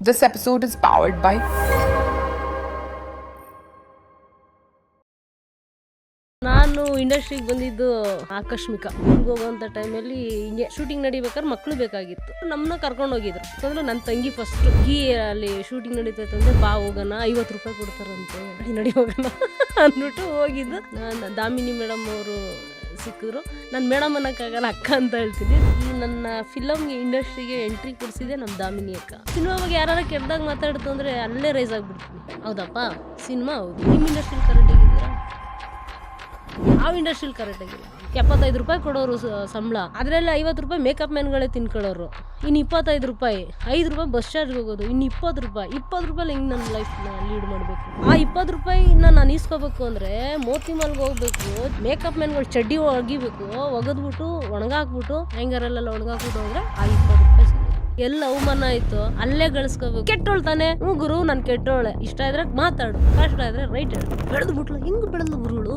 This episode is powered by ನಾನು ಇಂಡಸ್ಟ್ರಿಗೆ ಬಂದಿದ್ದು ಆಕಸ್ಮಿಕ. ಊರಿಗೆ ಹೋಗುವಂಥ ಟೈಮಲ್ಲಿ ಹಿಂಗೆ ಶೂಟಿಂಗ್ ನಡಿಬೇಕಾದ್ರೆ ಮಕ್ಕಳು ಬೇಕಾಗಿತ್ತು. ನಮ್ಮನ್ನ ಕರ್ಕೊಂಡು ಹೋಗಿದ್ರು. ಯಾಕಂದ್ರೆ ನನ್ನ ತಂಗಿ ಫಸ್ಟ್ ಅಲ್ಲಿ ಶೂಟಿಂಗ್ ನಡೀತೈತೆ ಅಂದ್ರೆ ಬಾ ಹೋಗೋಣ, 50 ರೂಪಾಯಿ ಕೊಡ್ತಾರಂತೆ, ನಡಿ ಹೋಗೋಣ ಅಂದ್ಬಿಟ್ಟು ಹೋಗಿದ್ದು. ನಾನು ದಾಮಿನಿ ಮೇಡಮ್ ಅವರು ಸಿಕ್ಕಿದ್ರು. ನಾನು ಮೇಡಮ್ ಅನ್ನೋಕ್ಕಾಗಲ್ಲ, ಅಕ್ಕ ಅಂತ ಹೇಳ್ತೀನಿ. ಈ ನನ್ನ ಫಿಲಮ್ಗೆ ಇಂಡಸ್ಟ್ರಿಗೆ ಎಂಟ್ರಿ ಕೊಡಿಸಿದೆ ನಮ್ಮ ದಾಮಿನಿ ಅಕ್ಕ. ಸಿನಿಮಾ ಬಗ್ಗೆ ಯಾರು ಕೆಟ್ಟದಾಗ ಮಾತಾಡ್ತು ಅಂದರೆ ಅಲ್ಲೇ ರೈಸ್ ಆಗಿಬಿಡ್ತೀನಿ. ಹೌದಪ್ಪ ಸಿನಿಮಾ ಹೌದು. ನಿಮ್ಮ ಇಂಡಸ್ಟ್ರಿಲಿ ಕರೆಕ್ಟ್ ಆಗಿದ್ದೀರಾ? ಯಾವ ಇಂಡಸ್ಟ್ರಿಲಿ ಕರೆಕ್ಟ್ ಆಗಿಲ್ಲ. 75 ರೂಪಾಯಿ ಕೊಡೋರು ಸಂಬಳ, ಅದರಲ್ಲಿ 50 ರೂಪಾಯಿ ಮೇಕಪ್ ಮ್ಯಾನ್ಗಳೇ ತಿನ್ಕೊಳ್ಳೋರು. ಇನ್ನು 25 ರೂಪಾಯಿ, 5 ರೂಪಾಯಿ ಬಸ್ ಚಾರ್ಜ್ಗೆ ಹೋಗೋದು, ಇನ್ನು 20 ರೂಪಾಯಿ ಹೆಂಗೆ ನನ್ನ ಲೈಫ್ನ ಲೀಡ್ ಮಾಡಬೇಕು? ಆ 20 ರೂಪಾಯಿನ ನಾನು ಈಸ್ಕೋಬೇಕು ಅಂದರೆ ಮೋತಿ ಮಾಲ್ಗೆ ಹೋಗ್ಬೇಕು, ಮೇಕಪ್ ಮ್ಯಾನ್ಗಳು ಚಡ್ಡಿ ಒಗಿಬೇಕು, ಒಗೆದ್ಬಿಟ್ಟು ಒಣಗಾಕ್ಬಿಟ್ಟು ಹ್ಯಾಂಗರಲ್ಲೆಲ್ಲ ಒಣಗಾಕ್ಬಿಟ್ಟು ಹೋದ್ರೆ ಆ 20 ರೂಪಾಯಿ ಸಿಗುತ್ತೆ. ಎಲ್ಲ ಅವಮಾನ ಆಯ್ತು, ಅಲ್ಲೇ ಗಳಿಸ್ಕೋಬೇಕು. ಕೆಟ್ಟೋಳು ತಾನೆ, ಹ್ಞೂ ಗುರು ನಾನು ಕೆಟ್ಟೋಳೆ, ಇಷ್ಟ ಇದ್ರೆ ಮಾತಾಡು, ಕಷ್ಟ ಇದ್ರೆ ರೈಟ್ ಹೇಳು. ಬೆಳೆದು ಬಿಟ್ಲು, ಹಿಂಗೆ ಬೆಳೆದು ಗುರುಗಳು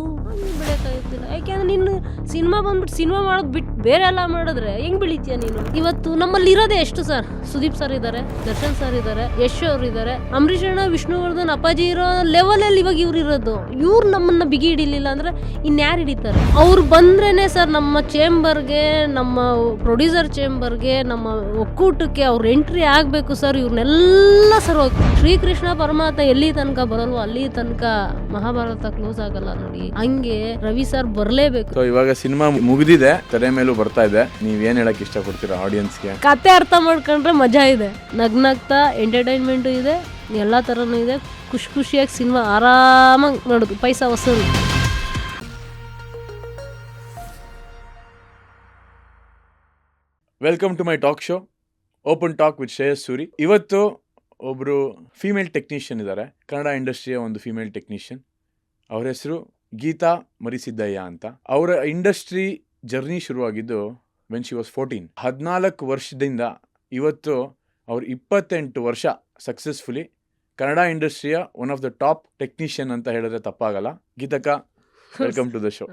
ಬೆಳೆಯೋಕ್ಕಾಗುತ್ತಿಲ್ಲ. ಯಾಕೆಂದ್ರೆ ನೀನು ಸಿನಿಮಾ ಬಂದ್ಬಿಟ್ಟು ಸಿನಿಮಾ ಮಾಡೋದು ಬಿಟ್ಟು ಬೇರೆ ಎಲ್ಲ ಮಾಡಿದ್ರೆ ಹೆಂಗ್ ಬೆಳಿತೀಯ ನೀನು? ಇವತ್ತು ನಮ್ಮಲ್ಲಿ ಇರೋದೇ ಎಷ್ಟು ಸರ್? ಸುದೀಪ್ ಸರ್ ಇದ್ದಾರೆ, ದರ್ಶನ್ ಸರ್ ಇದ್ದಾರೆ, ಯಶ್ ಅವ್ರು ಇದ್ದಾರೆ, ಅಂಬರೀಷ್ ಅಣ್ಣ, ವಿಷ್ಣುವರ್ಧನ್, ಅಪ್ಪಾಜಿ ಇರೋ ಲೆವೆಲಲ್ಲಿ ಇವಾಗ ಇವ್ರು ಇರೋದು. ಇವ್ರು ನಮ್ಮನ್ನ ಬಿಗಿ ಹಿಡಿಲಿಲ್ಲ ಅಂದ್ರೆ ಇನ್ಯಾರು ಹಿಡಿತಾರೆ? ಅವ್ರು ಬಂದ್ರೇನೆ ಸರ್ ನಮ್ಮ ಚೇಂಬರ್ಗೆ, ನಮ್ಮ ಪ್ರೊಡ್ಯೂಸರ್ ಚೇಂಬರ್ಗೆ, ನಮ್ಮ ಒಕ್ಕೂಟಕ್ಕೆ ಅವ್ರು ಎಂಟ್ರಿ ಆಗಬೇಕು ಸರ್. ಇವ್ರನ್ನೆಲ್ಲ ಸರ್ ಶ್ರೀಕೃಷ್ಣ ಪರಮಾತ್ಮ ಎಲ್ಲಿ ತನಕ ಬರಲ್ವೋ ಅಲ್ಲಿ ತನಕ ಮಹಾಭಾರತ ಕ್ಲೋಸ್ ಆಗಲ್ಲ ನೋಡಿ. ಹಂಗೆ ರವಿ ಸರ್ ಬರಲೇಬೇಕು. ಇವಾಗ ಸಿನಿಮಾ ಮುಗಿದಿದೆ, ತೆರೆ ಮೇಲೂ ಬರ್ತಾ ಇದೆ. ನೀವ್ ಏನ್ ಹೇಳಕ್ ಇಷ್ಟಪಡ್ತೀರಾ ಆಡಿಯನ್ಸ್ಗೆ? ಕತೆ ಅರ್ಥ ಮಾಡ್ಕೊಂಡ್ರೆ ಮಜಾ ಇದೆ, ನಗ್ನಗ್ತಾ ಎಂಟರ್ಟೈನ್ಮೆಂಟು ಇದೆ, ಎಲ್ಲ ಥರನೂ ಇದೆ. ಖುಷಿಯಾಗಿ ಸಿನಿಮಾ ಆರಾಮಾಗಿ ನೋಡೋದು, ಪೈಸಾ ವಸೂಲಿ. Welcome to my talk show, open talk with Shreyas Suri. ಇವತ್ತು ಒಬ್ರು ಫೀಮೇಲ್ ಟೆಕ್ನಿಷಿಯನ್ ಇದ್ದಾರೆ, ಕನ್ನಡ ಇಂಡಸ್ಟ್ರಿಯ ಒಂದು ಫೀಮೇಲ್ ಟೆಕ್ನಿಷಿಯನ್. ಅವ್ರ ಹೆಸರು ಗೀತಾ ಮರಿಸಿದ್ದಯ್ಯ ಅಂತ. ಅವರ ಇಂಡಸ್ಟ್ರಿ ಜರ್ನಿ ಶುರುವಾಗಿದ್ದು ವೆನ್ ಶಿ ವಾಸ್ 14. 14 ವರ್ಷದಿಂದ ಇವತ್ತು ಅವ್ರು 28 ವರ್ಷ ಸಕ್ಸಸ್ಫುಲಿ ಕನ್ನಡ ಇಂಡಸ್ಟ್ರಿಯ one of the top technician ಅಂತ ಹೇಳಿದ್ರೆ ತಪ್ಪಾಗಲ್ಲ. ಗೀತಕ್ಕ, ವೆಲ್ಕಮ್ ಟು ದ ಶೋ.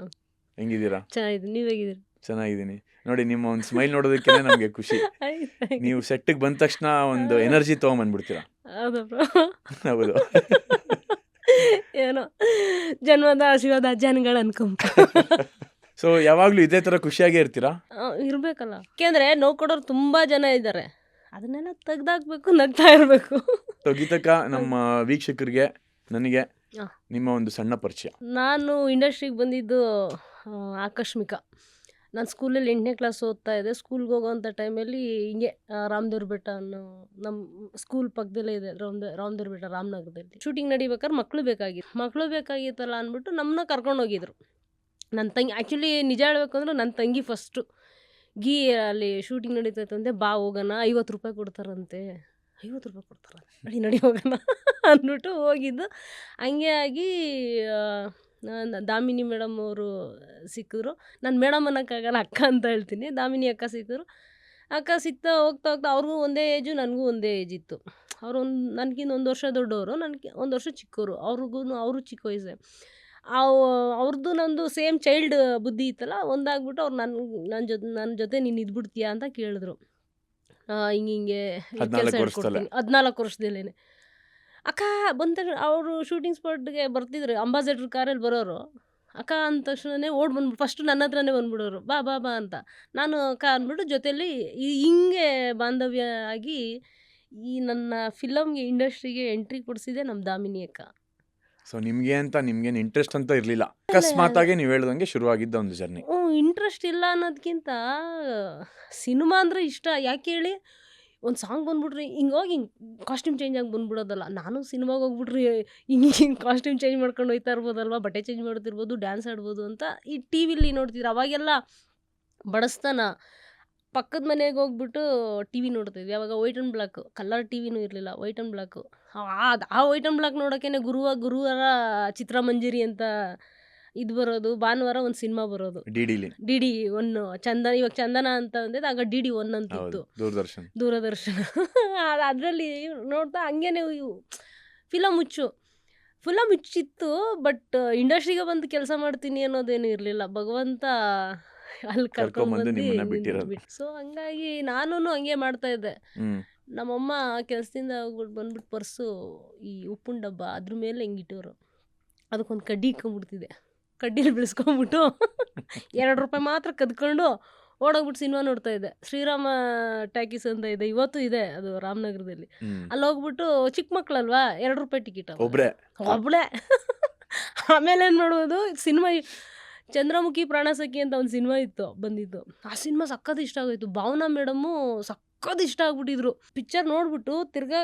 ಹೆಂಗಿದ್ದೀರಾ? ಚೆನ್ನಾಗಿದೆ, ನೀವು ಹೇಗಿದ್ದೀರಿ? ಚೆನ್ನಾಗಿದ್ದೀನಿ. ನೋಡಿ, ನಿಮ್ಮ ಒಂದು ಸ್ಮೈಲ್ ನೋಡೋದಕ್ಕೆ ನಮಗೆ ಖುಷಿ. ನೀವು ಸೆಟ್ಟಿಗೆ ಬಂದ ತಕ್ಷಣ ಒಂದು ಎನರ್ಜಿ ತೊಗೊಂಬಂದ್ಬಿಡ್ತೀರಾ. ಹೌದು, ಏನೋ ಜನ್ಮದ ಆಶೀರ್ವಾದ ಜನಗಳು ಅನ್ಕೊಂಬ. ಸೊ ಯಾವಾಗ್ಲೂ ಇದೇ ತರ ಖುಷಿಯಾಗೇ ಇರ್ತೀರಾ? ಇರ್ಬೇಕಲ್ಲ, ಯಾಕೆಂದ್ರೆ ನೋವು ಕೊಡೋರು ತುಂಬಾ ಜನ ಇದ್ದಾರೆ, ಅದನ್ನೆಲ್ಲ ತೆಗ್ದಾಕ್ಬೇಕು, ನಗ್ತಾ ಇರ್ಬೇಕು. ಗೀತಕ್ಕ, ನಮ್ಮ ವೀಕ್ಷಕರಿಗೆ ನನಗೆ ನಿಮ್ಮ ಒಂದು ಸಣ್ಣ ಪರಿಚಯ. ನಾನು ಇಂಡಸ್ಟ್ರಿಗೆ ಬಂದಿದ್ದು ಆಕಸ್ಮಿಕ. ನಾನು ಸ್ಕೂಲಲ್ಲಿ 8ನೇ ಕ್ಲಾಸ್ ಓದ್ತಾ ಇದ್ದೆ. ಸ್ಕೂಲ್ಗೆ ಹೋಗೋವಂಥ ಟೈಮಲ್ಲಿ ಹಿಂಗೆ ರಾಮದೇವ್ರ ಬೆಟ್ಟ ಅನ್ನೋ ನಮ್ಮ ಸ್ಕೂಲ್ ಪಕ್ಕದಲ್ಲೇ ಇದೆ, ರಾಮದೇವ್ರ ಬೆಟ್ಟ, ರಾಮನಗರದಲ್ಲಿ. ಶೂಟಿಂಗ್ ನಡಿಬೇಕಾದ್ರೆ ಮಕ್ಕಳು ಬೇಕಾಗಿತ್ತಲ್ಲ ಅಂದ್ಬಿಟ್ಟು ನಮ್ಮನ್ನ ಕರ್ಕೊಂಡು ಹೋಗಿದ್ರು. ನನ್ನ ತಂಗಿ, ಆ್ಯಕ್ಚುಲಿ ನಿಜ ಹೇಳ್ಬೇಕು ಅಂದ್ರೆ ನನ್ನ ತಂಗಿ ಫಸ್ಟು ಅಲ್ಲಿ ಶೂಟಿಂಗ್ ನಡೀತೈತೆ ಅಂದೆ, ಬಾ ಹೋಗೋಣ, 50 ರೂಪಾಯಿ ಕೊಡ್ತಾರಂತೆ, 50 ರೂಪಾಯಿ ಕೊಡ್ತಾರ, ನಡಿ ಹೋಗೋಣ ಅಂದ್ಬಿಟ್ಟು ಹೋಗಿದ್ದು. ಹಂಗೆ ಆಗಿ ದಾಮಿನಿ ಮೇಡಮ್ ಅವರು ಸಿಕ್ಕಿದ್ರು. ನಾನು ಮೇಡಮ್ ಅನ್ನೋಕ್ಕಾಗಲ್ಲ, ಅಕ್ಕ ಅಂತ ಹೇಳ್ತೀನಿ. ದಾಮಿನಿ ಅಕ್ಕ ಸಿಕ್ಕಿದ್ರು. ಅಕ್ಕ ಸಿಗ್ತಾ ಹೋಗ್ತಾ ಅವ್ರಿಗೂ ಒಂದೇ ಏಜು, ನನಗೂ ಒಂದೇ ಏಜ್ ಇತ್ತು. ಅವರು ನನಗಿಂತ 1 ವರ್ಷ ದೊಡ್ಡವರು, ನನಗೆ 1 ವರ್ಷ ಚಿಕ್ಕವರು. ಅವರು ಚಿಕ್ಕ ವಯಸ್ಸೇ. ಅವ್ರದ್ದು ನಂದು ಸೇಮ್ ಚೈಲ್ಡ್ ಬುದ್ಧಿ ಇತ್ತಲ್ಲ, ಒಂದಾಗ್ಬಿಟ್ಟು ಅವ್ರು ನನ್ನ ಜೊತೆ ನೀನು ಇದ್ಬಿಡ್ತೀಯಾ ಅಂತ ಕೇಳಿದ್ರು. ಹಿಂಗೆ ಕೆಲಸ ಹೇಳ್ಕೊಡ್ತೀನಿ. 14 ವರ್ಷದಲ್ಲೇ ಅಕ್ಕ ಬಂದ ಅವರು ಶೂಟಿಂಗ್ ಸ್ಪಾಟ್ಗೆ ಬರ್ತಿದ್ರು, ಅಂಬಾಸೆಡರ್ ಕಾರಲ್ಲಿ ಬರೋರು. ಅಕ್ಕ ಅಂದ ತಕ್ಷಣವೇ ಬಂದ್ಬಿಟ್ಟು ಫಸ್ಟು ನನ್ನ ಹತ್ರನೇ ಬಂದ್ಬಿಡೋರು, ಬಾ ಬಾ ಬಾ ಅಂತ. ನಾನು ಅಕ್ಕ ಅಂದ್ಬಿಟ್ಟು ಜೊತೆಯಲ್ಲಿ ಹಿಂಗೆ ಬಾಂಧವ್ಯ ಆಗಿ ಈ ನನ್ನ ಫಿಲಮ್ಗೆ ಇಂಡಸ್ಟ್ರಿಗೆ ಎಂಟ್ರಿ ಕೊಡಿಸಿದೆ ನಮ್ಮ ದಾಮಿನಿ ಅಕ್ಕ. ಸೊ ನಿಮ್ಗೇನು ಇಂಟ್ರೆಸ್ಟ್ ಅಂತ ಇರಲಿಲ್ಲ, ಅಕಸ್ಮಾತಾಗಿ ನೀವು ಹೇಳ್ದಂಗೆ ಶುರುವಾಗಿದ್ದ ಒಂದು ಜರ್ನಿ. ಇಂಟ್ರೆಸ್ಟ್ ಇಲ್ಲ ಅನ್ನೋದಕ್ಕಿಂತ ಸಿನಿಮಾ ಅಂದರೆ ಇಷ್ಟ. ಯಾಕೆ ಹೇಳಿ, ಒಂದು ಸಾಂಗ್ ಬಂದ್ಬಿಟ್ರಿ ಹಿಂಗೆ ಕಾಸ್ಟ್ಯೂಮ್ ಚೇಂಜ್ ಆಗಿ ಬಂದ್ಬಿಡೋದಲ್ಲ. ನಾನು ಸಿನಿಮಾಗೆ ಹೋಗ್ಬಿಟ್ರಿ ಹಿಂಗೆ ಕಾಸ್ಟ್ಯೂಮ್ ಚೇಂಜ್ ಮಾಡ್ಕೊಂಡು ಹೋಗ್ತಾ ಇರ್ಬೋದಲ್ವ, ಬಟ್ಟೆ ಚೇಂಜ್ ಮಾಡ್ತಿರ್ಬೋದು, ಡ್ಯಾನ್ಸ್ ಆಡ್ಬೋದು ಅಂತ ಈ ಟಿ ವಿಲಿ ನೋಡ್ತಿದ್ರು. ಅವಾಗೆಲ್ಲ ಬಡಸ್ತಾನ ಪಕ್ಕದ ಮನೆಗೆ ಹೋಗ್ಬಿಟ್ಟು ಟಿ ವಿ ನೋಡ್ತಿದ್ವಿ. ಅವಾಗ white and black, colour T ವಿನೂ ಇರಲಿಲ್ಲ, ವೈಟ್ ಆ್ಯಂಡ್ ಬ್ಲ್ಯಾಕು. ಆ ವೈಟ್ ಆ್ಯಂಡ್ ಬ್ಲ್ಯಾಕ್ ನೋಡೋಕ್ಕೇ ಗುರುವಾರ ಚಿತ್ರಮಂಜರಿ ಅಂತ ಇದು ಬರೋದು, ಭಾನುವಾರ ಒಂದು ಸಿನಿಮಾ ಬರೋದು ಡಿ ಡಿ 1 ಚಂದನ. ಇವಾಗ ಚಂದನ ಅಂತ ಅಂದಿದ್ದು, ಆಗ ಡಿ ಡಿ 1 ಅಂತಿತ್ತು, ದೂರದರ್ಶನ. ಅದರಲ್ಲಿ ನೋಡ್ತಾ ಹಂಗೇನೆ ಫಿಲಮ್ ಹುಚ್ಚಿತ್ತು. ಬಟ್ ಇಂಡಸ್ಟ್ರಿಗೆ ಬಂದು ಕೆಲಸ ಮಾಡ್ತೀನಿ ಅನ್ನೋದೇನು ಇರಲಿಲ್ಲ. ಭಗವಂತ ಅಲ್ಲಿ ಕರ್ಕೊಂಡ್ಬಂದು. ಸೊ ಹಂಗಾಗಿ ನಾನು ಹಂಗೆ ಮಾಡ್ತಾ ಇದ್ದೆ. ನಮ್ಮಮ್ಮ ಕೆಲಸದಿಂದ ಹೋಗ್ಬಿಟ್ಟು ಬಂದ್ಬಿಟ್ಟು ಪರ್ಸು ಈ ಉಪ್ಪಿನ ಡಬ್ಬ ಅದ್ರ ಮೇಲೆ ಹಿಂಗಿಟ್ಟವರು, ಅದಕ್ಕೊಂದು ಕಡ್ಡಿ ಇಕ್ಕೊಂಬಿಡ್ತಿದ್ದೆ, ಕಡ್ಡಿಲಿ ಬಿಳಿಸ್ಕೊಂಬಿಟ್ಟು 2 ರೂಪಾಯಿ ಮಾತ್ರ ಕದ್ಕೊಂಡು ಓಡೋಗ್ಬಿಟ್ಟು ಸಿನಿಮಾ ನೋಡ್ತಾ ಇದ್ದೆ. ಶ್ರೀರಾಮ ಟ್ಯಾಕೀಸ್ ಅಂತ ಇದೆ, ಇವತ್ತು ಇದೆ ಅದು ರಾಮನಗರದಲ್ಲಿ. ಅಲ್ಲಿ ಹೋಗ್ಬಿಟ್ಟು ಚಿಕ್ಕ ಮಕ್ಳಲ್ವಾ, 2 ರೂಪಾಯಿ ಟಿಕೆಟ್ ಒಬ್ರೆ ಒಬ್ಳೆ. ಆಮೇಲೆ ಏನು ಮಾಡೋದು, ಸಿನಿಮಾ ಚಂದ್ರಮುಖಿ ಪ್ರಾಣಸಖಿ ಅಂತ ಒಂದು ಸಿನಿಮಾ ಇತ್ತು ಬಂದಿತ್ತು. ಆ ಸಿನಿಮಾ ಸಕ್ಕತ್ ಇಷ್ಟ ಆಗೋಯ್ತು. ಭಾವನಾ ಮೇಡಮ್ಮು ಸಕ್ಕತ್ ಇಷ್ಟ ಆಗ್ಬಿಟ್ಟಿದ್ರು. ಪಿಕ್ಚರ್ ನೋಡ್ಬಿಟ್ಟು ತಿರ್ಗಾ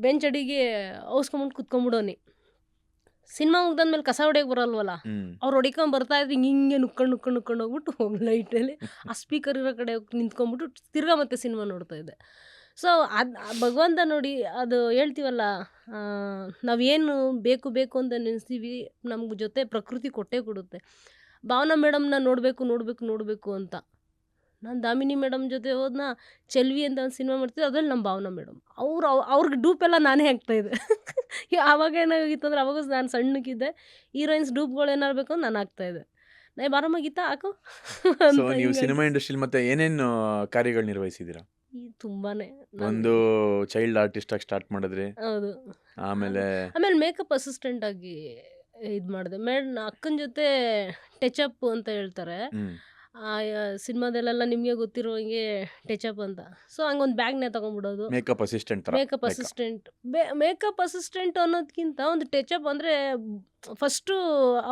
ಬೆಂಚ್ ಅಡಿಗೆ ಔಸ್ಕೊಂಬಿಟ್ಟು ಕುತ್ಕೊಂಡ್ಬಿಡೋನಿ. ಸಿನಿಮಾ ಮುಗ್ದಾದ್ಮೇಲೆ ಕಸ ಹೊಡಿಯೋಕೆ ಬರಲ್ವಲ್ಲ, ಅವ್ರು ಹೊಡಿಕೊಂಡ್ ಬರ್ತಾ ಇದ್ರೆ ಹಿಂಗೆ ನುಕ್ಕೊಂಡು ಹೋಗ್ಬಿಟ್ಟು ಲೈಟಲ್ಲಿ ಆ ಸ್ಪೀಕರ್ ಇರೋ ಕಡೆ ಹೋಗಿ ನಿಂತ್ಕೊಂಡ್ಬಿಟ್ಟು ತಿರ್ಗಾ ಮತ್ತೆ ಸಿನಿಮಾ ನೋಡ್ತಾ ಇದ್ದೆ. ಸೊ ಅದು ಭಗವಂತ ನೋಡಿ, ಅದು ಹೇಳ್ತೀವಲ್ಲ, ನಾವೇನು ಬೇಕು ಅಂತ ನೆನೆಸ್ತೀವಿ, ನಮ್ಗೆ ಜೊತೆ ಪ್ರಕೃತಿ ಕೊಟ್ಟೇ ಕೊಡುತ್ತೆ. ಭಾವನಾ ಮೇಡಮ್ನ ನೋಡಬೇಕು ಅಂತ ನಾನು ದಾಮಿನಿ ಮೇಡಮ್ ಜೊತೆ ಹೋದ್ನ, ಚೆಲ್ವಿ ಅಂತ ಒಂದು ಸಿನಿಮಾ ಮಾಡ್ತಿದ್ದೆ, ಅದ್ರಲ್ಲಿ ನಮ್ಮ ಭಾವನಾ ಮೇಡಮ್ ಅವ್ರಿಗೆ ಡೂಪೆಲ್ಲ ನಾನೇ ಆಗ್ತಾಯಿದ್ದೆ. ಆವಾಗ ಏನಾಗಿತ್ತು ಅಂದರೆ, ಅವಾಗ ನಾನು ಸಣ್ಣಕ್ಕಿದ್ದೆ, ಹೀರೋಯಿನ್ಸ್ ಡೂಪ್ಗಳು ಏನಾರು ಬೇಕು ನಾನು ಆಗ್ತಾಯಿದ್ದೆ. ನಾ ಬಾರಮ್ಮ ಗೀತಾ ಹಾಕು ಸೊ ಅಂತ ನೀವು ಹಿಂಗಾಗಿ ಸಿನಿಮಾ ಇಂಡಸ್ಟ್ರಿಯಲ್ಲಿ ಮತ್ತೆ ಏನೇನು ಕಾರ್ಯಗಳು ನಿರ್ವಹಿಸಿದ್ದೀರಾ? ತುಂಬಾನೇ ಒಂದು ಚೈಲ್ಡ್ ಆರ್ಟಿಸ್ಟ್ ಆಗಿ ಸ್ಟಾರ್ಟ್ ಮಾಡಿದ್ರಿ, ಹೌದು. ಆಮೇಲೆ ಆಮೇಲೆ ಮೇಕಪ್ ಅಸಿಸ್ಟೆಂಟ್ ಆಗಿ ಇದು ಮಾಡಿದೆ. ಅಕ್ಕನ ಜೊತೆ ಟಚಪ್ ಅಂತ ಹೇಳ್ತಾರೆ, ಹ್ಮ್ ಸಿನಿಮಾದಲ್ಲೆಲ್ಲ ನಿಮಗೆ ಗೊತ್ತಿರೋ ಹಂಗೆ ಟಚಪ್ ಅಂತ. ಸೊ ಹಂಗೊಂದು ಬ್ಯಾಗ್ನೇ ತೊಗೊಂಡ್ಬಿಡೋದು. ಮೇಕಪ್ ಅಸಿಸ್ಟೆಂಟ್ ತರ ಮೇಕಪ್ ಅಸಿಸ್ಟೆಂಟ್ ಅನ್ನೋದಕ್ಕಿಂತ ಒಂದು ಟಚಪ್ ಅಂದರೆ ಫಸ್ಟು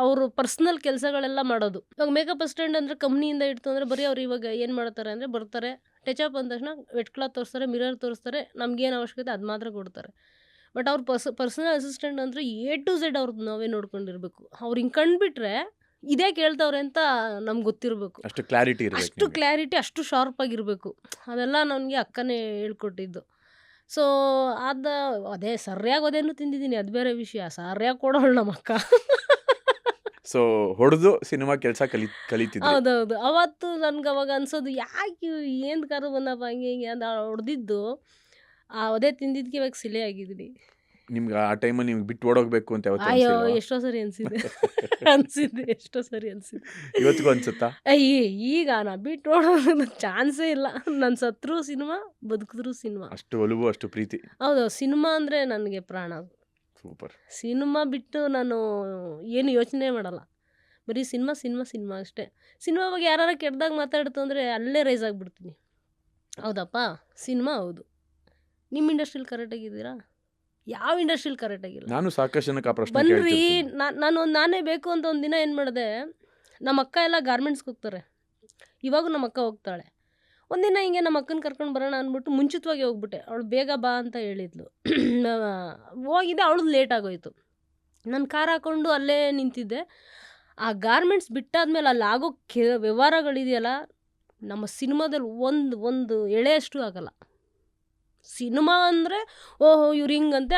ಅವರು ಪರ್ಸ್ನಲ್ ಕೆಲಸಗಳೆಲ್ಲ ಮಾಡೋದು. ಇವಾಗ ಮೇಕಪ್ ಅಸಿಸ್ಟೆಂಟ್ ಅಂದರೆ ಕಂಪ್ನಿಯಿಂದ ಇಡ್ತು ಅಂದರೆ ಬರೀ ಅವ್ರು ಇವಾಗ ಏನು ಮಾಡ್ತಾರೆ ಅಂದರೆ, ಬರ್ತಾರೆ ಟಚಪ್ ಅಂದ ತಕ್ಷಣ ವೆಟ್ ಕ್ಲಾತ್ ತೋರಿಸ್ತಾರೆ, ಮಿರರ್ ತೋರಿಸ್ತಾರೆ, ನಮ್ಗೇನು ಅವಶ್ಯಕತೆ ಅದು ಮಾತ್ರ ಕೊಡ್ತಾರೆ. ಬಟ್ ಅವ್ರು ಪರ್ಸನಲ್ ಅಸಿಸ್ಟೆಂಟ್ ಅಂದರೆ A to Z ಅವ್ರದ್ದು ನಾವೇ ನೋಡ್ಕೊಂಡಿರ್ಬೇಕು. ಅವ್ರು ಹಿಂಗೆ ಕಂಡುಬಿಟ್ರೆ ಇದೇ ಕೇಳ್ತವ್ರೆ ಅಂತ ನಮ್ಗೆ ಗೊತ್ತಿರಬೇಕು. ಅಷ್ಟು ಕ್ಲಾರಿಟಿ ಅಷ್ಟು ಇರಬೇಕು. ಕ್ಲಾರಿಟಿ, ಅಷ್ಟು ಶಾರ್ಪ್ ಆಗಿರಬೇಕು. ಅದೆಲ್ಲ ನನಗೆ ಅಕ್ಕನೇ ಹೇಳ್ಕೊಟ್ಟಿದ್ದು. ಸೊ ಅದೇ ಸರಿಯಾಗಿ ಅದೇನು ತಿಂದಿದ್ದೀನಿ, ಅದು ಬೇರೆ ವಿಷಯ. ಸರಿಯಾಗಿ ಕೊಡೋಳು ನಮ್ಮ ಅಕ್ಕ. ಸೊ ಹೊಡೆದು ಸಿನಿಮಾ ಕೆಲಸ ಕಲಿತಿದ್ರಿ. ಹೌದೌದು. ಅವತ್ತು ನನ್ಗೆ ಅವಾಗ ಅನ್ಸೋದು, ಯಾಕೆ ಏನು ಕರು ಬಂದಪ್ಪ ಹಿಂಗೆ ಅಂತ ಹೊಡೆದಿದ್ದು, ಅದೇ ತಿಂದಿದ್ದಕ್ಕೆ ಇವಾಗ ಸಿಲೆ ಆಗಿದ್ದೀನಿ. ನಿಮ್ಗೆ ಆ ಟೈಮಲ್ಲಿ ನಿಮ್ಗೆ ಬಿಟ್ಟು ಓಡೋಗ್ಬೇಕು ಅಂತ ಯಾವತ್ತೂ ಅಯ್ಯೋ, ಅನ್ಸಿಲ್ವಾ? ಎಷ್ಟೋ ಸರಿ ಅನ್ಸಿದೆ ಎಷ್ಟೋ ಸರಿ ಅನ್ಸಿದೆ. ಇವತ್ತಿಗೂ ಅನ್ಸುತ್ತಾ? ಈಗ ನಾ ಬಿಟ್ಟು ಓಡೋದು ಚಾನ್ಸೇ ಇಲ್ಲ. ನಾನು ಸತ್ರು ಸಿನಿಮಾ, ಬದುಕಿದ್ರು ಸಿನಿಮಾ. ಅಷ್ಟು ಒಲವು, ಅಷ್ಟು ಪ್ರೀತಿ. ಹೌದು, ಸಿನಿಮಾ ಅಂದರೆ ನನಗೆ ಪ್ರಾಣ. ಸೂಪರ್. ಸಿನಿಮಾ ಬಿಟ್ಟು ನಾನು ಏನು ಯೋಚನೆ ಮಾಡಲ್ಲ. ಬರೀ ಸಿನಿಮಾ ಅಷ್ಟೇ. ಸಿನಿಮಾ ಬಗ್ಗೆ ಯಾರು ಕೆಟ್ಟದಾಗ ಮಾತಾಡ್ತು ಅಂದರೆ ಅಲ್ಲೇ ರೈಸ್ ಆಗಿಬಿಡ್ತೀನಿ. ಹೌದಪ್ಪ, ಸಿನಿಮಾ ಹೌದು. ನಿಮ್ಮ ಇಂಡಸ್ಟ್ರಿಯಲ್ಲಿ ಕರೆಕ್ಟಾಗಿದ್ದೀರಾ? ಯಾವ ಇಂಡಸ್ಟ್ರಿಯಲ್ಲಿ ಕರೆಕ್ಟಾಗಿಲ್ಲ. ನಾನು ಸಾಕಷ್ಟು ಜನಕ್ಕೆ ಆ ಪ್ರಶ್ನೆ ಬನ್ರಿ, ಕೇಳ್ತಿರ್ತೀನಿ. ನಾನೇ ಬೇಕು ಅಂತ ಒಂದು ದಿನ ಏನು ಮಾಡಿದೆ, ನಮ್ಮ ಅಕ್ಕ ಎಲ್ಲ ಗಾರ್ಮೆಂಟ್ಸ್ಗೆ ಹೋಗ್ತಾರೆ, ಇವಾಗೂ ನಮ್ಮ ಅಕ್ಕ ಹೋಗ್ತಾಳೆ. ಒಂದಿನ ಹಿಂಗೆ ನಮ್ಮ ಅಕ್ಕನ ಕರ್ಕೊಂಡು ಬರೋಣ ಅಂದ್ಬಿಟ್ಟು ಮುಂಚಿತವಾಗಿ ಹೋಗ್ಬಿಟ್ಟೆ. ಅವಳು ಬೇಗ ಬಾ ಅಂತ ಹೇಳಿದ್ಲು. ಹೋಗಿದ್ದೆ, ಅವಳದು ಲೇಟ್ ಆಗೋಯ್ತು. ನಾನು ಕಾರ್ ಹಾಕ್ಕೊಂಡು ಅಲ್ಲೇ ನಿಂತಿದ್ದೆ. ಆ ಗಾರ್ಮೆಂಟ್ಸ್ ಬಿಟ್ಟಾದ್ಮೇಲೆ ಅಲ್ಲಿ ಆಗೋ ವ್ಯವಹಾರಗಳಿದೆಯಲ್ಲ, ನಮ್ಮ ಸಿನಿಮಾದಲ್ಲಿ ಒಂದು ಎಳೆಯಷ್ಟು ಆಗಲ್ಲ. ಸಿನಿಮಾ ಅಂದರೆ ಓಹೋ ಇವ್ರು ಹಿಂಗಂತೆ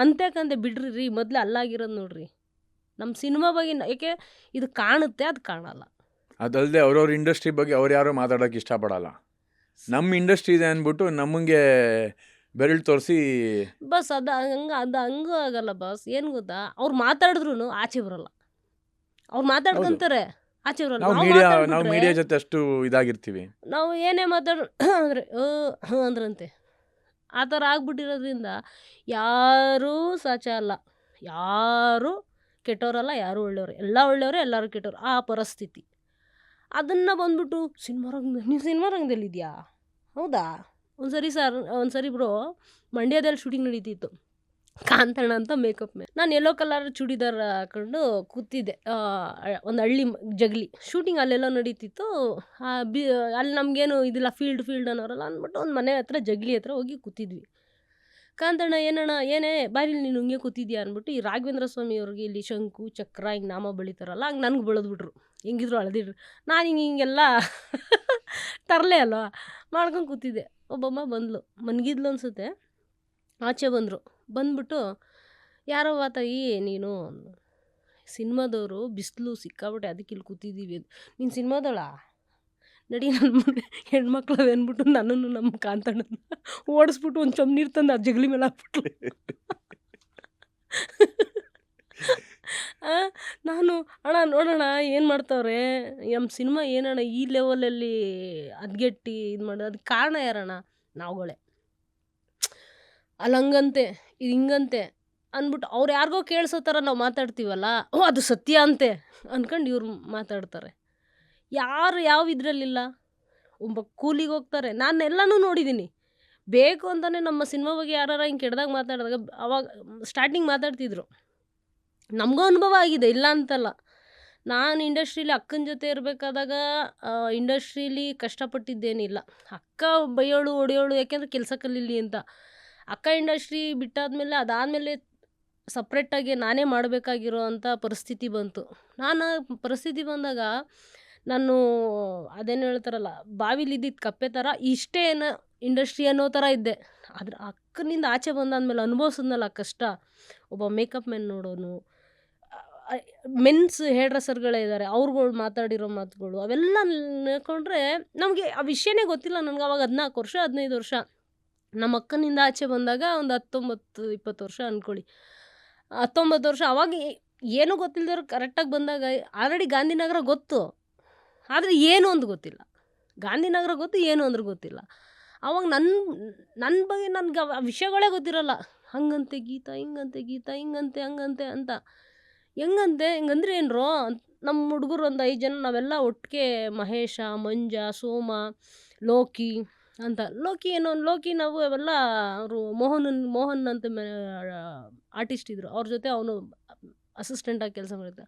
ಅಂತೆಕಂತೆ ಬಿಡ್ರಿ ಮೊದಲು ಅಲ್ಲಾಗಿರೋದು ನೋಡ್ರಿ. ನಮ್ಮ ಸಿನಿಮಾ ಬಗ್ಗೆ ಯಾಕೆ ಇದು ಕಾಣುತ್ತೆ, ಅದು ಕಾಣಲ್ಲ. ಅದಲ್ಲದೆ ಅವ್ರವ್ರ ಇಂಡಸ್ಟ್ರಿ ಬಗ್ಗೆ ಅವ್ರು ಯಾರೋ ಮಾತಾಡೋಕೆ ಇಷ್ಟಪಡಲ್ಲ. ನಮ್ಮ ಇಂಡಸ್ಟ್ರಿ ಇದೆ ಅಂದ್ಬಿಟ್ಟು ನಮಗೆ ಬೆರಳು ತೋರಿಸಿ ಬಸ್ ಅದು ಹಂಗೂ ಆಗಲ್ಲ ಬಾಸ್. ಏನು ಗೊತ್ತಾ, ಅವ್ರು ಮಾತಾಡಿದ್ರು ಆಚೆ ಬರಲ್ಲ. ಅವ್ರು ಮಾತಾಡ್ಕೊಂತಾರೆ, ಆಚೆ ಬರಲ್ಲ. ನಾವು ಮೀಡಿಯಾ ಜೊತೆ ಅಷ್ಟು ಇದಾಗಿರ್ತೀವಿ. ನಾವು ಏನೇ ಅಂದರೆ ಅಂದ್ರಂತೆ. ಆ ಥರ ಆಗ್ಬಿಟ್ಟಿರೋದ್ರಿಂದ ಯಾರೂ ಸಾಚ ಅಲ್ಲ, ಯಾರೂ ಕೆಟ್ಟವರಲ್ಲ, ಯಾರೂ ಒಳ್ಳೆಯವರು. ಎಲ್ಲ ಒಳ್ಳೆಯವರೇ, ಎಲ್ಲರೂ ಕೆಟ್ಟವರು. ಆ ಪರಿಸ್ಥಿತಿ. ಅದನ್ನು ಬಂದ್ಬಿಟ್ಟು ನೀವು ಸಿನಿಮಾ ರಂಗದಲ್ಲಿದೆಯಾ? ಹೌದಾ? ಒಂದ್ಸರಿ ಬ್ರೋ ಮಂಡ್ಯದಲ್ಲಿ ಶೂಟಿಂಗ್ ನಡೀತಿತ್ತು. ಕಾಂತಣ್ಣ ಅಂತ ಮೇಕಪ್ ಮೇಲೆ ನಾನು ಯೆಲ್ಲೋ ಕಲರ್ ಚೂಡಿದಾರ್ ಹಾಕೊಂಡು ಕೂತಿದ್ದೆ. ಒಂದು ಹಳ್ಳಿ ಜಗಲಿ ಶೂಟಿಂಗ್ ಅಲ್ಲೆಲ್ಲೋ ನಡೀತಿತ್ತು. ಅಲ್ಲಿ ನಮಗೇನು ಇದಿಲ್ಲ, ಫೀಲ್ಡ್ ಅನ್ನೋರಲ್ಲ ಅಂದ್ಬಿಟ್ಟು ಒಂದು ಮನೆ ಹತ್ರ ಜಗಲಿ ಹತ್ರ ಹೋಗಿ ಕೂತಿದ್ವಿ. ಕಾಂತಣ್ಣ ಏನೇ ಬಾರಿ ನೀನು ಹಿಂಗೆ ಕೂತಿದ್ಯಾ ಅಂದ್ಬಿಟ್ಟು ಈ ರಾಘವೇಂದ್ರ ಸ್ವಾಮಿ ಅವ್ರಿಗೆ ಇಲ್ಲಿ ಶಂಕು ಚಕ್ರ ಹಿಂಗೆ ನಾಮ ಬೆಳಿತಾರಲ್ಲ, ಹಂಗೆ ನನಗೆ ಬೆಳೆದ್ಬಿಟ್ರು. ಹೆಂಗಿದ್ರು ಹಳದಿಡ್ರು. ನಾನು ಹಿಂಗೆಲ್ಲ ತರಲೆ ಅಲ್ವಾ ಮಾಡ್ಕೊಂಡು ಕೂತಿದ್ದೆ. ಒಬ್ಬಮ್ಮ ಬಂದ್ಲು, ಮನ್ಗಿದ್ಲು ಅನ್ಸುತ್ತೆ. ಆಚೆ ಬಂದ್ಬಿಟ್ಟು ಯಾರೋ ತಾಯಿ ನೀನು ಸಿನಿಮಾದವರು, ಬಿಸಿಲು ಸಿಕ್ಕಾಬಿಟ್ಟೆ, ಅದಕ್ಕೆ ಇಲ್ಲಿ ಕೂತಿದ್ದೀವಿ. ನೀನು ಸಿನಿಮಾದವಳ ನಡಿ, ನನ್ನ ಹೆಣ್ಮಕ್ಳು ಅಂದ್ಬಿಟ್ಟು ನನ್ನನ್ನು ನಮ್ಮ ಕಾಂತಣ್ಣನ ಓಡಿಸ್ಬಿಟ್ಟು ಒಂದು ಚೊಂಬು ನೀರು ತಂದು ಆ ಜಗಲಿ ಮೇಲೆ ಹಾಕ್ಬಿಟ್ಲು. ನಾನು ಅಣ್ಣ ನೋಡೋಣ ಏನು ಮಾಡ್ತಾವ್ರೆ ನಮ್ಮ ಸಿನಿಮಾ, ಏನಣ್ಣ ಈ ಲೆವೆಲಲ್ಲಿ ಅದ್ಗೆಟ್ಟಿ ಇದು ಮಾಡೋದು, ಅದಕ್ಕೆ ಕಾರಣ ಯಾರಣ್ಣ? ನಾವುಗಳೇ. ಅಲ್ಲಿ ಹಂಗಂತೆ ಇದು ಹಿಂಗಂತೆ ಅಂದ್ಬಿಟ್ಟು ಅವ್ರು ಯಾರಿಗೋ ಕೇಳಿಸೋ ಥರ ನಾವು ಮಾತಾಡ್ತೀವಲ್ಲ, ಓ ಅದು ಸತ್ಯ ಅಂತೆ ಅಂದ್ಕೊಂಡು ಇವ್ರು ಮಾತಾಡ್ತಾರೆ. ಯಾರು ಯಾವ ಇದರಲ್ಲಿಲ್ಲ. ಒಬ್ಬ ಕೂಲಿಗೆ ಹೋಗ್ತಾರೆ, ನಾನು ಎಲ್ಲನೂ ನೋಡಿದ್ದೀನಿ. ಬೇಕು ಅಂತಲೇ ನಮ್ಮ ಸಿನಿಮಾ ಬಗ್ಗೆ ಯಾರು ಹಿಂಗೆ ಕೆಡ್ದಾಗ ಮಾತಾಡಿದಾಗ ಅವಾಗ ಸ್ಟಾರ್ಟಿಂಗ್ ಮಾತಾಡ್ತಿದ್ರು. ನಮಗೂ ಅನುಭವ ಆಗಿದೆ, ಇಲ್ಲ ಅಂತಲ್ಲ. ನಾನು ಇಂಡಸ್ಟ್ರೀಲಿ ಅಕ್ಕನ ಜೊತೆ ಇರಬೇಕಾದಾಗ ಇಂಡಸ್ಟ್ರೀಲಿ ಕಷ್ಟಪಟ್ಟಿದ್ದೇನಿಲ್ಲ. ಅಕ್ಕ ಬೈಯೋಳು ಹೊಡೆಯೋಳು, ಯಾಕೆಂದರೆ ಕೆಲಸ ಕಲೀಲಿ ಅಂತ. ಅಕ್ಕ ಇಂಡಸ್ಟ್ರಿ ಬಿಟ್ಟಾದ್ಮೇಲೆ ಅದಾದಮೇಲೆ ಸಪ್ರೇಟಾಗಿ ನಾನೇ ಮಾಡಬೇಕಾಗಿರೋ ಅಂಥ ಪರಿಸ್ಥಿತಿ ಬಂತು. ಪರಿಸ್ಥಿತಿ ಬಂದಾಗ ನಾನು ಅದೇನು ಹೇಳ್ತಾರಲ್ಲ, ಬಾವಿಲಿದ್ದಿದ್ದು ಕಪ್ಪೆ ಥರ ಇಷ್ಟೇ ಏನೋ ಇಂಡಸ್ಟ್ರಿ ಅನ್ನೋ ಥರ ಇದ್ದೆ. ಆದ್ರೆ ಅಕ್ಕನಿಂದ ಆಚೆ ಬಂದಾದ್ಮೇಲೆ ಅನುಭವಿಸಿದ್ನಲ್ಲ ಕಷ್ಟ. ಒಬ್ಬ ಮೇಕಪ್ ಮ್ಯಾನ್ ನೋಡೋನು, ಮೆನ್ಸ್ ಹೇರ್ ಡ್ರೆಸ್ಸರ್ಗಳೇ ಇದ್ದಾರೆ, ಅವ್ರುಗಳು ಮಾತಾಡಿರೋ ಮಾತುಗಳು ಅವೆಲ್ಲ ನೆನ್ಕೊಂಡ್ರೆ ನಮಗೆ ಆ ವಿಷಯನೇ ಗೊತ್ತಿಲ್ಲ ನನಗೆ. ಅವಾಗ 14 ವರ್ಷ 15 ವರ್ಷ. ನಮ್ಮ ಅಕ್ಕನಿಂದ ಆಚೆ ಬಂದಾಗ ಒಂದು 19-20 ವರ್ಷ ಅಂದ್ಕೊಳ್ಳಿ. 19 ವರ್ಷ. ಅವಾಗ ಏನೂ ಗೊತ್ತಿಲ್ಲದವ್ರು ಕರೆಕ್ಟಾಗಿ ಬಂದಾಗ ಆಲ್ರೆಡಿ ಗಾಂಧಿನಗರ ಗೊತ್ತು, ಆದರೆ ಏನು ಅಂತ ಗೊತ್ತಿಲ್ಲ. ಗಾಂಧಿನಗರ ಗೊತ್ತು, ಏನು ಅಂದ್ರೆ ಗೊತ್ತಿಲ್ಲ. ಆವಾಗ ನನ್ನ ಬಗ್ಗೆ ನನಗೆ ಆ ವಿಷಯಗಳೇ ಗೊತ್ತಿರಲ್ಲ. ಹಂಗಂತೆ ಗೀತಾ, ಹಿಂಗಂತೆ ಗೀತಾ, ಹಿಂಗಂತೆ ಹಂಗಂತೆ ಅಂತ. ಹೆಂಗಂತೆ ಹಿಂಗಂದ್ರೆ ಏನ್ರೋ ನಮ್ಮ ಹುಡುಗರು ಒಂದು 5 ಜನ ನಾವೆಲ್ಲ ಒಟ್ಟಿಗೆ, ಮಹೇಶ, ಮಂಜ, ಸೋಮ, ಲೋಕಿ ಅಂತ. ಲೋಕಿ ನಾವು ಅವೆಲ್ಲ ಅವರು ಮೋಹನ್ ಅಂತ ಆರ್ಟಿಸ್ಟ್ ಇದ್ದರು, ಅವ್ರ ಜೊತೆ ಅವನು ಅಸಿಸ್ಟೆಂಟಾಗಿ ಕೆಲಸ ಮಾಡಿದ್ದ.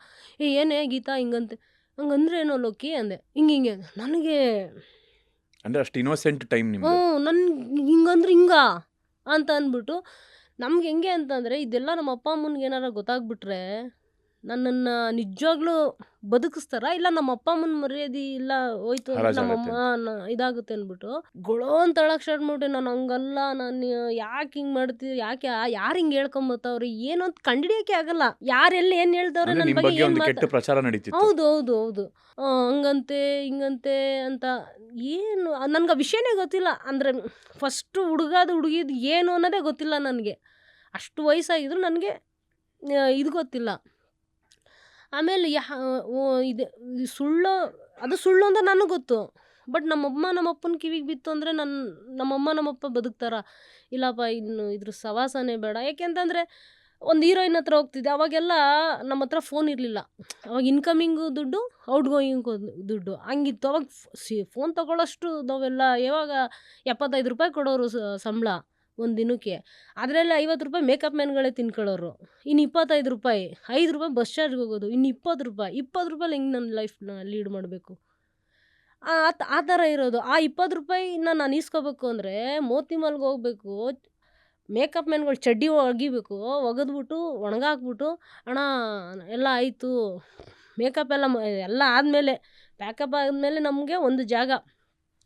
ಏನೇ ಗೀತಾ ಹಿಂಗಂತೆ, ಹಂಗಂದ್ರೆ ಏನೋ ಲೋಕಿ ಅಂದೆ. ಹಿಂಗೆ ನನಗೆ ಅಂದರೆ ಅಷ್ಟು ಇನ್ನೋಸೆಂಟ್ ಟೈಮ್ ನಿಮ್ಮದು. ನನ್ಗೆ ಹಿಂಗಂದ್ರೆ ಹಿಂಗಾ ಅಂತ ಅಂದ್ಬಿಟ್ಟು ನಮ್ಗೆ ಹೆಂಗೆ ಅಂತಂದರೆ ಇದೆಲ್ಲ ನಮ್ಮ ಅಪ್ಪ ಅಮ್ಮನಿಗೆ ಏನಾರ ಗೊತ್ತಾಗ್ಬಿಟ್ರೆ ನನ್ನನ್ನು ನಿಜವಾಗ್ಲೂ ಬದುಕಿಸ್ತಾರ, ಇಲ್ಲ ನಮ್ಮ ಅಪ್ಪ ಅಮ್ಮನ ಮರ್ಯಾದೆ ಇಲ್ಲ ಹೋಯ್ತು ಅಂದ್ರೆ ನಮ್ಮಮ್ಮ ಇದಾಗುತ್ತೆ ಅಂದ್ಬಿಟ್ಟು ಗೊಳೋ ಅಂತ ಹೇಳಕ್ಕೆ ಸ್ಟಾರ್ಟ್ ಮಾಡ್ಬಿಟ್ಟೆ. ನಾನು ಹಂಗಲ್ಲ, ನಾನು ಯಾಕೆ ಹಿಂಗೆ ಮಾಡ್ತೀವಿ, ಯಾಕೆ ಯಾರು ಹಿಂಗೆ ಹೇಳ್ಕೊಂಬತ್ತವ್ರೆ ಏನು ಅಂತ ಕಂಡಿಡಿಯೋಕೆ ಆಗಲ್ಲ. ಯಾರೆಲ್ಲ ಏನು ಹೇಳ್ತವ್ರೆ ಅಂದ್ರೆ ನನ್ನ ನಿಮ್ಮ ಬಗ್ಗೆ ಬಗ್ಗೆ ಏನು ಒಂದು ಕೆಟ್ಟ ಪ್ರಚಾರ ನಡೀತಿತ್ತು. ಹೌದು ಹೌದು ಹೌದು. ಹಂಗಂತೆ ಹಿಂಗಂತೆ ಅಂತ ಏನು ನನ್ಗೆ ಆ ವಿಷಯನೇ ಗೊತ್ತಿಲ್ಲ. ಅಂದರೆ ಫಸ್ಟು ಹುಡುಗಿದು ಏನು ಅನ್ನೋದೇ ಗೊತ್ತಿಲ್ಲ ನನಗೆ. ಅಷ್ಟು ವಯಸ್ಸಾಗಿದ್ರು ನನಗೆ ಇದು ಗೊತ್ತಿಲ್ಲ. ಆಮೇಲೆ ಇದು ಸುಳ್ಳು, ಅದು ಸುಳ್ಳು ಅಂತ ನನಗೆ ಗೊತ್ತು. ಬಟ್ ನಮ್ಮಪ್ಪನ ಕಿವಿಗೆ ಬಿತ್ತು ಅಂದರೆ ನಮ್ಮಮ್ಮ ನಮ್ಮಪ್ಪ ಬದುಕ್ತಾರ? ಇಲ್ಲಪ್ಪ, ಇನ್ನು ಇದ್ರ ಸವಾಸನೇ ಬೇಡ. ಯಾಕೆಂತಂದರೆ ಒಂದು ಹೀರೋಯಿನ್ ಹತ್ರ ಹೋಗ್ತಿದ್ದೆ, ಅವಾಗೆಲ್ಲ ನಮ್ಮ ಹತ್ರ ಫೋನ್ ಇರಲಿಲ್ಲ. ಅವಾಗ ಇನ್ಕಮಿಂಗು ದುಡ್ಡು, ಔಟ್ ಗೋಯಿಂಗು ದುಡ್ಡು ಹಂಗಿತ್ತು. ಅವಾಗ ಫೋನ್ ತೊಗೊಳ್ಳೋಷ್ಟು ನಾವೆಲ್ಲ ಯಾವಾಗ 75 ರೂಪಾಯಿ ಕೊಡೋರು ಸಂಬಳ ಒಂದು ದಿನಕ್ಕೆ. ಅದರಲ್ಲಿ 50 ರೂಪಾಯಿ ಮೇಕಪ್ ಮ್ಯಾನ್ಗಳೇ ತಿನ್ಕೊಳ್ಳೋರು. ಇನ್ನು 25 ರೂಪಾಯಿ, 5 ರೂಪಾಯಿ ಬಸ್ ಚಾರ್ಜ್ಗೆ ಹೋಗೋದು, ಇನ್ನು 20 ರೂಪಾಯಿ ಹೆಂಗೆ ನನ್ನ ಲೈಫ್ನ ಲೀಡ್ ಮಾಡಬೇಕು ಆ ಥರ ಇರೋದು. ಆ 20 ರೂಪಾಯಿನ ನಾನು ಈಸ್ಕೋಬೇಕು ಅಂದರೆ ಮೋತಿ ಮಾಲ್ಗೆ ಹೋಗ್ಬೇಕು, ಮೇಕಪ್ ಮ್ಯಾನ್ಗಳು ಚಡ್ಡಿ ಒಗಿಬೇಕು, ಒಗೆದ್ಬಿಟ್ಟು ಒಣಗಾಕ್ಬಿಟ್ಟು, ಅಣ್ಣ ಎಲ್ಲ ಆಯಿತು ಮೇಕಪ್ ಎಲ್ಲ ಆದಮೇಲೆ ಪ್ಯಾಕಪ್ ಆದಮೇಲೆ ನಮಗೆ ಒಂದು ಜಾಗ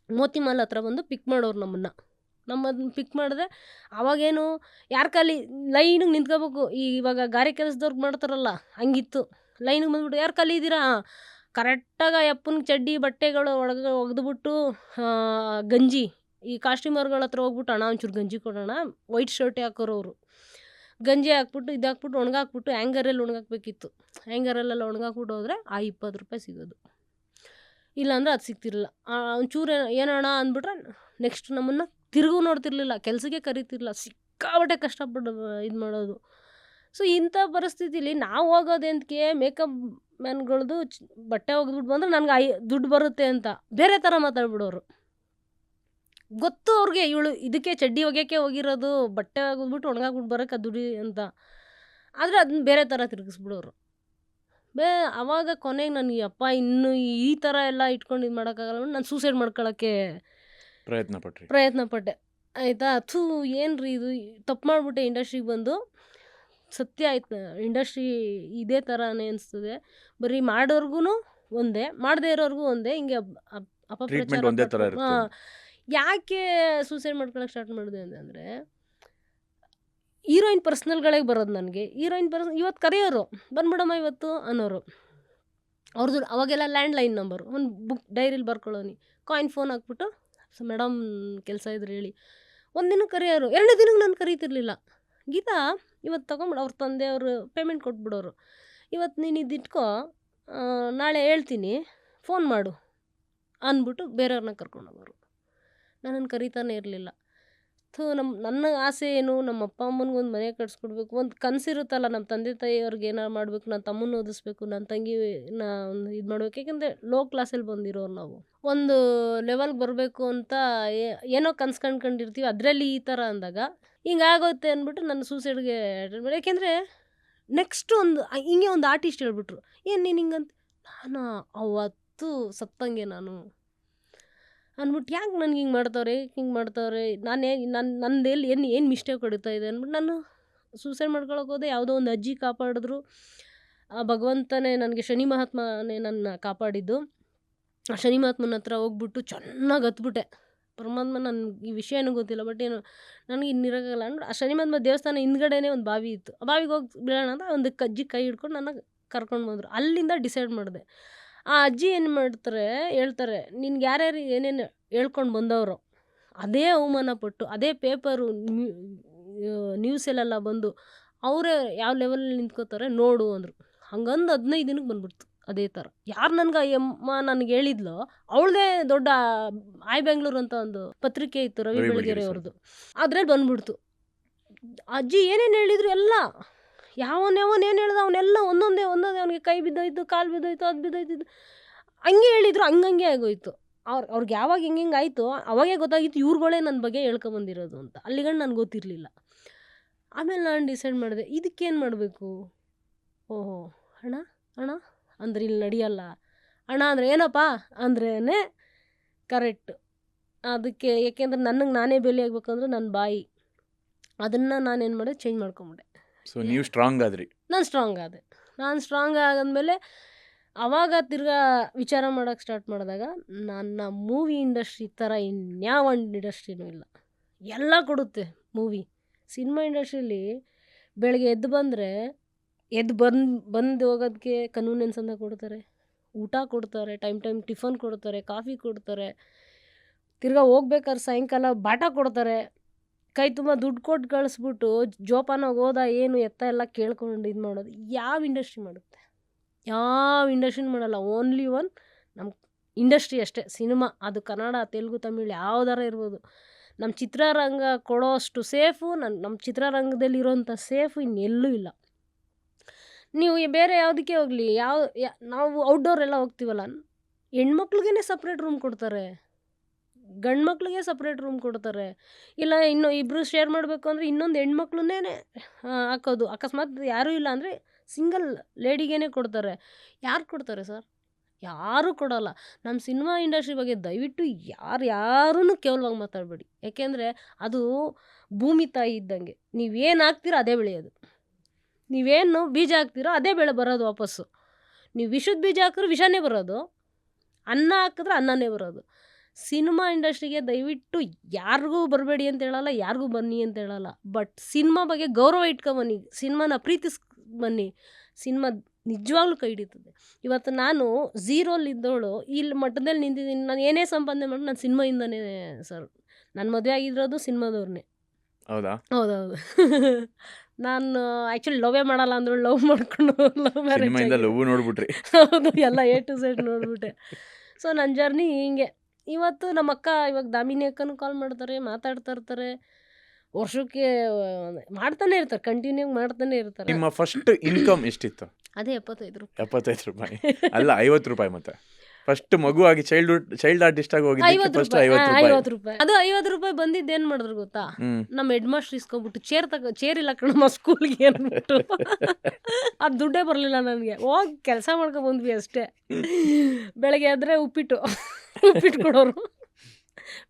ಮೋತಿ ಮಾಲ್ ಹತ್ರ ಬಂದು ಪಿಕ್ ಮಾಡೋರು ನಮ್ಮದನ್ನ ಪಿಕ್ ಮಾಡಿದ್ರೆ ಅವಾಗೇನು ಯಾರ ಕಾಲಿ ಲೈನಿಗೆ ನಿಂತ್ಕೋಬೇಕು. ಇವಾಗ ಗಾರೆ ಕೆಲಸದವ್ರಿಗೆ ಮಾಡ್ತಾರಲ್ಲ ಹಂಗಿತ್ತು. ಲೈನಿಗೆ ಬಂದ್ಬಿಟ್ಟು ಯಾರು ಕಾಲಿ ಇದ್ದೀರಾ, ಕರೆಕ್ಟಾಗಿ ಅಪ್ಪನ ಚಡ್ಡಿ ಬಟ್ಟೆಗಳು ಒಗೆದ್ಬಿಟ್ಟು ಗಂಜಿ, ಈ ಕಾಸ್ಟ್ಯೂಮರ್ಗಳ ಹತ್ರ ಹೋಗ್ಬಿಟ್ಟು ಅಣ್ಣ ಒಂಚೂರು ಗಂಜಿ ಕೊಡೋಣ, ವೈಟ್ ಶರ್ಟೇ ಹಾಕೋರು ಅವರು. ಗಂಜಿ ಹಾಕ್ಬಿಟ್ಟು ಇದಾಕ್ಬಿಟ್ಟು ಒಣಗಾಕ್ಬಿಟ್ಟು ಹ್ಯಾಂಗರಲ್ಲಿ ಒಣಗಾಕ್ಬೇಕಿತ್ತು. ಹ್ಯಾಂಗರಲ್ಲೆಲ್ಲ ಒಣಗಾಕ್ಬಿಟ್ಟು ಹೋದರೆ ಆ 20 ರೂಪಾಯಿ ಸಿಗೋದು. ಇಲ್ಲಾಂದ್ರೆ ಅದು ಸಿಗ್ತಿರಲಿಲ್ಲ. ಒಂಚೂರು ಏನೋಣ ಅಂದ್ಬಿಟ್ರೆ ನೆಕ್ಸ್ಟ್ ನಮ್ಮನ್ನು ತಿರುಗೂ ನೋಡ್ತಿರ್ಲಿಲ್ಲ, ಕೆಲಸಕ್ಕೆ ಕರಿತಿರ್ಲಿಲ್ಲ. ಸಿಕ್ಕಾಬಟ್ಟೆ ಕಷ್ಟಪಟ್ಟು ಇದು ಮಾಡೋದು. ಸೊ ಇಂಥ ಪರಿಸ್ಥಿತಿಲಿ ನಾವು ಹೋಗೋದೇಂತಕ್ಕೆ ಮೇಕಪ್ ಮ್ಯಾನ್ಗಳದ್ದು ಬಟ್ಟೆ ಒಗೆದ್ಬಿಟ್ಟು ಬಂದರೆ ನನಗೆ ದುಡ್ಡು ಬರುತ್ತೆ ಅಂತ ಬೇರೆ ಥರ ಮಾತಾಡ್ಬಿಡೋರು. ಗೊತ್ತು ಅವ್ರಿಗೆ ಇವಳು ಇದಕ್ಕೆ ಚಡ್ಡಿ ಒಗೆಯೋಕ್ಕೆ ಹೋಗಿರೋದು, ಬಟ್ಟೆ ಒಗೆದ್ಬಿಟ್ಟು ಒಣಗಾಕ್ಬಿಟ್ಟು ಬರೋಕ್ಕೆ ದುಡಿ ಅಂತ. ಆದರೆ ಅದನ್ನ ಬೇರೆ ಥರ ತಿರುಗಿಸ್ಬಿಡೋರು. ಆವಾಗ ಕೊನೆಗೆ ನನಗೆ ಅಪ್ಪ ಇನ್ನೂ ಈ ಥರ ಎಲ್ಲ ಇಟ್ಕೊಂಡು ಇದು ಮಾಡೋಕ್ಕಾಗಲ್ಲ, ನಾನು ಸೂಸೈಡ್ ಮಾಡ್ಕೊಳ್ಳೋಕ್ಕೆ ಪ್ರಯತ್ನ ಪಟ್ಟೆ. ಆಯಿತಾ, ಏನ್ರಿ ಇದು ತಪ್ಪು ಮಾಡಿಬಿಟ್ಟೆ ಇಂಡಸ್ಟ್ರಿಗೆ ಬಂದು. ಸತ್ಯ ಆಯ್ತು, ಇಂಡಸ್ಟ್ರಿ ಇದೇ ಥರನೇ ಅನಿಸ್ತದೆ. ಬರೀ ಮಾಡೋರ್ಗು ಒಂದೇ, ಮಾಡದೇ ಇರೋರ್ಗೂ ಒಂದೇ, ಹಿಂಗೆ ಅಪಪ್ರಚಾರ. ಯಾಕೆ ಸೂಸೈಡ್ ಮಾಡ್ಕೊಳಕ್ಕೆ ಸ್ಟಾರ್ಟ್ ಮಾಡಿದೆ ಅಂದರೆ ಹೀರೋಯಿನ್ ಪರ್ಸ್ನಲ್ಗಳಿಗೆ ಬರೋದು ನನಗೆ. ಇವತ್ತು ಕರೆಯೋರು, ಬಂದ್ಬಿಡಮ್ಮ ಇವತ್ತು ಅನ್ನೋರು. ಅವ್ರದ್ದು ಅವಾಗೆಲ್ಲ ಲ್ಯಾಂಡ್ಲೈನ್ ನಂಬರು, ಒಂದು ಬುಕ್ ಡೈರಿಲಿ ಬರ್ಕೊಳ್ಳೋನಿ, ಕಾಯಿನ್ ಫೋನ್ ಹಾಕ್ಬಿಟ್ಟು ಮೇಡಮ್ ಕೆಲಸ ಇದ್ರೆ ಹೇಳಿ. ಒಂದು ದಿನಕ್ಕೆ ಕರೆಯೋರು, 2 ದಿನಕ್ಕೆ ನಾನು ಕರೀತಿರ್ಲಿಲ್ಲ. ಗೀತಾ ಇವತ್ತು ತೊಗೊಂಬಿಡು, ಅವ್ರ ತಂದೆಯವರು ಪೇಮೆಂಟ್ ಕೊಟ್ಬಿಡೋರು. ಇವತ್ತು ನೀನು ಇದಿಟ್ಕೋ, ನಾಳೆ ಹೇಳ್ತೀನಿ, ಫೋನ್ ಮಾಡು ಅಂದ್ಬಿಟ್ಟು ಬೇರೆಯವ್ರನ್ನ ಕರ್ಕೊಂಡೋಗೋರು. ನನ್ನನ್ನು ಕರೀತಾನೆ ಇರಲಿಲ್ಲ. ಇವತ್ತು ನನ್ನ ಆಸೆ ಏನು, ನಮ್ಮ ಅಪ್ಪ ಅಮ್ಮನಿಗೆ ಒಂದು ಮನೆ ಕಟ್ಸ್ಕೊಡ್ಬೇಕು, ಒಂದು ಕನಸಿರುತ್ತಲ್ಲ, ನಮ್ಮ ತಂದೆ ತಾಯಿಯವ್ರಿಗೆ ಏನಾರು ಮಾಡಬೇಕು, ನನ್ನ ತಮ್ಮನ ಓದಿಸ್ಬೇಕು, ನನ್ನ ತಂಗಿನ ಒಂದು ಇದು ಮಾಡ್ಬೇಕು. ಯಾಕೆಂದರೆ ಲೋ ಕ್ಲಾಸಲ್ಲಿ ಬಂದಿರೋರು ನಾವು, ಒಂದು ಲೆವೆಲ್ಗೆ ಬರಬೇಕು ಅಂತ ಏನೋ ಕನ್ಸು ಕಂಡ್ಕೊಂಡಿರ್ತೀವಿ. ಅದರಲ್ಲಿ ಈ ಥರ ಅಂದಾಗ ಹಿಂಗಾಗುತ್ತೆ ಅಂದ್ಬಿಟ್ಟು ನನ್ನ ಸೂಸೈಡ್ಗೆ ಅಟೆಂಡ್ ಮಾಡಿ. ಯಾಕೆಂದರೆ ನೆಕ್ಸ್ಟ್ ಹಿಂಗೆ ಒಂದು ಆರ್ಟಿಸ್ಟ್ ಹೇಳ್ಬಿಟ್ರು, ಏನು ನೀನು ಹಿಂಗಂತ. ನಾನು ಅವತ್ತು ಸತ್ತಂಗೆ ನಾನು ಅಂದ್ಬಿಟ್ಟು, ಯಾಕೆ ನನಗೆ ಹಿಂಗೆ ಮಾಡ್ತಾವ್ರೆ ನಂದೇಲಿ ಏನು ಮಿಸ್ಟೇಕ್ ಹೊಡಿತಾ ಇದೆ ಅಂದ್ಬಿಟ್ಟು ನಾನು ಸೂಸೈಡ್ ಮಾಡ್ಕೊಳಕ್ಕೆ ಹೋದೆ. ಯಾವುದೋ ಒಂದು ಅಜ್ಜಿ ಕಾಪಾಡಿದ್ರು, ಆ ಭಗವಂತನೇ ನನಗೆ, ಶನಿ ಮಹಾತ್ಮನೇ ನನ್ನ ಕಾಪಾಡಿದ್ದು. ಆ ಶನಿ ಮಹಾತ್ಮನ ಹತ್ರ ಹೋಗ್ಬಿಟ್ಟು ಚೆನ್ನಾಗಿ ಹತ್ಬಿಟ್ಟೆ. ಪರಮಾತ್ಮ ನನಗೆ ಈ ವಿಷಯ ಏನೂ ಗೊತ್ತಿಲ್ಲ, ಬಟ್ ಏನು ನನಗೆ ಇನ್ನಿರೋಕ್ಕಾಗಲ್ಲ ಅಂದ್ಬಿಟ್ಟು ಆ ಶನಿ ಮಹಾತ್ಮ ದೇವಸ್ಥಾನ ಹಿಂದ್ಗಡೆನೇ ಒಂದು ಬಾವಿ ಇತ್ತು. ಆ ಬಾವಿಗೆ ಹೋಗಿ ಬೀಳೋಣ ಅಂತ ಒಂದು ಅಜ್ಜಿ ಕೈ ಹಿಡ್ಕೊಂಡು ನನ್ನ ಕರ್ಕೊಂಡು ಬಂದರು. ಅಲ್ಲಿಂದ ಡಿಸೈಡ್ ಮಾಡಿದೆ. ಆ ಅಜ್ಜಿ ಏನು ಹೇಳ್ತಾರೆ, ನಿನ್ಗೆ ಯಾರ್ಯಾರು ಏನೇನು ಹೇಳ್ಕೊಂಡು ಬಂದವರು ಅದೇ ಅವಮಾನ ಪಟ್ಟು, ಅದೇ ಪೇಪರು ನ್ಯೂಸಲ್ಲೆಲ್ಲ ಬಂದು ಅವರೇ ಯಾವ ಲೆವೆಲಲ್ಲಿ ನಿಂತ್ಕೋತಾರೆ ನೋಡು ಅಂದರು. ಹಂಗಂದು 15 ದಿನಕ್ಕೆ ಬಂದ್ಬಿಡ್ತು ಅದೇ ಥರ. ಯಾರು ನನಗೆ ಹೇಳಿದ್ಲೋ ಅವಳದೇ ದೊಡ್ಡ ಆಯ್ ಬೆಂಗಳೂರು ಅಂತ ಒಂದು ಪತ್ರಿಕೆ ಇತ್ತು, ರವಿ ಬೆಳಗೆರೆ ಅವ್ರದ್ದು, ಅದ್ರಲ್ಲಿ ಬಂದ್ಬಿಡ್ತು. ಅಜ್ಜಿ ಏನೇನು ಹೇಳಿದ್ರು ಎಲ್ಲ, ಯಾವನೇನು ಹೇಳ್ದ ಅವನ್ನೆಲ್ಲ ಒಂದೊಂದೇ ಅವನಿಗೆ ಕೈ ಬಿದ್ದೋಯ್ತು, ಕಾಲು ಬಿದ್ದೋಯ್ತು, ಅದು ಬಿದ್ದೋಯ್ತು, ಹಂಗೆ ಹೇಳಿದ್ರು, ಹಂಗಂಗೆ ಆಗೋಯ್ತು. ಅವ್ರಿಗೆ ಯಾವಾಗ ಹೆಂಗೆ ಆಯಿತು ಅವಾಗೇ ಗೊತ್ತಾಗಿತ್ತು ಇವ್ರುಗಳೇ ನನ್ನ ಬಗ್ಗೆ ಹೇಳ್ಕೊಂಬಂದಿರೋದು ಅಂತ. ಅಲ್ಲಿಗಂಡು ನನಗೆ ಗೊತ್ತಿರಲಿಲ್ಲ. ಆಮೇಲೆ ನಾನು ಡಿಸೈಡ್ ಮಾಡಿದೆ, ಇದಕ್ಕೇನು ಮಾಡಬೇಕು. ಓಹೋ, ಹಣ ಅಂದ್ರೆ ಇಲ್ಲಿ ನಡೆಯಲ್ಲ. ಹಣ ಅಂದರೆ ಏನಪ್ಪ ಅಂದ್ರೇ ಕರೆಕ್ಟು. ಅದಕ್ಕೆ ಯಾಕೆಂದ್ರೆ ನನಗೆ ನಾನೇ ಬೆಲೆ ಆಗಬೇಕಂದ್ರೆ ನನ್ನ ಬಾಯಿ, ಅದನ್ನು ನಾನೇನು ಮಾಡಿದೆ, ಚೇಂಜ್ ಮಾಡ್ಕೊಂಬಿಟ್ಟೆ. ಸೊ ನೀವು ಸ್ಟ್ರಾಂಗ್ ಆದ್ರಿ. ನಾನು ಸ್ಟ್ರಾಂಗ್ ಆದೆ. ನಾನು ಸ್ಟ್ರಾಂಗ್ ಆದಮೇಲೆ ಆವಾಗ ತಿರ್ಗಾ ವಿಚಾರ ಮಾಡೋಕ್ಕೆ ಸ್ಟಾರ್ಟ್ ಮಾಡಿದಾಗ, ನನ್ನ ಮೂವಿ ಇಂಡಸ್ಟ್ರಿ ಥರ ಇನ್ಯಾವ ಇಂಡಸ್ಟ್ರಿನೂ ಇಲ್ಲ. ಎಲ್ಲ ಕೊಡುತ್ತೆ ಮೂವಿ. ಸಿನಿಮಾ ಇಂಡಸ್ಟ್ರೀಲಿ ಬೆಳಗ್ಗೆ ಬಂದು ಹೋಗೋದಕ್ಕೆ ಕನ್ವೀನಿಯನ್ಸ್ ಅಂತ ಕೊಡ್ತಾರೆ, ಊಟ ಕೊಡ್ತಾರೆ, ಟೈಮ್ ಟಿಫನ್ ಕೊಡ್ತಾರೆ, ಕಾಫಿ ಕೊಡ್ತಾರೆ, ತಿರ್ಗಾ ಹೋಗ್ಬೇಕಾದ್ರೆ ಸಾಯಂಕಾಲ ಬಾಟ ಕೊಡ್ತಾರೆ, ಕೈ ತುಂಬ ದುಡ್ಡು ಕೊಟ್ಟು ಕಳಿಸ್ಬಿಟ್ಟು ಜೋಪಾನಾಗಿ ಹೋದ ಏನು ಎತ್ತ ಎಲ್ಲ ಕೇಳ್ಕೊಂಡು ಇದು ಮಾಡೋದು ಯಾವ ಇಂಡಸ್ಟ್ರಿ ಮಾಡುತ್ತೆ? ಯಾವ ಇಂಡಸ್ಟ್ರಿನೂ ಮಾಡಲ್ಲ. ಓನ್ಲಿ ಒನ್ ನಮ್ಮ ಇಂಡಸ್ಟ್ರಿ ಅಷ್ಟೇ, ಸಿನಿಮಾ. ಅದು ಕನ್ನಡ, ತೆಲುಗು, ತಮಿಳು ಯಾವ್ದಾರ ಇರ್ಬೋದು. ನಮ್ಮ ಚಿತ್ರರಂಗ ಕೊಡೋ ಅಷ್ಟು ಸೇಫು ನಮ್ಮ ಚಿತ್ರರಂಗದಲ್ಲಿರೋಂಥ ಸೇಫು ಇನ್ನೆಲ್ಲೂ ಇಲ್ಲ. ನೀವು ಬೇರೆ ಯಾವುದಕ್ಕೆ ಹೋಗಲಿ, ನಾವು ಔಟ್ಡೋರ್ ಎಲ್ಲ ಹೋಗ್ತೀವಲ್ಲ, ಹೆಣ್ಮಕ್ಳಿಗೇ ಸಪ್ರೇಟ್ ರೂಮ್ ಕೊಡ್ತಾರೆ, ಗಂಡು ಮಕ್ಳಿಗೆ ಸಪ್ರೇಟ್ ರೂಮ್ ಕೊಡ್ತಾರೆ. ಇಲ್ಲ ಇನ್ನೂ ಇಬ್ಬರು ಶೇರ್ ಮಾಡಬೇಕು ಅಂದರೆ ಇನ್ನೊಂದು ಹೆಣ್ಮಕ್ಳನ್ನೇ ಹಾಕೋದು. ಅಕಸ್ಮಾತ್ ಯಾರೂ ಇಲ್ಲ ಅಂದರೆ ಸಿಂಗಲ್ ಲೇಡಿಗೇ ಕೊಡ್ತಾರೆ. ಯಾರು ಕೊಡ್ತಾರೆ ಸರ್? ಯಾರೂ ಕೊಡೋಲ್ಲ. ನಮ್ಮ ಸಿನಿಮಾ ಇಂಡಸ್ಟ್ರಿ ಬಗ್ಗೆ ದಯವಿಟ್ಟು ಯಾರೂ ಕೇವಲವಾಗಿ ಮಾತಾಡಬೇಡಿ. ಯಾಕೆಂದರೆ ಅದು ಭೂಮಿ ತಾಯಿ ಇದ್ದಂಗೆ. ನೀವೇನು ಹಾಕ್ತೀರೋ ಅದೇ ಬೆಳೆಯೋದು, ನೀವೇನು ಬೀಜ ಹಾಕ್ತೀರೋ ಅದೇ ಬೆಳೆ ಬರೋದು ವಾಪಸ್ಸು. ನೀವು ವಿಷದ ಬೀಜ ಹಾಕಿದ್ರೆ ವಿಷನೇ ಬರೋದು, ಅನ್ನ ಹಾಕಿದ್ರೆ ಅನ್ನನೇ ಬರೋದು. ಸಿನಿಮಾ ಇಂಡಸ್ಟ್ರಿಗೆ ದಯವಿಟ್ಟು ಯಾರಿಗೂ ಬರಬೇಡಿ ಅಂತ ಹೇಳಲ್ಲ, ಯಾರಿಗೂ ಬನ್ನಿ ಅಂತ ಹೇಳಲ್ಲ, ಬಟ್ ಸಿನಿಮಾ ಬಗ್ಗೆ ಗೌರವ ಇಟ್ಕೊಬನ್ನಿ, ಸಿನಿಮಾನ ಬನ್ನಿ. ಸಿನಿಮಾ ನಿಜವಾಗ್ಲೂ ಕೈ ಹಿಡಿತದೆ. ಇವತ್ತು ನಾನು ಝೀರೋಲಿದ್ದವಳು ಇಲ್ಲಿ ಮಟ್ಟದಲ್ಲಿ ನಿಂತಿದ್ದೀನಿ. ನಾನು ಏನೇ ಸಂಪಾದನೆ ಮಾಡಿ ನಾನು ಸಿನಿಮಾಯಿಂದನೇ ಸರ್. ನನ್ನ ಮದುವೆ ಆಗಿರೋದು ಸಿನಿಮಾದವ್ರನ್ನೇ. ಹೌದಾ? ಹೌದೌದು. ನಾನು ಆ್ಯಕ್ಚುಲಿ ಲವೇ ಮಾಡಲ್ಲ ಅಂದ್ರು ಲವ್ ಮಾಡ್ಕೊಂಡು ಲವ್ ಮ್ಯಾರೇಜ್ ಲವ್ ನೋಡ್ಬಿಟ್ರಿ. ಹೌದು, ಎಲ್ಲ A to Z ನೋಡ್ಬಿಟ್ಟೆ. ಸೊ ನನ್ನ ಜರ್ನಿ ಹಿಂಗೆ. ಇವತ್ತು ನಮ್ಮ ಅಕ್ಕ, ಇವಾಗ ದಾಮಿನಿ ಅಕ್ಕನೂ ಕಾಲ್ ಮಾಡ್ತಾರೆ, ಮಾತಾಡ್ತಾ ಇರ್ತಾರೆ, ವರ್ಷಕ್ಕೆ ಮಾಡ್ತಾನೆ ಇರ್ತಾರೆ, ಕಂಟಿನ್ಯೂ ಮಾಡ್ತಾನೆ ಇರ್ತಾರೆ. ನಿಮ್ಮ ಫಸ್ಟ್ ಇನ್ಕಮ್ ಎಷ್ಟಿತ್ತು? ಅದೇ 75 ರೂಪಾಯಿ. 75 ರೂಪಾಯಿ ಅಲ್ಲ, 50 ರೂಪಾಯಿ. ಮತ್ತೆ ಫಸ್ಟ್ ಮಗುವಾಗಿ ಚೈಲ್ಡ್ ಆರ್ಟಿಸ್ಟ್ ಆಗಿ ಹೋಗಿದ್ದಕ್ಕೆ 50 ಫಸ್ಟ್ ರೂಪಾಯಿ. 50 ರೂಪಾಯಿ. 50 ರೂಪಾಯಿ. ಅದು 50 ರೂಪಾಯಿ ಬಂದಿದ್ದು ಏನು ಮಾಡಿದ್ರು ಗೊತ್ತಾ? ನಮ್ಮ ಹೆಡ್ ಮಾಸ್ಟರ್ ಇಸ್ಕೊಂಡ್ಬಿಟ್ಟು ಚೇರ್ ಇಲ್ಲ ಕಣಮ್ಮ ಸ್ಕೂಲ್ಗೆ ಅಂದ್ಬಿಟ್ಟು ಅದು ದುಡ್ಡೇ ಬರಲಿಲ್ಲ ನನಗೆ. ಹೋಗಿ ಕೆಲಸ ಮಾಡ್ಕೊಂಡು ಬಂದ್ವಿ ಅಷ್ಟೇ. ಬೆಳಗ್ಗೆ ಆದರೆ ಉಪ್ಪಿಟ್ಟು ಕೊಡೋರು.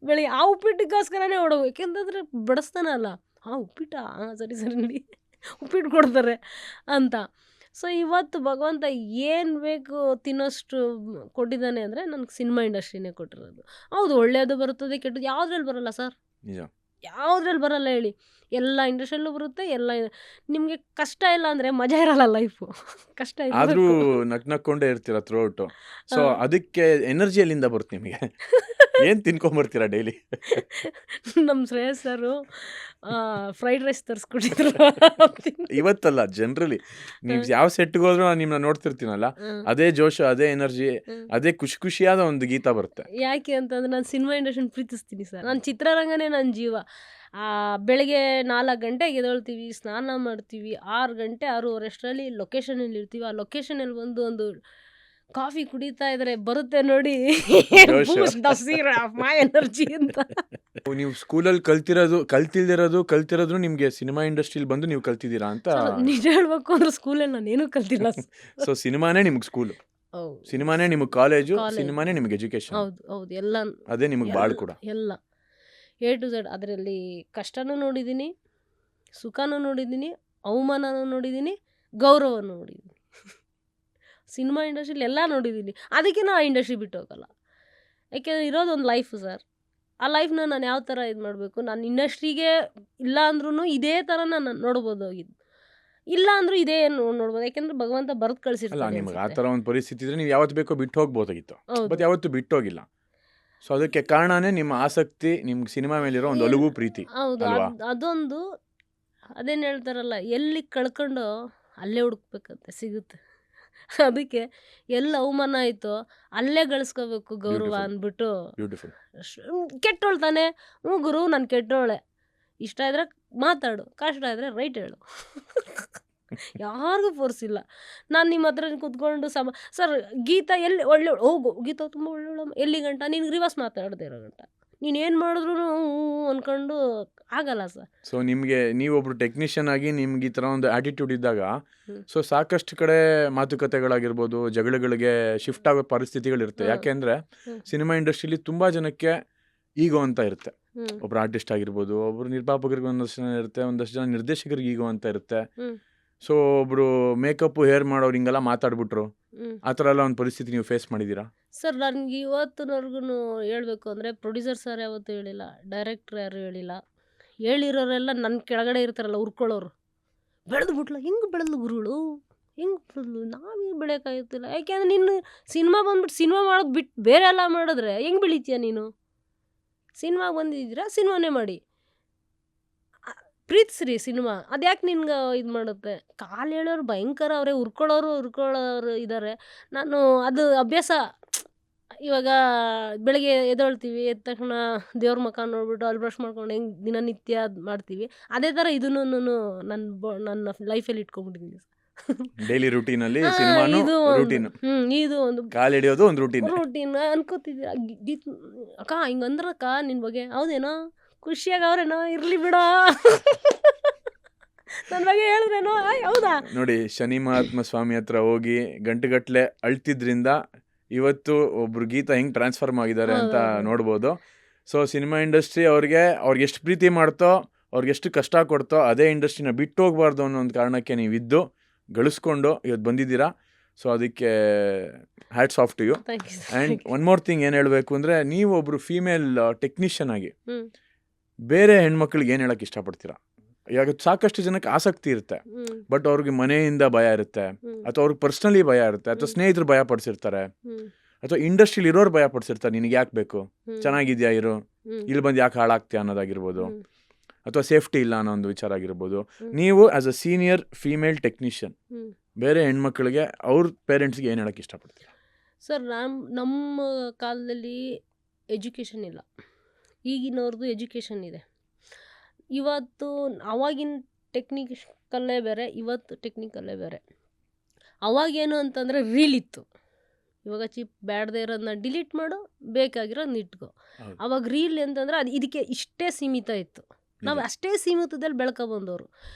ಬೆಳಿಗ್ಗೆ ಆ ಉಪ್ಪಿಟ್ಟಿಗೋಸ್ಕರನೇ ಓಡೋಗು, ಯಾಕೆಂತಂದರೆ ಬಡಿಸ್ತಾನಲ್ಲ, ಉಪ್ಪಿಟ್ಟ, ಸರಿ ನಡಿ ಉಪ್ಪಿಟ್ಟು ಕೊಡ್ತಾರೆ ಅಂತ. ಸೊ ಇವತ್ತು ಭಗವಂತ ಏನು ಬೇಕು ತಿನ್ನೋಷ್ಟು ಕೊಟ್ಟಿದ್ದಾನೆ ಅಂದರೆ ನನಗೆ ಸಿನಿಮಾ ಇಂಡಸ್ಟ್ರಿನೇ ಕೊಟ್ಟಿರೋದು. ಹೌದು, ಒಳ್ಳೆಯದು ಬರುತ್ತದೆ, ಕೆಟ್ಟದ್ದು ಯಾವುದ್ರಲ್ಲಿ ಬರಲ್ಲ ಸರ್? ನಿಜ. ಯಾವುದ್ರಲ್ಲಿ ಬರಲ್ಲ ಹೇಳಿ? ಎಲ್ಲ ಇಂಡಸ್ಟ್ರಿಯಲ್ಲೂ ಬರುತ್ತೆ. ನಿಮಗೆ ಕಷ್ಟ ಇಲ್ಲ ಅಂದರೆ ಮಜಾ ಇರಲ್ಲ ಲೈಫು. ಕಷ್ಟ ಆದ್ರೂ ನಕ್ಕೊಂಡೇ ಇರ್ತೀರ ಥ್ರೂಔಟ್. ಸೊ ಅದಕ್ಕೆ ಎನರ್ಜಿ ಎಲ್ಲಿಂದ ಬರುತ್ತೆ ನಿಮಗೆ? ಏನ್ ತಿನ್ಕೊಂಬರ್ತೀರಾ ಡೈಲಿ? ನಮ್ಮ ಶ್ರೇಯಸ್ ಸರು ಫ್ರೈಡ್ ರೈಸ್ ತರಿಸ್ಕೊಟ್ಟಿದ್ರು. ಇವತ್ತಲ್ಲ, ಜನರಲಿ ನೀವು ಯಾವ ಸೆಟ್ಗೆ ಹೋದ್ರೂ ನಾನು ನಿಮ್ಮನ್ನ ನೋಡ್ತಿರ್ತೀನಲ್ಲ, ಅದೇ ಜೋಶ್, ಅದೇ ಎನರ್ಜಿ, ಅದೇ ಖುಷಿಯಾದ ಒಂದು ಗೀತ ಬರುತ್ತೆ. ಯಾಕೆ ಅಂತಂದ್ರೆ ನಾನು ಸಿನಿಮಾ ಇಂಡಸ್ಟ್ರಿ ಪ್ರೀತಿಸ್ತೀನಿ ಸರ್. ನಾನು ಚಿತ್ರರಂಗನೇ ನನ್ನ ಜೀವ. ಬೆಳಗ್ಗೆ 4 ಗಂಟೆಗೆ ಎದ್ದೇಳ್ತೀವಿ, ಸ್ನಾನ ಮಾಡ್ತೀವಿ, 6 ಗಂಟೆ 6:30 ಅಷ್ಟರಲ್ಲಿ ಲೊಕೇಶನಲ್ಲಿ ಇರ್ತೀವಿ. ಆ ಲೊಕೇಶನಲ್ಲಿ ಒಂದು ಕಾಫಿ ಕುಡಿತಾ ಇದ್ರೆ ಬರುತ್ತೆ ನೋಡಿ ಜೋಶು. ಬೂಸ್ಟ್ ದ ಸಿರಪ್ ಮೈ ಎನರ್ಜಿ ಅಂತ. ನೀವು ಸ್ಕೂಲಲ್ಲಿ ಕಲ್ತಿರೋದು ನಿಮ್ಗೆ ಸಿನಿಮಾ ಇಂಡಸ್ಟ್ರಿಲಿ ಬಂದು ನೀವು ಕಲ್ತಿದ್ದೀರಾ ಅಂತ. ಸರ್, ನಿಜ ಹೇಳ್ಬೇಕು ಅಂದ್ರೆ ಸ್ಕೂಲಲ್ಲಿ ನಾನೇನು ಕಲ್ತಿಲ್ಲ. ಸೊ ಸಿನಿಮಾನೇ ನಿಮ್ಗೆ ಸ್ಕೂಲು, ಹೌದು ಸಿನಿಮಾನೇ ನಿಮಗೆ ಕಾಲೇಜು, ಕಾಲೇಜ್. ಸಿನಿಮಾನೇ ನಿಮಗೆ ಎಜುಕೇಶನ್. ಹೌದು ಹೌದು ಎಲ್ಲ ಅದೇ ನಿಮಗೆ ಬಾಳ್ ಕೂಡ. ಎಲ್ಲ A to Z. ಅದರಲ್ಲಿ ಕಷ್ಟನೂ ನೋಡಿದ್ದೀನಿ, ಸುಖನೂ ನೋಡಿದ್ದೀನಿ, ಅವಮಾನನೂ ನೋಡಿದ್ದೀನಿ, ಗೌರವನೂ ನೋಡಿದ್ದೀನಿ. ಸಿನಿಮಾ ಇಂಡಸ್ಟ್ರಿಲಿ ಎಲ್ಲ ನೋಡಿದ್ದೀನಿ. ಅದಕ್ಕೆ ನಾನು ಆ ಇಂಡಸ್ಟ್ರಿ ಬಿಟ್ಟು ಹೋಗಲ್ಲ. ಯಾಕೆಂದರೆ ಇರೋದೊಂದು ಲೈಫು ಸರ್. ಆ ಲೈಫ್ನ ನಾನು ಯಾವ ಥರ ಇದು ಮಾಡಬೇಕು, ನಾನು ಇಂಡಸ್ಟ್ರಿಗೆ ಇಲ್ಲ ಅಂದ್ರೂ ಇದೇ ಥರ ನಾನು ನೋಡ್ಬೋದು ಹೋಗಿದ್ದು, ಇಲ್ಲ ಅಂದರೂ ಇದೇ ನೋಡ್ಬೋದು. ಯಾಕೆಂದ್ರೆ ಭಗವಂತ ಬರೆದು ಅಲ್ಲ, ಕಳಿಸಿರ್ತಾನೆ ನಿಮಗೆ ಆ ಅನ್ಸುತ್ತೆ. ಥರ ಒಂದು ಪರಿಸ್ಥಿತಿ ಇದ್ರೆ ನೀವು ಯಾವತ್ತು ಬೇಕೋ ಬಿಟ್ಟು ಹೋಗ್ಬೋದಾಗಿತ್ತು, ಹೌದು ಬಟ್ ಯಾವತ್ತೂ ಬಿಟ್ಟು ಹೋಗಿಲ್ಲ. ಸೊ ಅದಕ್ಕೆ ಕಾರಣನೇ ನಿಮ್ಮ ಆಸಕ್ತಿ, ನಿಮ್ಗೆ ಸಿನಿಮಾ ಮೇಲಿರೋ ಒಂದು ಒಲವು, ಪ್ರೀತಿ ಹೌದು. ಅಲ್ವಾ? ಅದೊಂದು ಅದೇನು ಹೇಳ್ತಾರಲ್ಲ, ಎಲ್ಲಿ ಕಳ್ಕೊಂಡು ಅಲ್ಲೇ ಹುಡುಕ್ಬೇಕಂತೆ, ಸಿಗುತ್ತೆ. ಅದಕ್ಕೆ ಎಲ್ಲಿ ಅವಮಾನ ಆಯಿತೋ ಅಲ್ಲೇ ಗಳಿಸ್ಕೋಬೇಕು ಗೌರವ ಬ್ಯೂಟಿಫುಲ್, ಅಂದ್ಬಿಟ್ಟು. ಬ್ಯೂಟಿಫುಲ್. ಕೆಟ್ಟೋಳ್ತಾನೆ, ಹ್ಞೂ ಗುರು ನಾನು ಕೆಟ್ಟೋಳೆ, ಇಷ್ಟ ಇದ್ರೆ ಮಾತಾಡು, ಕಷ್ಟ ಇದ್ರೆ ರೈಟ್ ಹೇಳು. ಯಾರಿಗೂ ಫೋರ್ಸ್ ಇಲ್ಲ. ನಾನು ನಿಮ್ಮ ಹತ್ರ ಕೂತ್ಕೊಂಡು ಸರ್ ಗೀತಾ ಎಲ್ಲಿ ಒಳ್ಳೆ ಹೋಗು, ಗೀತಾ ತುಂಬ ಒಳ್ಳೆ ಎಲ್ಲಿ ಗಂಟ ನಿನ್ಗೆ ರಿವರ್ಸ್ ಮಾತಾಡದೇ ಇರೋ ಗಂಟ ನೀನು ಏನು ಮಾಡಿದ್ರು ಅಂದ್ಕೊಂಡು ಆಗಲ್ಲ ಸರ್. ಸೊ ನಿಮಗೆ ನೀವೊಬ್ರು ಟೆಕ್ನಿಷಿಯನ್ ಆಗಿ ನಿಮ್ಗೆ ಈ ಥರ ಒಂದು ಆಟಿಟ್ಯೂಡ್ ಇದ್ದಾಗ, ಹ್ಮ್. ಸೊ ಸಾಕಷ್ಟು ಕಡೆ ಮಾತುಕತೆಗಳಾಗಿರ್ಬೋದು, ಜಗಳಗಳಿಗೆ ಶಿಫ್ಟ್ ಆಗೋ ಪರಿಸ್ಥಿತಿಗಳಿರುತ್ತೆ. ಹ್ಮ್. ಯಾಕೆಂದರೆ ಹ್ಮ್. ಸಿನಿಮಾ ಇಂಡಸ್ಟ್ರಿಲಿ ತುಂಬ ಜನಕ್ಕೆ ಈಗೋ ಅಂತ ಇರುತ್ತೆ. ಹ್ಞೂ ಒಬ್ರು ಆರ್ಟಿಸ್ಟ್ ಆಗಿರ್ಬೋದು, ಒಬ್ರು ನಿರ್ಮಾಪಕರಿಗೆ ಒಂದಷ್ಟು ಜನ ಇರುತ್ತೆ, ಒಂದಷ್ಟು ಜನ ನಿರ್ದೇಶಕರಿಗೆ ಈಗೋ ಅಂತ ಇರುತ್ತೆ. ಹ್ಞೂ ಸೊ ಒಬ್ರು ಮೇಕಪ್ಪು ಹೇರ್ ಮಾಡೋರು ಹಿಂಗೆಲ್ಲ ಮಾತಾಡ್ಬಿಟ್ರು, ಹ್ಞೂ ಆ ಥರ ಎಲ್ಲ ಒಂದು ಪರಿಸ್ಥಿತಿ ನೀವು ಫೇಸ್ ಮಾಡಿದ್ದೀರಾ? ಸರ್, ನನಗೆ ಇವತ್ತಿನವರೆಗೂ ಹೇಳಬೇಕು ಅಂದರೆ ಪ್ರೊಡ್ಯೂಸರ್ ಸರ್ ಯಾವತ್ತೂ ಹೇಳಿಲ್ಲ, ಡೈರೆಕ್ಟ್ರ್ ಯಾರು ಹೇಳಿಲ್ಲ. ಹೇಳಿರೋರೆಲ್ಲ ನನ್ನ ಕೆಳಗಡೆ ಇರ್ತಾರಲ್ಲ ಉರ್ಕೊಳ್ಳೋರು, ಬೆಳೆದು ಬಿಟ್ಲ ಹಿಂಗೆ ಬೆಳೆದ್ಲು ಗುರುಗಳು, ಹಿಂಗೆ ಬೆಳೆದ್ಲು, ನಾವೇನು ಬೆಳೆಯೋಕ್ಕಾಗುತ್ತಿಲ್ಲ. ಯಾಕೆಂದ್ರೆ ನೀನು ಸಿನಿಮಾ ಬಂದ್ಬಿಟ್ಟು ಸಿನಿಮಾ ಮಾಡೋದು ಬಿಟ್ಟು ಬೇರೆ ಎಲ್ಲ ಮಾಡಿದ್ರೆ ಹೆಂಗೆ ಬೆಳಿತೀಯ ನೀನು? ಸಿನಿಮಾ ಬಂದಿದ್ದೀರಾ, ಸಿನಿಮಾನೇ ಮಾಡಿ, ಪ್ರೀತಿಸ್ರಿ ಸಿನಿಮಾ. ಅದ್ಯಾಕೆ ನಿನ್ಗೆ ಇದು ಮಾಡುತ್ತೆ? ಕಾಲು ಹೇಳೋರು ಭಯಂಕರ ಅವರೇ, ಉರ್ಕೊಳ್ಳೋರು ಇದ್ದಾರೆ. ನಾನು ಅದು ಅಭ್ಯಾಸ. ಇವಾಗ ಬೆಳಗ್ಗೆ ಎದ್ದೇಳ್ತೀವಿ, ಎದ್ದ ತಕ್ಷಣ ದೇವ್ರ ಮುಖ ನೋಡ್ಬಿಟ್ಟು ಅಲ್ಲಿ ಬ್ರಷ್ ಮಾಡ್ಕೊಂಡು ಹೆಂಗೆ ದಿನನಿತ್ಯ ಅದ್ ಮಾಡ್ತೀವಿ, ಅದೇ ಥರ ಇದನ್ನು ನನ್ನ ಲೈಫಲ್ಲಿ ಇಟ್ಕೊಂಡ್ಬಿಟ್ಟಿದ್ದೀನಿ. ಡೈಲಿ ರೂಟೀನಲ್ಲಿ ಸಿನಿಮಾನು ಇದು ಒಂದು ರೂಟೀನ್, ಇದು ಒಂದು ಕಾಲು ಹಿಡಿಯೋದು ಒಂದು ರೂಟೀನ್. ರೂಟೀನ್ ಅನ್ಕೋತಿದ್ದೀರ. ಅಕ್ಕ ಹಿಂಗಂದ್ರಕ್ಕ ನಿನ್ನ ಬಗ್ಗೆ ಹೌದೇನೋ, ಖುಷಿಯಾಗಿ ಅವ್ರೇನೋ, ಇರಲಿ ಬಿಡೋ ನನ್ನ ಬಗ್ಗೆ ಹೇಳಿದ್ರೇನೋ, ಹೌದಾ. ನೋಡಿ, ಶನಿ ಮಹಾತ್ಮ ಸ್ವಾಮಿ ಹತ್ರ ಹೋಗಿ ಗಂಟೆಗಟ್ಟಲೆ ಅಳ್ತಿದ್ರಿಂದ ಇವತ್ತು ಒಬ್ರು ಗೀತಾ ಹೆಂಗೆ ಟ್ರಾನ್ಸ್ಫಾರ್ಮ್ ಆಗಿದ್ದಾರೆ ಅಂತ ಹೌದೌದು. ನೋಡ್ಬೋದು. ಸೊ ಸಿನಿಮಾ ಇಂಡಸ್ಟ್ರಿ ಅವ್ರಿಗೆ ಎಷ್ಟು ಪ್ರೀತಿ ಮಾಡ್ತೋ, ಅವ್ರಿಗೆ ಎಷ್ಟು ಕಷ್ಟ ಕೊಡ್ತೋ, ಅದೇ ಇಂಡಸ್ಟ್ರಿನ ಬಿಟ್ಟು ಹೋಗ್ಬಾರ್ದು ಅನ್ನೋ ಒಂದು ಕಾರಣಕ್ಕೆ ನೀವಿದ್ದು ಗಳಿಸ್ಕೊಂಡು ಇವತ್ತು ಬಂದಿದ್ದೀರಾ. ಸೊ ಅದಕ್ಕೆ hats off to you. Thank you and one more thing ಏನು ಹೇಳಬೇಕು ಅಂದರೆ, ನೀವು ಒಬ್ಬರು ಫೀಮೇಲ್ ಟೆಕ್ನಿಷಿಯನ್ ಆಗಿ ಹ್ಞೂ ಬೇರೆ ಹೆಣ್ಮಕ್ಳಿಗೆ ಏನು ಹೇಳೋಕ್ಕೆ ಇಷ್ಟಪಡ್ತೀರಾ? ಇವಾಗ ಸಾಕಷ್ಟು ಜನಕ್ಕೆ ಆಸಕ್ತಿ ಇರುತ್ತೆ, ಹ್ಞೂ ಬಟ್ ಅವ್ರಿಗೆ ಮನೆಯಿಂದ ಭಯ ಇರುತ್ತೆ, ಹ್ಞೂ ಅಥವಾ ಅವ್ರಿಗೆ ಪರ್ಸ್ನಲಿ ಭಯ ಇರುತ್ತೆ, ಅಥವಾ ಸ್ನೇಹಿತರು ಭಯ ಪಡಿಸಿರ್ತಾರೆ, ಹ್ಞೂ ಅಥವಾ ಇಂಡಸ್ಟ್ರಿಲಿ ಇರೋರು ಭಯ ಪಡಿಸಿರ್ತಾರೆ, ನಿನಗೆ ಯಾಕೆ ಬೇಕು, ಹ್ಞೂ ಚೆನ್ನಾಗಿದ್ಯಾ ಇರು, ಹ್ಞೂ ಇಲ್ಲಿ ಬಂದು ಯಾಕೆ ಹಾಳಾಗ್ತೀಯ ಅನ್ನೋದಾಗಿರ್ಬೋದು, ಹ್ಞೂ ಅಥವಾ ಸೇಫ್ಟಿ ಇಲ್ಲ ಅನ್ನೋ ಒಂದು ವಿಚಾರ ಆಗಿರ್ಬೋದು. ಹ್ಞೂ ನೀವು as a senior female technician ಹ್ಞೂ ಬೇರೆ ಹೆಣ್ಮಕ್ಳಿಗೆ ಅವ್ರ ಪೇರೆಂಟ್ಸ್ಗೆ ಏನು ಹೇಳೋಕ್ಕೆ ಇಷ್ಟಪಡ್ತೀರಾ? ಸರ್, ನಮ್ಮ ಕಾಲದಲ್ಲಿ ಎಜುಕೇಷನ್ ಇಲ್ಲ, ಈಗಿನವ್ರದ್ದು ಎಜುಕೇಷನ್ ಇದೆ. ಇವತ್ತು ಅವಾಗಿನ ಟೆಕ್ನಿಕಲ್ಲೇ ಬೇರೆ, ಇವತ್ತು ಟೆಕ್ನಿಕಲ್ಲೇ ಬೇರೆ. ಅವಾಗೇನು ಅಂತಂದರೆ ರೀಲ್ ಇತ್ತು, ಇವಾಗ ಚಿಪ್ ಬ್ಯಾಡದೇ ಇರೋದನ್ನ ಡಿಲೀಟ್ ಮಾಡು, ಬೇಕಾಗಿರೋದನ್ನ ಇಟ್ಕೋ. ಹೌದು, ಅವಾಗ ರೀಲ್ ಅಂತಂದರೆ ಅದು ಇದಕ್ಕೆ ಇಷ್ಟೇ ಸೀಮಿತ ಇತ್ತು. ನಾವು ನಿಜ. ಅಷ್ಟೇ ಸೀಮಿತದಲ್ಲಿ ಬೆಳ್ಕೊಬಂದವರು.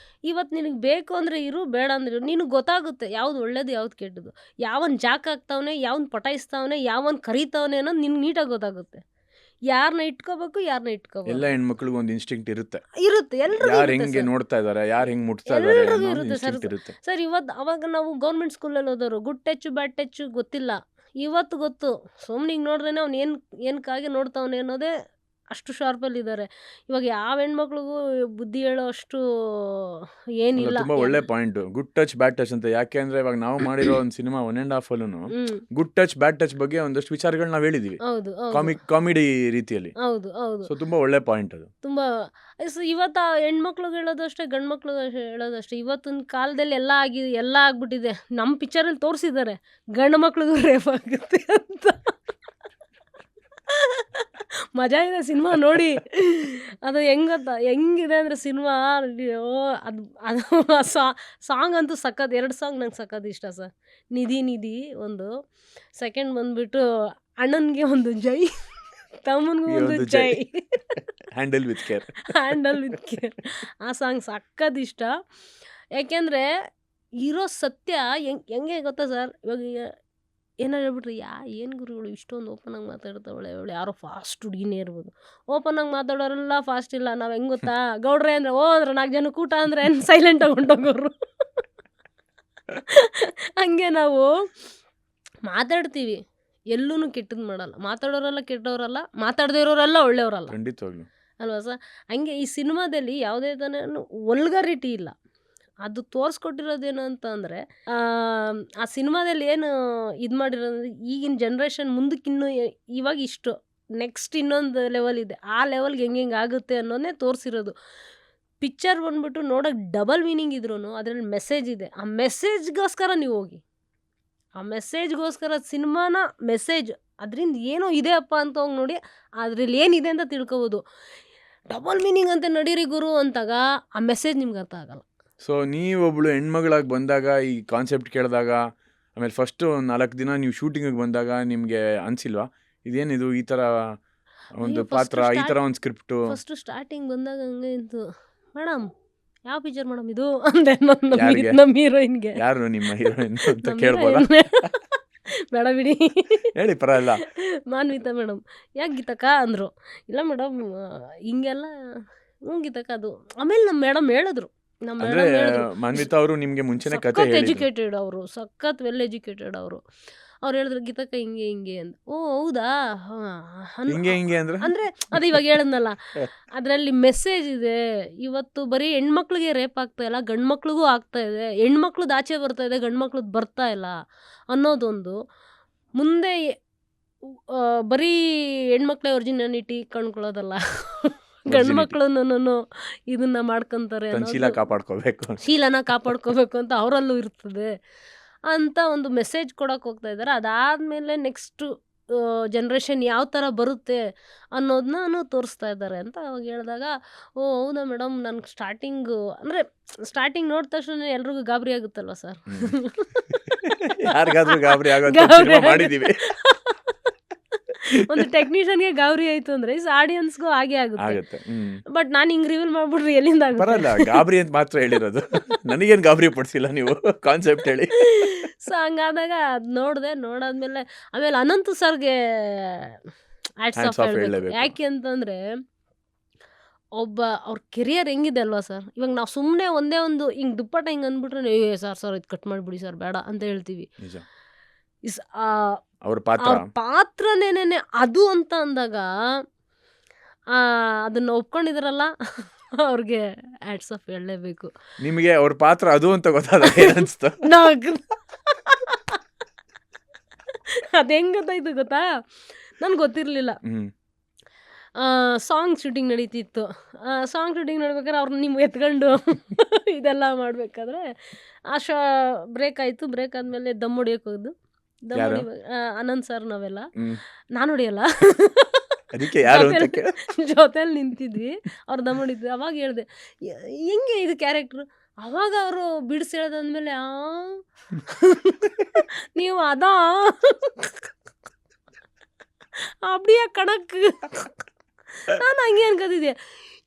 ಇವತ್ತು ನಿನಗೆ ಬೇಕು ಅಂದರೆ ಇರು, ಬೇಡ ಅಂದರೆ ಇರು. ನಿನಗೆ ಗೊತ್ತಾಗುತ್ತೆ ಯಾವ್ದು ಒಳ್ಳೇದು ಯಾವ್ದು ಕೆಟ್ಟದ್ದು, ಯಾವನ್ ಜಾಕ್ ಆಗ್ತಾವನೆ, ಯಾವನ್ ಪಟಾಯಿಸ್ತಾವನೆ, ಯಾವನ್ ಕರೀತಾವನೆ ಅನ್ನೋದು ನಿನ್ಗೆ ನೀಟಾಗಿ ಗೊತ್ತಾಗುತ್ತೆ. ಯಾರನ್ನ ಇಟ್ಕೋಬೇಕು, ಯಾರನ್ನ ಇಟ್ಕೋಬೇಕು ಎಲ್ಲ ಹೆಣ್ಮಕ್ಳಿಗೂ ಒಂದು ಇನ್ಸ್ಟಿಂಕ್ಟ್ ಇರುತ್ತೆ, ಇರುತ್ತೆ, ಎಲ್ರಿಗೂ ಯಾರು ಇರುತ್ತೆ ಹೆಂಗೆ ಸರ್, ನೋಡ್ತಾ ಇದ್ದಾರೆ, ಯಾರು ಹೆಂಗೆ ಮುಟ್ತಾ ಇದ್ದಾರೆ ಎಲ್ರಿಗೂ ಅನ್ನೋ ಇರುತ್ತೆ ಸರ್. ಇನ್ಸ್ಟಿಂಕ್ಟ್ ಇರುತ್ತೆ. ಸರ್ ಇವತ್ತು ಅವಾಗ ನಾವು ಗೌರ್ಮೆಂಟ್ ಸ್ಕೂಲಲ್ಲಿ ಓದೋರು, ಗುಡ್ ಟಚ್ಚು ಬ್ಯಾಡ್ ಟಚ್ಚು ಗೊತ್ತಿಲ್ಲ. ಇವತ್ತು ಗೊತ್ತು, ಸುಮ್ಮನಿಗೆ ನೋಡ್ರೇನೆ ಅವ್ನು ಏನಕ್ಕಾಗಿ ನೋಡ್ತಾವನೆ ಅನ್ನೋದೇ ಅಷ್ಟು ಶಾರ್ಪಲ್ಲಿದ್ದಾರೆ. ಇವಾಗ ಯಾವ ಹೆಣ್ಮಕ್ಳಿಗೂ ಬುದ್ಧಿ ಹೇಳೋ ಅಷ್ಟು ಅಲ್ಲ, ಏನಿಲ್ಲ. ತುಂಬಾ ಒಳ್ಳೆ ಪಾಯಿಂಟ್, ಗುಡ್ ಟಚ್ ಬ್ಯಾಡ್ ಟಚ್ ಅಂತ. ಯಾಕೆ ಅಂದ್ರೆ ಇವಾಗ ನಾವು ಮಾಡಿರೋ ಒಂದು ಸಿನಿಮಾ 1.5 ಅಲ್ಲೂ ಗುಡ್ ಟಚ್ ಬ್ಯಾಡ್ ಟಚ್ ಬಗ್ಗೆ ಒಂದಷ್ಟು ವಿಚಾರಗಳು ನಾವು ಹೇಳಿದೀವಿ, ಹೌದು ಹೌದು ಕಾಮಿಡಿ ರೀತಿಯಲ್ಲಿ. ಹೌದು ಹೌದು ಸೊ ತುಂಬಾ ಒಳ್ಳೆ ಪಾಯಿಂಟ್ ಅದು. ತುಂಬ. ಇವತ್ತು ಹೆಣ್ಮಕ್ಳಿಗೆ ಹೇಳೋದಷ್ಟೇ, ಗಂಡು ಮಕ್ಳಿಗೆ ಹೇಳೋದಷ್ಟೇ. ಇವತ್ತಿನ ಕಾಲದಲ್ಲಿ ಎಲ್ಲ ಆಗ್ಬಿಟ್ಟಿದೆ. ನಮ್ಮ ಪಿಕ್ಚರಲ್ಲಿ ತೋರಿಸಿದ್ದಾರೆ ಗಂಡು ಮಕ್ಳಿಗೂ ರೇಪ್ ಆಗುತ್ತೆ ಅಂತ. ಮಜಾ ಇದೆ ಸಿನಿಮಾ ನೋಡಿ. ಅದು ಹೆಂಗ್ ಗೊತ್ತಾ, ಹೆಂಗಿದೆ ಅಂದರೆ ಸಿನಿಮಾ, ಅಯ್ಯೋ ಅದು ಅದು ಸಾಂಗ್ ಅಂತೂ ಸಖತ್. 2 ಸಾಂಗ್ ನಂಗೆ ಸಖತ್ ಇಷ್ಟ ಸರ್. ನಿಧಿ ನಿಧಿ ಒಂದು, ಸೆಕೆಂಡ್ ಬಂದ್ಬಿಟ್ಟು ಅಣ್ಣನಿಗೆ ಒಂದು ಜೈ, ತಮ್ಮನಿಗೂ ಈ ಒಂದು ಒಂದು ಜೈ, handle with care. Handle with care. ಆ ಸಾಂಗ್ ಸಖತ್ ಇಷ್ಟ. ಯಾಕೆಂದರೆ ಇರೋ ಸತ್ಯ ಹೆಂಗೆ ಗೊತ್ತಾ ಸರ್, ಇವಾಗ ಏನಾರು ಹೇಳ್ಬಿಟ್ರಿ, ಏನು ಗುರುಗಳು ಇಷ್ಟೊಂದು ಓಪನ್ ಆಗಿ ಮಾತಾಡ್ತಾವಳೆ, ಅವಳು ಯಾರೋ ಫಾಸ್ಟ್ ಹುಡುಗಿನೇ ಇರ್ಬೋದು. ಓಪನ್ ಆಗಿ ಮಾತಾಡೋರೆಲ್ಲ ಫಾಸ್ಟ್ ಇಲ್ಲ. ನಾವು ಹೆಂಗೆ ಗೊತ್ತಾ, ಗೌಡ್ರೆ ಅಂದರೆ ಅಂದ್ರೆ 4 ಜನಕ್ಕೆ ಊಟ ಅಂದರೆ ಸೈಲೆಂಟಾಗಿ ಹೊಂಟೋಗೋರು. ಹಂಗೆ ನಾವು ಮಾತಾಡ್ತೀವಿ, ಎಲ್ಲೂ ಕೆಟ್ಟದ್ದು ಮಾಡಲ್ಲ. ಮಾತಾಡೋರೆಲ್ಲ ಕೆಟ್ಟವರಲ್ಲ, ಮಾತಾಡದೇ ಇರೋರೆಲ್ಲ ಒಳ್ಳೆಯವರಲ್ಲ ಖಂಡಿತವಾಗ್ಲು. ಅಲ್ವಾ ಸರ್? ಹಂಗೆ ಈ ಸಿನಿಮಾದಲ್ಲಿ ಯಾವುದೇ ಥರ ವಲ್ಗರಿಟಿ ಇಲ್ಲ. ಅದು ತೋರಿಸ್ಕೊಟ್ಟಿರೋದೇನು ಅಂತ ಅಂದರೆ, ಆ ಸಿನಿಮಾದಲ್ಲಿ ಏನು ಇದು ಮಾಡಿರೋದು, ಈಗಿನ ಜನ್ರೇಷನ್ ಮುಂದಕ್ಕಿನ್ನೂ ಇವಾಗ ಇಷ್ಟು, ನೆಕ್ಸ್ಟ್ ಇನ್ನೊಂದು ಲೆವೆಲ್ ಇದೆ, ಆ ಲೆವೆಲ್ಗೆ ಹೆಂಗೆ ಆಗುತ್ತೆ ಅನ್ನೋದನ್ನೇ ತೋರಿಸಿರೋದು. ಪಿಕ್ಚರ್ ಬಂದ್ಬಿಟ್ಟು ನೋಡೋಕೆ ಡಬಲ್ ಮೀನಿಂಗ್ ಇದ್ರೂ ಅದರಲ್ಲಿ ಮೆಸೇಜ್ ಇದೆ. ಆ ಮೆಸೇಜ್ಗೋಸ್ಕರ ನೀವು ಹೋಗಿ, ಆ ಮೆಸೇಜ್ಗೋಸ್ಕರ ಸಿನಿಮಾನ ಮೆಸೇಜ್ ಅದರಿಂದ ಏನೋ ಇದೆ ಅಪ್ಪ ಅಂತ ಹೋಗಿ ನೋಡಿ, ಅದರಲ್ಲಿ ಏನಿದೆ ಅಂತ ತಿಳ್ಕೊಬೋದು. ಡಬಲ್ ಮೀನಿಂಗ್ ಅಂತ ನಡೀರಿ ಗುರು ಅಂತಾಗ ಆ ಮೆಸೇಜ್ ನಿಮ್ಗೆ ಅರ್ಥ ಆಗಲ್ಲ. ಸೊ ನೀವೊಬ್ಳು ಹೆಣ್ಮಗಳಾಗಿ ಬಂದಾಗ, ಈ ಕಾನ್ಸೆಪ್ಟ್ ಕೇಳಿದಾಗ, ಆಮೇಲೆ ಫಸ್ಟು 4 ದಿನ ನೀವು ಶೂಟಿಂಗಿಗೆ ಬಂದಾಗ ನಿಮಗೆ ಅನಿಸಿಲ್ವಾ, ಇದೇನಿದು ಈ ಥರ ಒಂದು ಅಯ್ಯೋ, ಪಾತ್ರ, ಈ ಥರ ಒಂದು ಸ್ಕ್ರಿಪ್ಟು? ಫಸ್ಟು ಸ್ಟಾರ್ಟಿಂಗ್ ಬಂದಾಗ ಹಂಗೆ ಇತ್ತು, ಮೇಡಮ್ ಯಾವ ಪಿಕ್ಚರ್ ಮೇಡಮ್ ಇದು ಅಂದೆ ಯಾರಿಗೆ? ನಮ್ಮ ಹೀರೋಯಿನ್ಗೆ. ಯಾರು ನಿಮ್ಮ ಹೀರೋಯಿನ್ ಅಂತ ನಮ್ಮ ಕೇಳ್ಬೋದಾ? ಬೇಡ ಬಿಡಿ, ಹೇಳಿ, ಪರವಾಗಿಲ್ಲ. ಮಾನ್ವಿತಾ ಮೇಡಮ್. ಯಾಕೆ ಗೀತಕ್ಕ ಅಂದರು. ಇಲ್ಲ ಮೇಡಮ್ ಹಿಂಗೆಲ್ಲ, ಗೀತಕ್ಕ ಅದು. ಆಮೇಲೆ ನಮ್ಮ ಮೇಡಮ್ ಹೇಳಿದ್ರು, ನಮ್ಮ ಅಂದ್ರೆ ಮೇಡಮ್ ಹೇಳಿದ್ರು, ಮಾನ್ವಿತಾ ಅವರು ನಿಮ್ಗೆ ಮುಂಚೆನೆ ಕತೆ ಸಖತ್ ಹೇಳಿದ್ರು. ಎಜುಕೇಟೆಡ್ ಅವರು, ಸಖತ್ ವೆಲ್ ಎಜುಕೇಟೆಡ್ ಅವರು. ಅವ್ರು ಹೇಳಿದ್ರು, ಗೀತಕ್ಕ ಹಿಂಗೆ ಹಿಂಗೆ ಅಂತ. ಓ ಹೌದಾ, ಹಿಂಗೆ ಹಿಂಗೆ ಅಂದ್ರೆ ಅಂದರೆ ಅದು ಇವಾಗ ಹೇಳಿದ್ನಲ್ಲ, ಅದರಲ್ಲಿ ಮೆಸೇಜ್ ಇದೆ. ಇವತ್ತು ಬರೀ ಹೆಣ್ಮಕ್ಳಿಗೆ ರೇಪ್ ಆಗ್ತಾ ಇಲ್ಲ, ಗಂಡು ಮಕ್ಳಿಗೂ ಆಗ್ತಾ ಇದೆ. ಹೆಣ್ಮಕ್ಳದ್ದು ಆಚೆ ಬರ್ತಾ ಇದೆ, ಗಂಡು ಮಕ್ಳದ್ದು ಬರ್ತಾ ಇಲ್ಲ ಅನ್ನೋದೊಂದು. ಮುಂದೆ ಬರೀ ಹೆಣ್ಮಕ್ಳೇ ಒರಿಜಿನಾಲಿಟಿ ಕಂಡ್ಕೊಳ್ಳೋದಲ್ಲ, ಗಂಡು ಮಕ್ಳನ್ನು ಇದನ್ನ ಮಾಡ್ಕೊಂತಾರೆ ತನ್ನ ಶೀಲ ಕಾಪಾಡ್ಕೋಬೇಕು. ಶೀಲನ ಕಾಪಾಡ್ಕೋಬೇಕು ಅಂತ ಅವರಲ್ಲೂ ಇರ್ತದೆ ಅಂತ ಒಂದು ಮೆಸೇಜ್ ಕೊಡೋಕೆ ಹೋಗ್ತಾ ಇದ್ದಾರೆ. ಅದಾದಮೇಲೆ ನೆಕ್ಸ್ಟು ಜನ್ರೇಷನ್ ಯಾವ ಥರ ಬರುತ್ತೆ ಅನ್ನೋದನ್ನ ತೋರಿಸ್ತಾ ಇದ್ದಾರೆ ಅಂತ ಅವಾಗ ಹೇಳಿದಾಗ, ಓ ಹೌದಾ ಮೇಡಮ್, ನನಗೆ ಸ್ಟಾರ್ಟಿಂಗು ಅಂದರೆ ಸ್ಟಾರ್ಟಿಂಗ್ ನೋಡಿದ ತಕ್ಷಣ ಎಲ್ರಿಗೂ ಗಾಬರಿ ಆಗುತ್ತಲ್ವ ಸರ್. ಯಾರಿಗಾದ್ರೂ ಗಾಬರಿ ಆಗೋ ಗಾಬರಿ ಸಿನಿಮಾ ಮಾಡಿದೀವಿ. ಒಂದು ಟೆಕ್ನಿಷಿಯನ್ಗೆ ಗಾಬರಿ ಆಯಿತು ಅಂದರೆ ಆಡಿಯನ್ಸ್ಗೂ ಹಾಗೆ ಆಗುತ್ತೆ. ಆಗುತ್ತೆ. ಬಟ್ ನಾನು ಹಿಂಗೆ ರಿವೀಲ್ ಮಾಡ್ಬಿಟ್ರೆ ಎಲ್ಲಿಂದ ಆಗುತ್ತೆ? ಪರಲ್ಲ, ಗಾಬರಿ ಅಂತ ಮಾತ್ರ ಹೇಳಿರೋದು, ನನಗೇನು ಗಾಬರಿ ಪಡಿಸಿಲ್ಲ ನೀವು, ಕಾನ್ಸೆಪ್ಟ್ ಹೇಳಿ. ಸೊ ಹಂಗಾದಾಗ ಅದು ನೋಡಾದ್ಮೇಲೆ ಆಮೇಲೆ ಅನಂತ್ ಸರ್ಗೆ ಹ್ಯಾಟ್ಸ್ ಆಫ್ ಹೇಳಬೇಕು. ಹೇಳಲೇಬೇಕು. ಯಾಕೆ ಅಂತಂದರೆ ಒಬ್ಬ ಅವ್ರ ಕೆರಿಯರ್ ಹೆಂಗಿದೆ ಅಲ್ವಾ ಸರ್. ಇವಾಗ ನಾವು ಸುಮ್ಮನೆ ಒಂದೇ ಒಂದು ಹಿಂಗೆ ದುಪ್ಪಟ್ಟ ಹಿಂಗೆ ಅಂದ್ಬಿಟ್ರೆ, ಏ ಸರ್ ಇದು ಕಟ್ ಮಾಡಿಬಿಡಿ ಸರ್ ಬೇಡ ಅಂತ ಹೇಳ್ತೀವಿ. ನಿಜ. ಇಸ್ ಅವ್ರ ಪಾತ್ರ ಅವ್ರ ಪಾತ್ರನೇನೆ ಅದು ಅಂತ ಅಂದಾಗ ಅದನ್ನು ಒಪ್ಕೊಂಡಿದಾರಲ್ಲ, ಅವ್ರಿಗೆ ಹ್ಯಾಟ್ಸ್ ಆಫ್ ಹೇಳಲೇಬೇಕು. ನಿಮಗೆ ಅವ್ರ ಪಾತ್ರ ಅದು ಅಂತ ಗೊತ್ತಾದಾಗ ಏನನ್ಸ್ತು? ಅದು ಹೆಂಗೆ ಗೊತ್ತಾಯ್ತು ಗೊತ್ತಾ, ನನ್ಗೆ ಗೊತ್ತಿರಲಿಲ್ಲ. ಸಾಂಗ್ ಶೂಟಿಂಗ್ ನಡೀತಿತ್ತು. ಸಾಂಗ್ ಶೂಟಿಂಗ್ ನಡ್ಬೇಕಾದ್ರೆ ಅವ್ರನ್ನ ನಿಮ್ಗೆ ಎತ್ಕೊಂಡು ಇದೆಲ್ಲ ಮಾಡಬೇಕಾದ್ರೆ ಬ್ರೇಕ್ ಆಯಿತು. ಬ್ರೇಕ್ ಆದಮೇಲೆ ದಮ್ ಹೊಡಿಯೋಕೆ ಹೋದ್ದು. ದಮ್ ಯಾರು? ಹೊಡಿ ಅನಂತ್ ಸರ್ ನಾವೆಲ್ಲ, ಹ್ಮ್. ನಾನು ಹೊಡಿಯಲ್ಲ, ಅದಕ್ಕೆ ಯಾರು ಅಂತ ಕೇಳ. ಜೊತೆಲಿ ನಿಂತಿದ್ವಿ. ಅವ್ರು ದಮ್ ಹೊಡಿದ್ವಿ. ಅವಾಗ ಹೇಳಿದೆ, ಹೆಂಗೆ ಇದು ಕ್ಯಾರೆಕ್ಟ್ರು? ಅವಾಗ ಅವರು ಬಿಡಿಸಿ ಹೇಳ್ದಂದ್ಮೇಲೆ, ನೀವು ಅದಾ அப்படியே ಕಣಕ್. ನಾನು ಹಂಗೆ ಅನ್ಕೋತಿದ್ದೆ,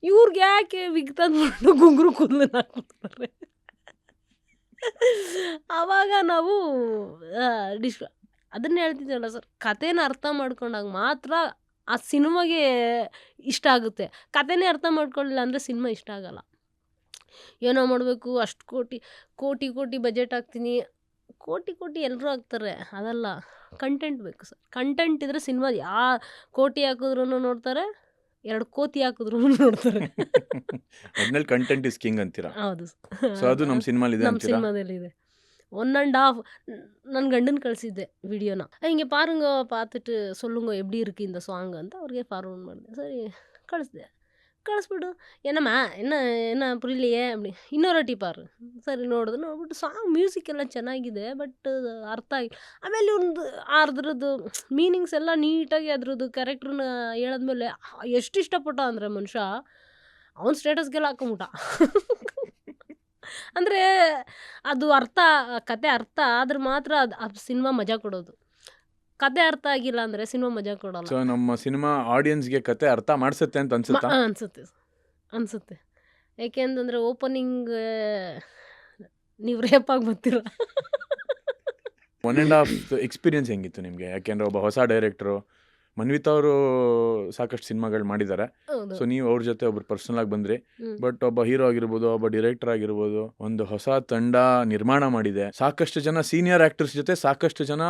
ಇವ್ರಿಗೆ ಯಾಕೆ ವಿಗ್ ತಂದ್ಬಿಟ್ಟು ಗುಂಗುರು ಕೂದಲು ಹಾಕ್ಬಿಡ್ತಾರೆ. ಆವಾಗ ನಾವು ಅದನ್ನ ಹೇಳ್ತಿದ್ದೀವಲ್ಲ ಸರ್, ಕಥೆನ ಅರ್ಥ ಮಾಡ್ಕೊಂಡಾಗ ಮಾತ್ರ ಆ ಸಿನಿಮಾಗೆ ಇಷ್ಟ ಆಗುತ್ತೆ. ಕಥೆನೇ ಅರ್ಥ ಮಾಡ್ಕೊಳ್ಳಿಲ್ಲ ಅಂದರೆ ಸಿನಿಮಾ ಇಷ್ಟ ಆಗಲ್ಲ. ಏನೋ ಮಾಡಬೇಕು, ಅಷ್ಟು ಕೋಟಿ ಬಜೆಟ್ ಹಾಕ್ತೀನಿ, ಕೋಟಿ ಎಲ್ಲರೂ ಹಾಕ್ತಾರೆ, ಅದಲ್ಲ, ಕಂಟೆಂಟ್ ಬೇಕು ಸರ್. ಕಂಟೆಂಟ್ ಇದ್ರೆ ಸಿನಿಮಾ ಕೋಟಿ ಹಾಕಿದ್ರು ನೋಡ್ತಾರೆ, 2 ಕೋತಿ ಹಾಕಿದ್ರು ನೋಡ್ತಾರೆ. ಒಟ್ನಲ್ಲಿ ಕಂಟೆಂಟ್ ಇಸ್ ಕಿಂಗ್ ಅಂತೀರಾ? ಹೌದು. ಸೊ ಅದು ನಮ್ಮ ಸಿನಿಮಾಲಿ ಇದೆ ನಮ್ಮ ಅಂತೀರಾ? ಸಿನಿಮಾದಲ್ಲಿ ಇದೆ. 1.5 ನನ್ನ ಗಂಡನ ಕಳಿಸಿದ್ದೆ ವಿಡಿಯೋನ, ಹಿಂಗೆ ಪಾರುಂಗ பார்த்துட்டு சொல்லுங்க எப்படி இருக்கு இந்த சாங் ಅಂತ ಅವ್ರಿಗೆ ಫಾರ್ವರ್ಡ್ ಮಾಡಿದೆ. ಸರಿ ಕಳಿಸ್ದೆ. ಕಳಿಸ್ಬಿಡು ಏನಮ್ಮ என்ன புரியலையே அப்படி இன்னொரு ಟೀಪಾರು ಸರಿ ನೋಡ್ಬಿಟ್ಟು ಸಾಂಗ್ ಮ್ಯೂಸಿಕ್ ಎಲ್ಲ ಚೆನ್ನಾಗಿದೆ ಬಟ್ ಅರ್ಥ ಆಗಿ ಆಮೇಲೆ ಒಂದು ಅದ್ರದ್ದು ಮೀನಿಂಗ್ಸ್ ಎಲ್ಲ ನೀಟಾಗಿ ಅದ್ರದ್ದು ಕ್ಯಾರೆಕ್ಟ್ರನ್ನ ಹೇಳದ್ಮೇಲೆ ಎಷ್ಟು ಇಷ್ಟಪಟ್ಟ ಅಂದರೆ ಮನುಷ್ಯ ಅವನ ಸ್ಟೇಟಸ್ಗೆಲ್ಲ ಹಾಕೊಂಬಿಟ್ಟ ಅಂದರೆ ಅದು ಕತೆ ಅರ್ಥ ಆದ್ರೆ ಮಾತ್ರ ಅದು ಸಿನಿಮಾ ಮಜಾ ಕೊಡೋದು. ಕತೆ ಅರ್ಥ ಆಗಿಲ್ಲ ಅಂದರೆ ಸಿನಿಮಾ ಮಜಾ ಕೊಡೋಲ್ಲ. ಸೊ ನಮ್ಮ ಸಿನಿಮಾ ಆಡಿಯನ್ಸ್ಗೆ ಕತೆ ಅರ್ಥ ಮಾಡಿಸುತ್ತೆ ಅಂತ ಅನ್ಸುತ್ತಾ? ಅನ್ಸುತ್ತೆ ಯಾಕೆಂತಂದರೆ ಓಪನಿಂಗ್ ನೀವು ರೇಪಾಗಿ ಬರ್ತೀರ. 1.5 ಎಕ್ಸ್ಪೀರಿಯನ್ಸ್ ಹೆಂಗಿತ್ತು ನಿಮಗೆ? ಯಾಕೆಂದರೆ ಒಬ್ಬ ಹೊಸ ಡೈರೆಕ್ಟ್ರು ಮನ್ವಿತ್ ಅವರು ಸಾಕಷ್ಟು ಸಿನಿಮಾಗಳು ಮಾಡಿದ್ದಾರೆ. ಹೌದು. ಸೊ ನೀವು ಅವ್ರ ಜೊತೆ ಒಬ್ರು ಪರ್ಸನಲ್ ಆಗಿ ಬಂದ್ರಿ. ಹ್ಮ್. ಬಟ್ ಒಬ್ಬ ಹೀರೋ ಆಗಿರ್ಬೋದು, ಒಬ್ಬ ಡೈರೆಕ್ಟರ್ ಆಗಿರ್ಬೋದು, ಒಂದು ಹೊಸ ತಂಡ ನಿರ್ಮಾಣ ಮಾಡಿದೆ. ಸಾಕಷ್ಟು ಜನ ಸೀನಿಯರ್ ಆಕ್ಟರ್ಸ್ ಜೊತೆ ಸಾಕಷ್ಟು ಜನ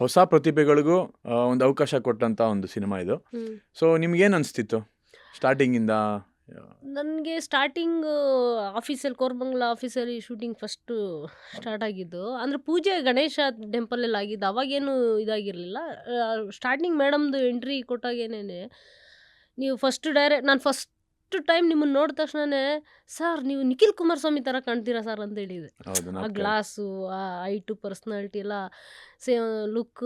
ಹೊಸ ಪ್ರತಿಭೆಗಳಿಗೂ ಒಂದು ಅವಕಾಶ ಕೊಟ್ಟಂತ ಒಂದು ಸಿನಿಮಾ ಇದು. ಹ್ಮ್. ಸೊ ನಿಮ್ಗೇನು ಅನಿಸ್ತಿತ್ತು ಸ್ಟಾರ್ಟಿಂಗಿಂದ? ನನಗೆ ಸ್ಟಾರ್ಟಿಂಗ್ ಆಫೀಸಲ್ಲಿ ಕೋರಮಂಗಲ ಆಫೀಸಲ್ಲಿ ಶೂಟಿಂಗ್ ಫಸ್ಟು ಸ್ಟಾರ್ಟ್ ಆಗಿದ್ದು ಅಂದರೆ ಪೂಜೆ ಗಣೇಶ ಟೆಂಪಲಲ್ಲಿ ಆಗಿದ್ದು. ಅವಾಗೇನು ಇದಾಗಿರಲಿಲ್ಲ. ಸ್ಟಾರ್ಟಿಂಗ್ ಮೇಡಮ್ದು ಎಂಟ್ರಿ ಕೊಟ್ಟಾಗೇನೆ ನೀವು ನಾನು ಫಸ್ಟ್ ಟೈಮ್ ನಿಮ್ಮನ್ನು ನೋಡಿದ ತಕ್ಷಣನೇ ಸರ್ ನೀವು ನಿಖಿಲ್ ಕುಮಾರಸ್ವಾಮಿ ಥರ ಕಾಣ್ತೀರಾ ಸರ್ ಅಂತ ಹೇಳಿದೆ. ಹೌದು, ಆ ನಾವು ಗ್ಲಾಸು ಆ ಐಟು ಪರ್ಸ್ನಾಲಿಟಿ ಎಲ್ಲ ಸೇ ಲುಕ್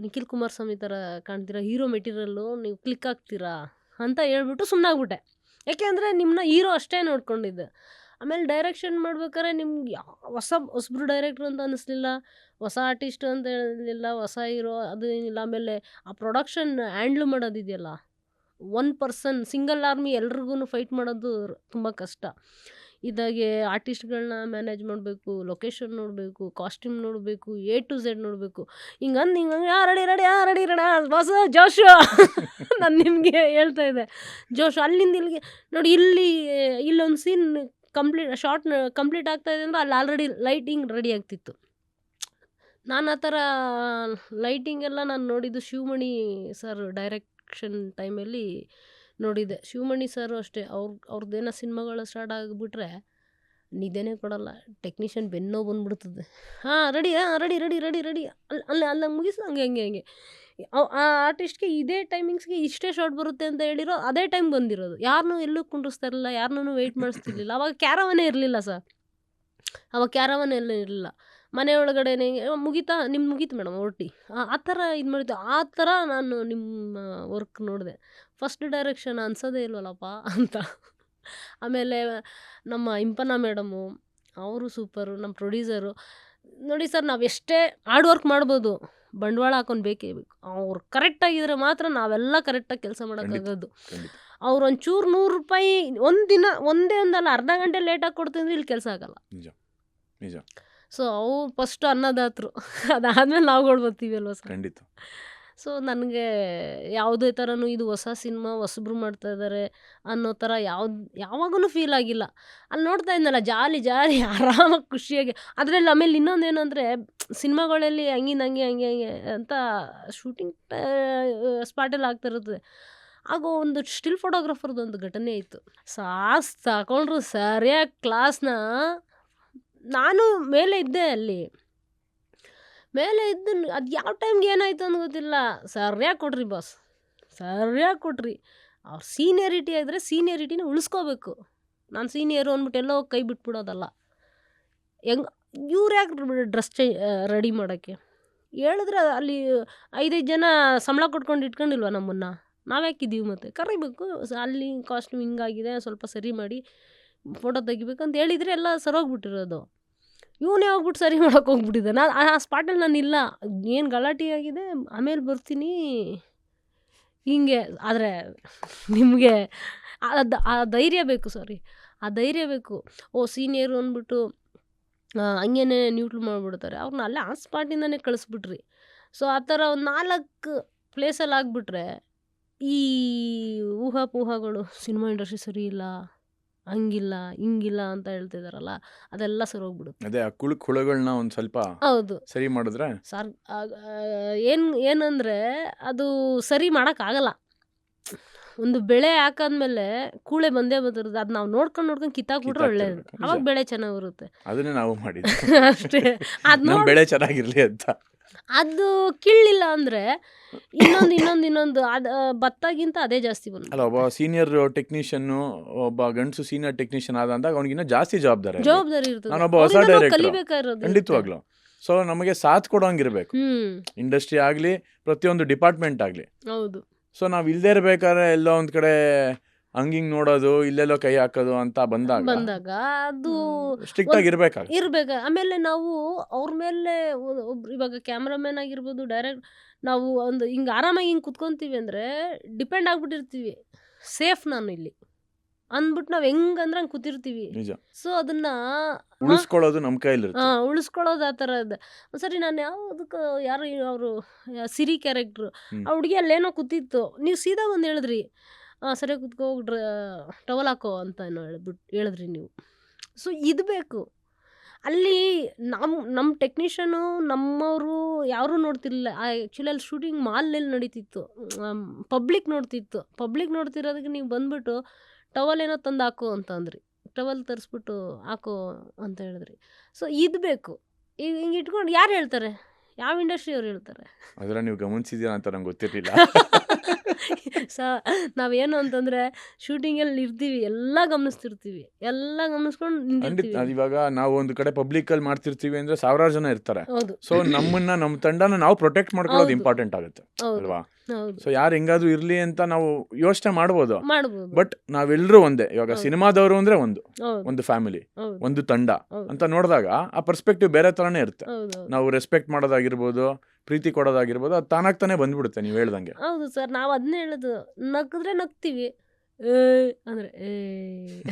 ನಿಖಿಲ್ ಕುಮಾರಸ್ವಾಮಿ ಥರ ಕಾಣ್ತೀರಾ, ಹೀರೋ ಮೆಟೀರಿಯಲ್ಲು, ನೀವು ಕ್ಲಿಕ್ ಆಗ್ತೀರಾ ಅಂತ ಹೇಳ್ಬಿಟ್ಟು ಸುಮ್ಮನಾಗ್ಬಿಟ್ಟೆ. ಯಾಕೆ ಅಂದರೆ ನಿಮ್ಮನ್ನ ಹೀರೋ ಅಷ್ಟೇ ನೋಡ್ಕೊಂಡಿದ್ದೆ. ಆಮೇಲೆ ಡೈರೆಕ್ಷನ್ ಮಾಡ್ಬೇಕಾದ್ರೆ ನಿಮ್ಗೆ ಹೊಸಬ್ರು ಡೈರೆಕ್ಟ್ರು ಅಂತ ಅನ್ನಿಸ್ಲಿಲ್ಲ, ಹೊಸ ಆರ್ಟಿಸ್ಟ್ ಅಂತ ಹೇಳಲಿಲ್ಲ, ಹೊಸ ಹೀರೋ ಅದು ಏನಿಲ್ಲ. ಆಮೇಲೆ ಆ ಪ್ರೊಡಕ್ಷನ್ ಹ್ಯಾಂಡ್ಲ್ ಮಾಡೋದಿದೆಯಲ್ಲ, 1 ಪರ್ಸನ್ ಸಿಂಗಲ್ ಆರ್ಮಿ ಎಲ್ರಿಗೂ ಫೈಟ್ ಮಾಡೋದು ತುಂಬ ಕಷ್ಟ. ಇದಾಗೆ ಆರ್ಟಿಸ್ಟ್ಗಳನ್ನ ಮ್ಯಾನೇಜ್ ಮಾಡಬೇಕು, ಲೊಕೇಶನ್ ನೋಡಬೇಕು, ಕಾಸ್ಟ್ಯೂಮ್ ನೋಡಬೇಕು, A to Z ನೋಡಬೇಕು. ಹಿಂಗಂದು ರೆಡಿ ಹೊಸ ಜೋಶು ನಾನು ನಿಮಗೆ ಹೇಳ್ತಾ ಇದ್ದೆ ಜೋಶು. ಅಲ್ಲಿಂದ ಇಲ್ಲಿಗೆ ನೋಡಿ, ಇಲ್ಲೊಂದು ಸೀನ್ ಶಾರ್ಟ್ ಕಂಪ್ಲೀಟ್ ಆಗ್ತಾ ಇದೆ ಅಂದರೆ ಅಲ್ಲಿ ಆಲ್ರೆಡಿ ಲೈಟಿಂಗ್ ರೆಡಿ ಆಗ್ತಿತ್ತು. ನಾನು ಆ ಥರ ಲೈಟಿಂಗ್ ಎಲ್ಲ ನಾನು ನೋಡಿದ್ದು ಶಿವಮಣಿ ಸರ್ ಡೈರೆಕ್ಷನ್ ಟೈಮಲ್ಲಿ ನೋಡಿದ್ದೆ. ಶಿವಮಣಿ ಸರು ಅಷ್ಟೇ, ಅವ್ರದ್ದೇನೋ ಸಿನಿಮಾಗಳು ಸ್ಟಾರ್ಟ್ ಆಗಿಬಿಟ್ರೆ ನಿದ್ದೆನೇ ಕೊಡಲ್ಲ. ಟೆಕ್ನಿಷಿಯನ್ ಬೆನ್ನೋ ಬಂದ್ಬಿಡ್ತದೆ. ರೆಡಿ ಅಲ್ಲ ಮುಗಿಸು, ಹಂಗೆ ಆ ಆರ್ಟಿಸ್ಟ್ಗೆ ಇದೇ ಟೈಮಿಂಗ್ಸ್ಗೆ ಇಷ್ಟೇ ಶಾರ್ಟ್ ಬರುತ್ತೆ ಅಂತ ಹೇಳಿರೋ ಅದೇ ಟೈಮ್ ಬಂದಿರೋದು. ಯಾರನ್ನೂ ಎಲ್ಲೂ ಕುಂಡ್ರಿಸ್ತಾ ಇರಲಿಲ್ಲ, ಯಾರನ್ನೂ ವೆಯ್ಟ್ ಮಾಡಿಸ್ತಿರ್ಲಿಲ್ಲ. ಅವಾಗ ಕ್ಯಾರವನೇ ಇರಲಿಲ್ಲ ಸರ್, ಅವಾಗ ಕ್ಯಾರವನ್ ಎಲ್ಲ ಇರಲಿಲ್ಲ. ಮನೆ ಒಳಗಡೆನೇ ನಿಮ್ದು ಮುಗೀತು ಮೇಡಮ್ ಹೊರಟಿ ಆ ಥರ ಇದು ಮಾಡಿದ್ದು. ಆ ಥರ ನಾನು ನಿಮ್ಮ ವರ್ಕ್ ನೋಡಿದೆ. ಫಸ್ಟ್ ಡೈರೆಕ್ಷನ್ ಅನ್ಸೋದೇ ಇಲ್ವಲ್ಲಪ್ಪ ಅಂತ. ಆಮೇಲೆ ನಮ್ಮ ಇಂಪನ ಮೇಡಮು ಅವರು ಸೂಪರು. ನಮ್ಮ ಪ್ರೊಡ್ಯೂಸರು ನೋಡಿ ಸರ್, ನಾವು ಎಷ್ಟೇ ಹಾರ್ಡ್ ವರ್ಕ್ ಮಾಡ್ಬೋದು, ಬಂಡವಾಳ ಹಾಕೊಂಡು ಬೇಕೇ ಬೇಕು. ಅವ್ರು ಕರೆಕ್ಟಾಗಿದ್ರೆ ಮಾತ್ರ ನಾವೆಲ್ಲ ಕರೆಕ್ಟಾಗಿ ಕೆಲಸ ಮಾಡೋಕ್ಕಾಗೋದು. ಅವ್ರು ಒಂಚೂರು 100 ರೂಪಾಯಿ ಒಂದೇ ಒಂದಲ್ಲ ಅರ್ಧ ಗಂಟೆ ಲೇಟಾಗಿ ಕೊಡ್ತಿದ್ರೆ ಇಲ್ಲಿ ಕೆಲಸ ಆಗಲ್ಲ. ನಿಜ. ಸೊ ಅವ್ರು ಫಸ್ಟು ಅನ್ನದಾತರು, ಅದಾದಮೇಲೆ ನಾವುಗಳು ಬರ್ತೀವಿ ಅಲ್ವ ಸರ್. ಖಂಡಿತ. ಸೊ ನನಗೆ ಯಾವುದೇ ಥರನೂ ಇದು ಹೊಸ ಸಿನಿಮಾ ಹೊಸಬ್ರು ಮಾಡ್ತಾ ಇದ್ದಾರೆ ಅನ್ನೋ ಥರ ಯಾವಾಗೂ ಫೀಲ್ ಆಗಿಲ್ಲ. ಅಲ್ಲಿ ನೋಡ್ತಾ ಇದ್ನಲ್ಲ, ಜಾಲಿ ಆರಾಮಾಗಿ ಖುಷಿಯಾಗಿ. ಅದರಲ್ಲಿ ಆಮೇಲೆ ಇನ್ನೊಂದೇನೆಂದರೆ ಸಿನಿಮಾಗಳಲ್ಲಿ ಹಂಗೆ ಅಂತ ಶೂಟಿಂಗ್ ಸ್ಪಾಟಲ್ಲಿ ಆಗ್ತಿರುತ್ತೆ. ಆಗ ಒಂದು ಸ್ಟಿಲ್ ಫೋಟೋಗ್ರಾಫರ್ದು ಒಂದು ಘಟನೆ ಇತ್ತು. ಸಾಸ್ ತಗೊಂಡ್ರು ಸರಿಯಾಗಿ ಕ್ಲಾಸ್ನ. ನಾನು ಮೇಲೆ ಇದ್ದೆ, ಅಲ್ಲಿ ಮೇಲೆ ಇದ್ದು ಅದು ಯಾವ ಟೈಮ್ಗೆ ಏನಾಯ್ತು ಅಂತ ಗೊತ್ತಿಲ್ಲ. ಸರಿಯಾಗಿ ಕೊಡ್ರಿ ಬಾಸ್, ಸರಿಯಾಗಿ ಕೊಟ್ರಿ. ಅವ್ರ ಸೀನಿಯರಿಟಿ ಆಗಿದ್ರೆ ಸೀನಿಯರಿಟಿನ ಉಳಿಸ್ಕೋಬೇಕು. ನಾನು ಸೀನಿಯರು ಅಂದ್ಬಿಟ್ಟು ಎಲ್ಲೋ ಕೈ ಬಿಟ್ಬಿಡೋದಲ್ಲ. ಇವ್ರು ಯಾಕೆ ಡ್ರೆಸ್ ರೆಡಿ ಮಾಡೋಕ್ಕೆ ಹೇಳಿದ್ರೆ ಅಲ್ಲಿ 5 ಜನ ಸಂಬಳ ಕೊಟ್ಕೊಂಡು ಇಟ್ಕೊಂಡಿಲ್ವ ನಮ್ಮನ್ನು? ನಾವ್ಯಾಕಿದ್ದೀವಿ ಮತ್ತೆ ಕರಿಬೇಕು. ಅಲ್ಲಿ ಕಾಸ್ಟ್ಯೂಮ್ ಹಿಂಗಾಗಿದೆ, ಸ್ವಲ್ಪ ಸರಿ ಮಾಡಿ ಫೋಟೋ ತೆಗಿಬೇಕಂತ ಹೇಳಿದರೆ ಎಲ್ಲ ಸರೋಗ್ಬಿಟ್ಟಿರೋದು. ಇವನೇ ಹೋಗ್ಬಿಟ್ಟು ಸರಿ ಮಾಡೋಕೆ ಹೋಗ್ಬಿಟ್ಟಿದ್ದೆ. ನಾನು ಆ ಸ್ಪಾಟಲ್ಲಿ ನಾನು ಇಲ್ಲ, ಏನು ಗಲಾಟೆ ಆಗಿದೆ, ಆಮೇಲೆ ಬರ್ತೀನಿ ಹಿಂಗೆ. ಆದರೆ ನಿಮಗೆ ಆ ಧೈರ್ಯ ಬೇಕು, ಆ ಧೈರ್ಯ ಬೇಕು. ಸೀನಿಯರು ಅಂದ್ಬಿಟ್ಟು ಹಂಗೇನೆ ನ್ಯೂಟ್ಲ್ ಮಾಡಿಬಿಡ್ತಾರೆ ಅವ್ರನ್ನ. ಅಲ್ಲೇ ಆ ಸ್ಪಾಟಿಂದನೇ ಕಳಿಸ್ಬಿಟ್ರಿ. ಸೊ ಆ ಥರ ಒಂದು 4 ಪ್ಲೇಸಲ್ಲಿ ಆಗಿಬಿಟ್ರೆ ಈ ಊಹಾಪೋಹಗಳು ಸಿನಿಮಾ ಇಂಡಸ್ಟ್ರಿ ಸರಿ ಇಲ್ಲ, ಹಂಗಿಲ್ಲ ಹಿಂಗಿಲ್ಲ ಅಂತ ಹೇಳ್ತಿದಾರಲ್ಲ, ಅದೆಲ್ಲ ಸರಿ ಹೋಗ್ಬಿಡುತ್ತೆ. ಅದೇ ಆ ಹುಳುಗಳನ್ನ ಒಂದು ಸ್ವಲ್ಪ ಹೌದು ಸರಿ ಮಾಡಿದ್ರೆ ಸರ್. ಏನಂದರೆ ಅದು ಸರಿ ಮಾಡೋಕ್ಕಾಗಲ್ಲ. ಒಂದು ಬೆಳೆ ಹಾಕಾದ್ಮೇಲೆ ಕೂಳೆ ಬಂದೇ ಬರ್ತದೆ. ಅದು ನಾವು ನೋಡ್ಕೊಂಡು ಕಿತ್ತಾಕ್ಬಿಟ್ರೆ ಒಳ್ಳೇದು. ಅವಾಗ ಬೆಳೆ ಚೆನ್ನಾಗಿ ಬರುತ್ತೆ. ಅದನ್ನೇ ನಾವು ಮಾಡಿದ್ವಿ ಅಷ್ಟೇ. ಅದು ನಮ್ಮ ಬೆಳೆ ಚೆನ್ನಾಗಿರ್ಲಿ ಅಂತ. ಅದು ಕೀಳಿಲ್ಲ ಅಂದರೆ ಇನ್ನೊಂದು ಅದು ಭತ್ತಗಿಂತ ಅದೇ ಜಾಸ್ತಿ ಬಂದು ಅಲ್ಲ, ಒಬ್ಬ ಸೀನಿಯರ್ ಟೆಕ್ನಿಷಿಯನ್, ಒಬ್ಬ ಗಂಡಸು ಸೀನಿಯರ್ ಟೆಕ್ನಿಷಿಯನ್ ಆದ ಅಂದಾಗ ಅವ್ನಿಗಿನ್ನ ಜಾಸ್ತಿ ಜವಾಬ್ದಾರಿ ಇರುತ್ತೆ. ಜವಾಬ್ದಾರಿ ಇರ್ತದೆ. ನಾನೊಬ್ಬ ಹೊಸ ಅವ್ರಿಂದ ನಾವು ಡೈರೆಕ್ಟರ್, ಕಲಿಬೇಕಾಗಿರೋದು ಖಂಡಿತವಾಗ್ಲು. ಸೊ ನಮಗೆ ಸಾಥ್ ಕೊಡೋಂಗಿರ್ಬೇಕು, ಇಂಡಸ್ಟ್ರಿ ಆಗಲಿ ಪ್ರತಿಯೊಂದು ಡಿಪಾರ್ಟ್ಮೆಂಟ್ ಆಗಲಿ. ಹೌದು. ಸೊ ನಾವು ಇಲ್ಲದೆ ಇರ್ಬೇಕಾದ್ರೆ ಎಲ್ಲೋ ಒಂದು ಕಡೆ ಹಂಗಿಂಗ್ ನೋಡೋದು, ಇಲ್ಲೆಲ್ಲೋ ಕೈ ಹಾಕೋದು ಅಂತ ಬಂದಾಗ ಅದು ಸ್ಟ್ರಿಕ್ಟ್ ಆಗಿ ಇರ್ಬೇಕಾಗ. ಆಮೇಲೆ ನಾವು ಅವ್ರ ಮೇಲೆ ಒಬ್ರು ಇವಾಗ ಕ್ಯಾಮ್ರಾಮನ್ ಆಗಿರ್ಬೋದು, ಡೈರೆಕ್ಟ್ ನಾವು ಒಂದು ಹಿಂಗೆ ಆರಾಮಾಗಿ ಹಿಂಗೆ ಕುತ್ಕೊಂತೀವಿ ಅಂದರೆ ಡಿಪೆಂಡ್ ಆಗ್ಬಿಟ್ಟಿರ್ತೀವಿ. ಸೇಫ್ ನಾನು ಇಲ್ಲಿ ಅಂದ್ಬಿಟ್ಟು ನಾವು ಹೆಂಗಂದ್ರೆ ಹಂಗೆ ಕೂತಿರ್ತೀವಿ. ನಿಜ. ಸೊ ಅದನ್ನ ಉಳಿಸ್ಕೊಳ್ಳೋದು ನಮ್ಮ ಕೈಲಿರುತ್ತೆ. ಉಳಿಸ್ಕೊಳ್ಳೋದು ಆ ಥರ ಇದೆ. ಒಂದ್ಸರಿ ನಾನು ಯಾವುದಕ್ಕೆ ಯಾರು ಅವರು ಸಿರಿ ಕ್ಯಾರೆಕ್ಟ್ರು, ಆ ಹುಡುಗಿ ಅಲ್ಲೇನೋ ಕೂತಿತ್ತು, ನೀವು ಸೀದಾ ಒಂದು ಹೇಳಿದ್ರಿ, ಸರಿಯಾಗಿ ಕುತ್ಕೋ, ಟವಲ್ ಹಾಕೋ ಅಂತ ಏನೋ ಹೇಳಿದ್ರಿ ನೀವು. ಸೊ ಇದು ಬೇಕು ಅಲ್ಲಿ. ನಮ್ಮ ಟೆಕ್ನಿಷಿಯನು ನಮ್ಮವರು ಯಾರೂ ನೋಡ್ತಿರ್ಲಿಲ್ಲ. ಆ್ಯಕ್ಚುಲಿ ಅಲ್ಲಿ ಶೂಟಿಂಗ್ ಮಾಲ್ನಲ್ಲಿ ನಡೀತಿತ್ತು, ಪಬ್ಲಿಕ್ ನೋಡ್ತಿರೋದಕ್ಕೆ ನೀವು ಬಂದ್ಬಿಟ್ಟು ಟವಲ್ ಏನೋ ತಂದು ಹಾಕೋ ಅಂತ ಅಂದ್ರಿ. ಟವಲ್ ತರಿಸ್ಬಿಟ್ಟು ಹಾಕೋ ಅಂತ ಹೇಳಿದ್ರಿ. ಸೊ ಇದು ಬೇಕು. ಈಗ ಹಿಂಗೆ ಇಟ್ಕೊಂಡು ಯಾರು ಹೇಳ್ತಾರೆ? ಯಾವ ಇಂಡಸ್ಟ್ರಿ ಅವ್ರು ಹೇಳ್ತಾರೆ? ಅದರ ನೀವು ಗಮನಿಸಿದ್ದೀರಾ ಅಂತ ನಂಗೆ ಗೊತ್ತಿರಲಿಲ್ಲ. ನಾವೇನು ಅಂತಂದರೆ ಶೂಟಿಂಗಲ್ಲಿ ಇರ್ತೀವಿ, ಎಲ್ಲ ಗಮನಿಸ್ತಿರ್ತೀವಿ, ಎಲ್ಲ ಗಮನಿಸ್ಕೊಂಡು ನಿಂತಿರ್ತೀವಿ. ಇವಾಗ ನಾವು ಒಂದು ಕಡೆ ಪಬ್ಲಿಕಲ್ಲಿ ಮಾಡ್ತಿರ್ತೀವಿ ಅಂದರೆ ಸಾವಿರಾರು ಜನ ಇರ್ತಾರೆ. ಹೌದು. ಸೊ ನಮ್ಮ ತಂಡನ ನಾವು ಪ್ರೊಟೆಕ್ಟ್ ಮಾಡ್ಕೊಳ್ಳೋದು ಇಂಪಾರ್ಟೆಂಟ್ ಆಗುತ್ತೆ ಅಲ್ವಾ? ಸೊ ಯಾರು ಹೆಂಗಾದ್ರು ಇರ್ಲಿ ಅಂತ ನಾವು ಯೋಚನೆ ಮಾಡ್ಬೋದು. ಬಟ್ ನಾವೆಲ್ಲರೂ ಒಂದೇ. ಇವಾಗ ಸಿನಿಮಾದವರು ಅಂದ್ರೆ ಒಂದು ಫ್ಯಾಮಿಲಿ, ಒಂದು ತಂಡ ಅಂತ ನೋಡಿದಾಗ ಆ ಪರ್ಸ್ಪೆಕ್ಟಿವ್ ಬೇರೆ ತರನೇ ಇರುತ್ತೆ. ನಾವು ರೆಸ್ಪೆಕ್ಟ್ ಮಾಡೋದಾಗಿರ್ಬೋದು, ಪ್ರೀತಿ ಕೊಡೋದಾಗಿರ್ಬೋದು, ಅದು ತಾನಾಗ್ತಾನೆ ಬಂದ್ಬಿಡುತ್ತೆ ನೀವು ಹೇಳ್ದಂಗೆ. ಹೌದು ಸರ್, ನಾವು ಅದನ್ನೇ ಹೇಳೋದು. ನಕ್ಕಿದ್ರೆ ನಗ್ತೀವಿ, ಅಂದ್ರೆ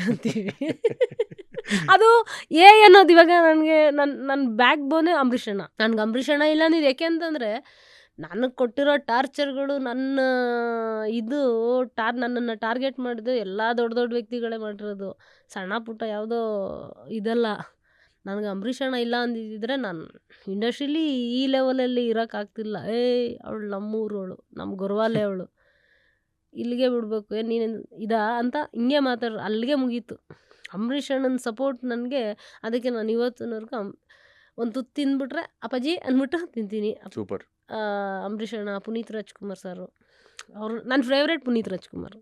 ಅಂತೀವಿ. ಅದು ಅನ್ನೋದು ಇವಾಗ ನನಗೆ ನನ್ನ ಬ್ಯಾಕ್ ಬೋನೇ ಅಂಬರೀಷಣ್ಣ. ನನ್ಗೆ ಅಂಬರೀಷಣ್ಣ ಇಲ್ಲ ಅಂದಿದ್ದು ಯಾಕೆ ಅಂತಂದರೆ, ನನಗೆ ಕೊಟ್ಟಿರೋ ಟಾರ್ಚರ್ಗಳು, ನನ್ನನ್ನು ಟಾರ್ಗೆಟ್ ಮಾಡಿದ್ದು ಎಲ್ಲ ದೊಡ್ಡ ದೊಡ್ಡ ವ್ಯಕ್ತಿಗಳೇ ಮಾಡಿರೋದು. ಸಣ್ಣ ಪುಟ್ಟ ಯಾವುದೋ ಇದಲ್ಲ. ನನಗೆ ಅಂಬರೀಷಣ್ಣ ಇಲ್ಲ ಅಂದಿದ್ದರೆ ನಾನು ಇಂಡಸ್ಟ್ರೀಲಿ ಈ ಲೆವೆಲಲ್ಲಿ ಇರೋಕ್ಕಾಗ್ತಿಲ್ಲ. ಅವಳು ನಮ್ಮೂರವಳು, ನಮ್ಮ ಗೊರವಾಲೆ ಅವಳು, ಇಲ್ಲಿಗೆ ಬಿಡಬೇಕು ನೀನು ಅಂತ ಹಿಂಗೆ ಅಲ್ಲಿಗೆ ಮುಗೀತು. ಅಂಬರೀಷಣ್ಣನ ಸಪೋರ್ಟ್ ನನಗೆ. ಅದಕ್ಕೆ ನಾನು ಇವತ್ತಿನವರೆಗೂ ಒಂದು ತುತ್ತು ತಿಂದ್ಬಿಟ್ರೆ ಅಪ್ಪಾಜಿ ಅಂದ್ಬಿಟ್ಟು ತಿಂತೀನಿ. ಸೂಪರ್. ಅಂಬರೀಷಣ್ಣ, ಪುನೀತ್ ರಾಜ್ಕುಮಾರ್ ಸಾರು, ಅವರು ನನ್ನ ಫೇವ್ರೇಟ್. ಪುನೀತ್ ರಾಜ್ಕುಮಾರ್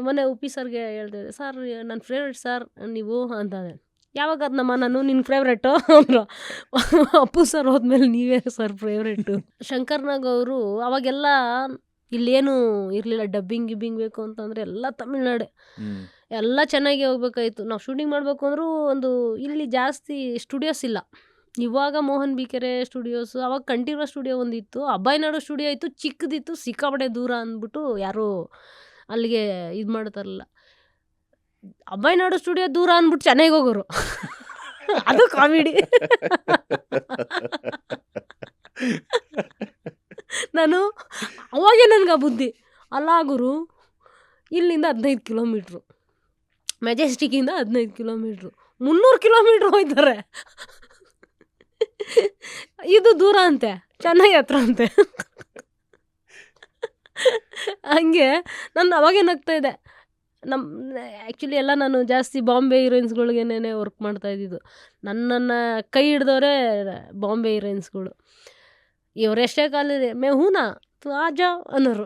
ಮೊನ್ನೆ ಉಪ್ಪಿ ಸರ್ಗೆ ಹೇಳ್ದೆ, ಸರ್ ನನ್ನ ಫೇವ್ರೇಟ್ ಸರ್ ನೀವು ಅಂತಾನೆ. ಯಾವಾಗ ಅದನ್ನಮ್ಮ ನಾನು ನಿನ್ನ ಫೇವ್ರೇಟು ಅಂದರು. ಅಪ್ಪು ಸರ್ ಹೋದ್ಮೇಲೆ ನೀವೇ ಸರ್ ಫೇವ್ರೇಟು. ಶಂಕರ್ನಾಗ್ ಅವರು ಅವಾಗೆಲ್ಲ ಇಲ್ಲೇನು ಇರಲಿಲ್ಲ, ಡಬ್ಬಿಂಗ್ ಬೇಕು ಅಂತಂದರೆ ಎಲ್ಲ ತಮಿಳ್ನಾಡೆ, ಎಲ್ಲ ಚೆನ್ನಾಗಿ ಹೋಗ್ಬೇಕಾಯ್ತು. ನಾವು ಶೂಟಿಂಗ್ ಮಾಡಬೇಕು ಅಂದರೂ ಇಲ್ಲಿ ಜಾಸ್ತಿ ಸ್ಟುಡಿಯೋಸ್ ಇಲ್ಲ. ಇವಾಗ ಮೋಹನ್ ಬಿಕೆರೆ ಸ್ಟುಡಿಯೋಸು, ಅವಾಗ ಕಂಠೀರವ ಸ್ಟುಡಿಯೋ ಒಂದಿತ್ತು, ಅಭಯನಾಡು ಸ್ಟುಡಿಯೋ ಇತ್ತು, ಚಿಕ್ಕದಿತ್ತು, ಸಿಕ್ಕಾಪಟ್ಟೆ ದೂರ ಅಂದ್ಬಿಟ್ಟು ಯಾರೂ ಅಲ್ಲಿಗೆ ಇದು ಮಾಡ್ತಾರಲ್ಲ. ಅಭಯನಾಡು ಸ್ಟುಡಿಯೋ ದೂರ ಅಂದ್ಬಿಟ್ಟು ಚೆನ್ನಾಗಿ ಹೋಗೋರು. ಅದು ಕಾಮಿಡಿ. ನಾನು ಅವಾಗೇ ನನಗೆ ಆ ಬುದ್ಧಿ, ಅಲ್ಲ ಗುರು, ಇಲ್ಲಿಂದ 15 ಕಿಲೋಮೀಟ್ರು, ಮೆಜೆಸ್ಟಿಕ್ಕಿಂದ 15 ಕಿಲೋಮೀಟ್ರು, 300 ಕಿಲೋಮೀಟ್ರ್ ಹೋಯ್ತಾರೆ. ಇದು ದೂರ ಅಂತೆ, ಚೆನ್ನೈ ಹತ್ರ ಅಂತೆ. ಹಂಗೆ ನಾನು ಅವಾಗೇ ನಗ್ತಾ ಇದ್ದೆ. ಆ್ಯಕ್ಚುಲಿ ಎಲ್ಲ ನಾನು ಜಾಸ್ತಿ ಬಾಂಬೆ ಹೀರೋಯಿನ್ಸ್ಗಳ್ಗೇನೆ ವರ್ಕ್ ಮಾಡ್ತಾ ಇದ್ದಿದ್ದು. ನನ್ನನ್ನು ಕೈ ಹಿಡ್ದವರೇ ಬಾಂಬೆ ಹೀರೋಯಿನ್ಸ್ಗಳು. ಇವರೆಷ್ಟೇ ಕಾಲಿದೆ ಮೇ ಹೂನಾ ತು ಆಜಾ ಅನ್ನೋರು.